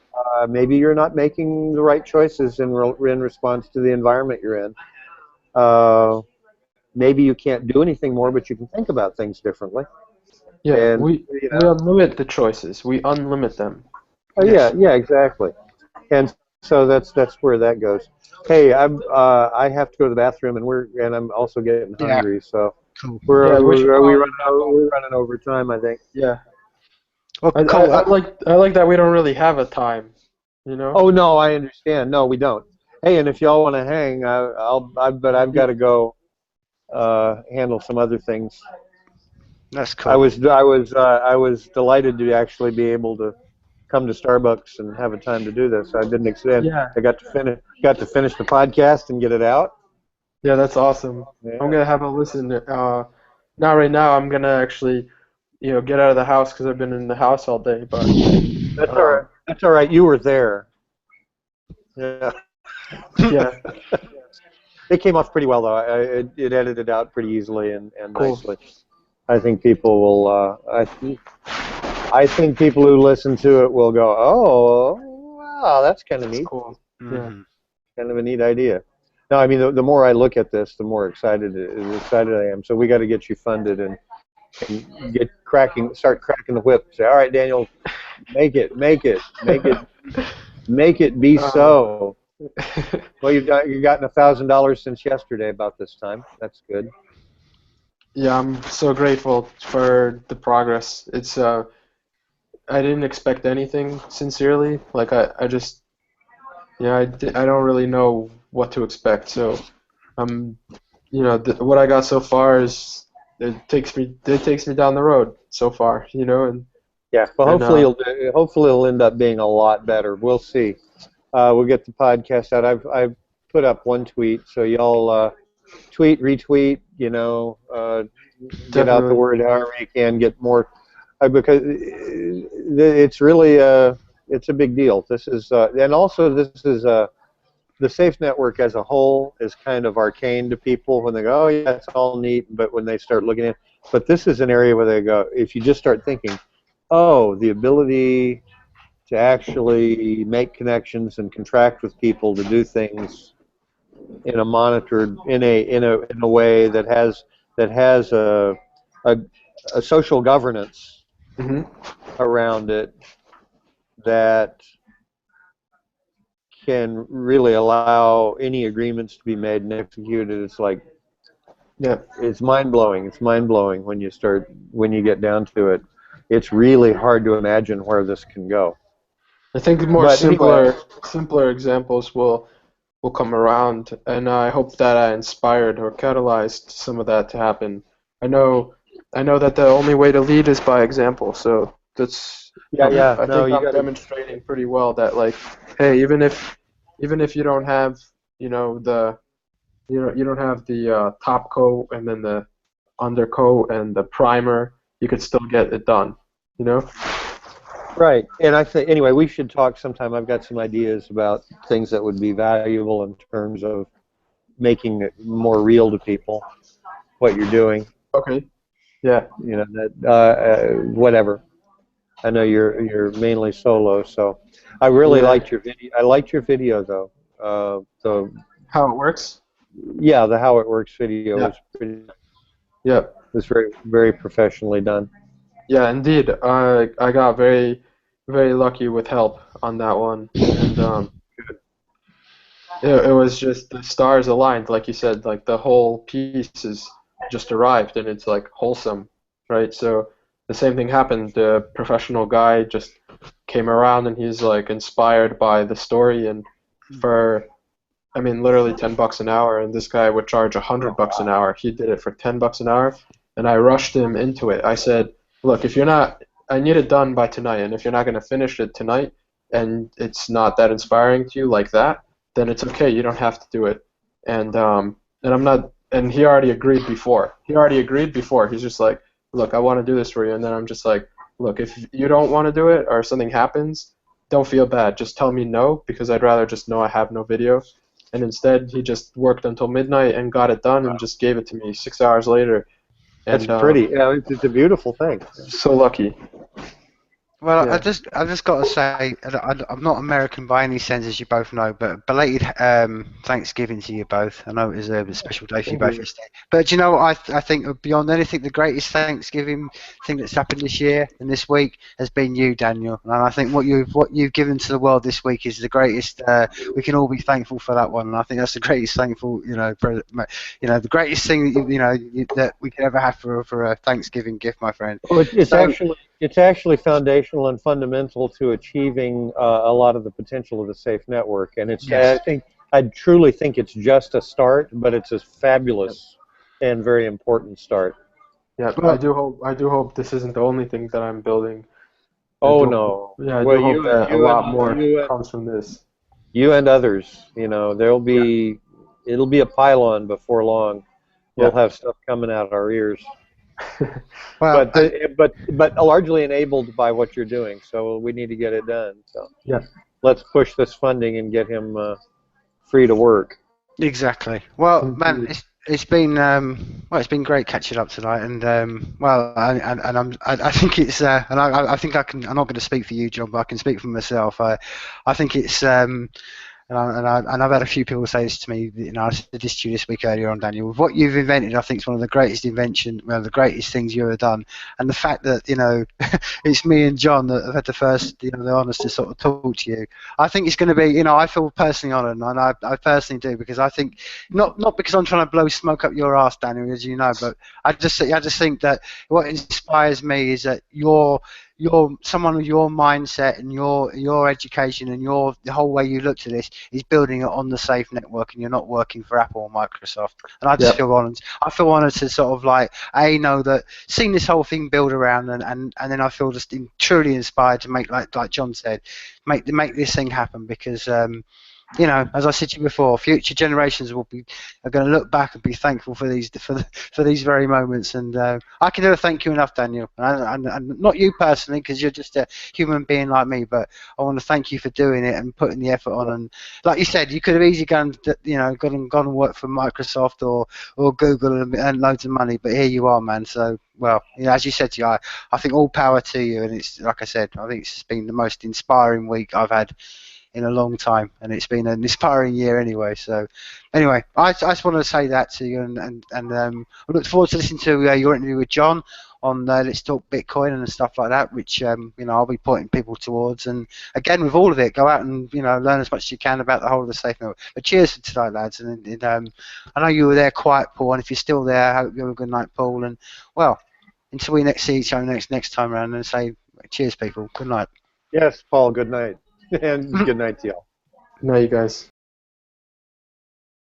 Maybe you're not making the right choices in response to the environment you're in. Maybe you can't do anything more, but you can think about things differently. Yeah, And, we unlimit the choices. We unlimit them. Yeah, exactly. And so that's where that goes. Hey, I have to go to the bathroom, and I'm also getting hungry. So Cool. we're probably running over time, I think. Yeah. Well, I cool. like that we don't really have a time, you know? Oh no, I understand. No, we don't. Hey, and if y'all want to hang, but I've got to go handle some other things. That's cool. I was delighted to actually be able to come to Starbucks and have a time to do this. I didn't expect. Yeah. I got to finish the podcast and get it out. Yeah, that's awesome. Yeah. I'm gonna have a listen. Not right now. I'm gonna actually, get out of the house because I've been in the house all day. But That's all right. That's all right. You were there. Yeah. yeah, It came off pretty well though. It edited out pretty easily and Cool. nicely. I think people will. I think people who listen to it will go, "Oh, wow, that's kind of that's neat. cool. Mhm. Kind of a neat idea." No, I mean the more I look at this, the more excited I am. So we got to get you funded and start cracking the whip. Say, "All right, Daniel, make it be so." Well, you've gotten $1,000 since yesterday about this time. That's good. Yeah, I'm so grateful for the progress. It's I didn't expect anything sincerely. Like I just I don't really know what to expect. So what I got so far is it takes me down the road so far. And Yeah. Well, And, hopefully it'll end up being a lot better. We'll see. We'll get the podcast out. I've put up one tweet, so y'all tweet, retweet. Get out the Definitely. word however you can. Get more because it's really it's a big deal. This is and also this is the Safe Network as a whole is kind of arcane to people when they go, oh yeah, it's all neat, but when they start looking at it, but this is an area where they go, if you just start thinking, oh, the ability to actually make connections and contract with people to do things in a monitored in a way that has a social governance hmm around it that can really allow any agreements to be made and executed. It's like Yeah. it's mind blowing. It's mind blowing when you get down to it. It's really hard to imagine where this can go. I think more But anyway, simpler examples will come around, and I hope that I inspired or catalyzed some of that to happen. I know that the only way to lead is by example, so that's I no, think you I'm got to. demonstrating pretty well that like, hey, even if you don't have the you don't have the top coat and then the undercoat and the primer, you could still get it done. You know? Right, and I think anyway we should talk sometime. I've got some ideas about things that would be valuable in terms of making it more real to people what you're doing. Okay. Yeah. Whatever. I know you're mainly solo, so I really Yeah. liked your video. I liked your video though. The How it works? yeah, the how it works video Yeah. Yeah. was very very professionally done. Yeah, indeed. I got very, very lucky with help on that one, and it was just the stars aligned, like you said. Like the whole piece is just arrived, and it's like wholesome, right? So the same thing happened. The professional guy just came around, and he's like inspired by the story, and for literally $10 an hour, and this guy would charge $100 an hour. He did it for $10 an hour, and I rushed him into it. I said, look, I need it done by tonight, and if you're not going to finish it tonight, and it's not that inspiring to you like that, then it's okay. You don't have to do it. And I'm not. And he already agreed before. He's just like, look, I want to do this for you. And then I'm just like, look, if you don't want to do it or something happens, don't feel bad. Just tell me no, because I'd rather just know I have no video. And instead, he just worked until midnight and got it done and just gave it to me 6 hours later. And, That's pretty. Yeah, it's a beautiful thing. So lucky. Well, Yeah. I've just got to say, I'm not American by any sense, as you both know, but belated Thanksgiving to you both. I know it is a special day for you both yesterday. But do you know what? I think beyond anything, the greatest Thanksgiving thing that's happened this year and this week has been you, Daniel. And I think what you've given to the world this week is the greatest. We can all be thankful for that one. And I think that's the greatest thankful, the greatest thing that that we could ever have for a Thanksgiving gift, my friend. Well, it's actually foundational and fundamental to achieving a lot of the potential of the Safe Network, and it's. Yes. I truly think it's just a start, but it's a fabulous and very important start. Yeah, Well, I do hope this isn't the only thing that I'm building. Oh do- no. Yeah, I Well, do hope that a lot more comes from this. you and others, it'll be a pylon before long. We'll Yeah. have stuff coming out our ears, Well, but largely enabled by what you're doing. So we need to get it done. So Yeah. let's push this funding and get him free to work. exactly. Well, man, Indeed. it's been it's been great catching up tonight, and I think it's I think I'm not going to speak for you, John, but I can speak for myself. I think it's and I've had a few people say this to me. I said this to you this week earlier on, Daniel. With what you've invented, I think it's one of the greatest the greatest things you've ever done. And the fact that it's me and John that have had the first, the honours to sort of talk to you. I think it's going to be, I feel personally honoured, and I personally do, because I think not because I'm trying to blow smoke up your ass, Daniel, as you know, but I just think that what inspires me is that you're someone with your mindset and your education and the whole way you look to this is building it on the Safe network, and you're not working for Apple or Microsoft. And I just feel honoured. I feel honoured to sort of know that, seeing this whole thing build around, and then I feel just truly inspired to make, like John said, make this thing happen, because as I said to you before, future generations are going to look back and be thankful for these very moments. And I can never thank you enough, Daniel. And not you personally, because you're just a human being like me, but I want to thank you for doing it and putting the effort on. And like you said, you could have easily gone and worked for Microsoft or Google and earned loads of money, but here you are, man. So, well, as you said to you, I think all power to you. And it's, like I said, I think it's been the most inspiring week I've had in a long time, and it's been an inspiring year anyway. So anyway, I just wanted to say that to you, and I look forward to listening to your interview with John on Let's Talk Bitcoin and stuff like that, which I'll be pointing people towards. And again, with all of it, go out and learn as much as you can about the whole of the Safe Network. But cheers for tonight, lads. And I know you were there quiet, Paul, and if you're still there, I hope you have a good night, Paul. And well, until we see each other next time around, and say cheers, people. Good night. Yes, Paul. Good night, and good night to y'all. Good night, you guys.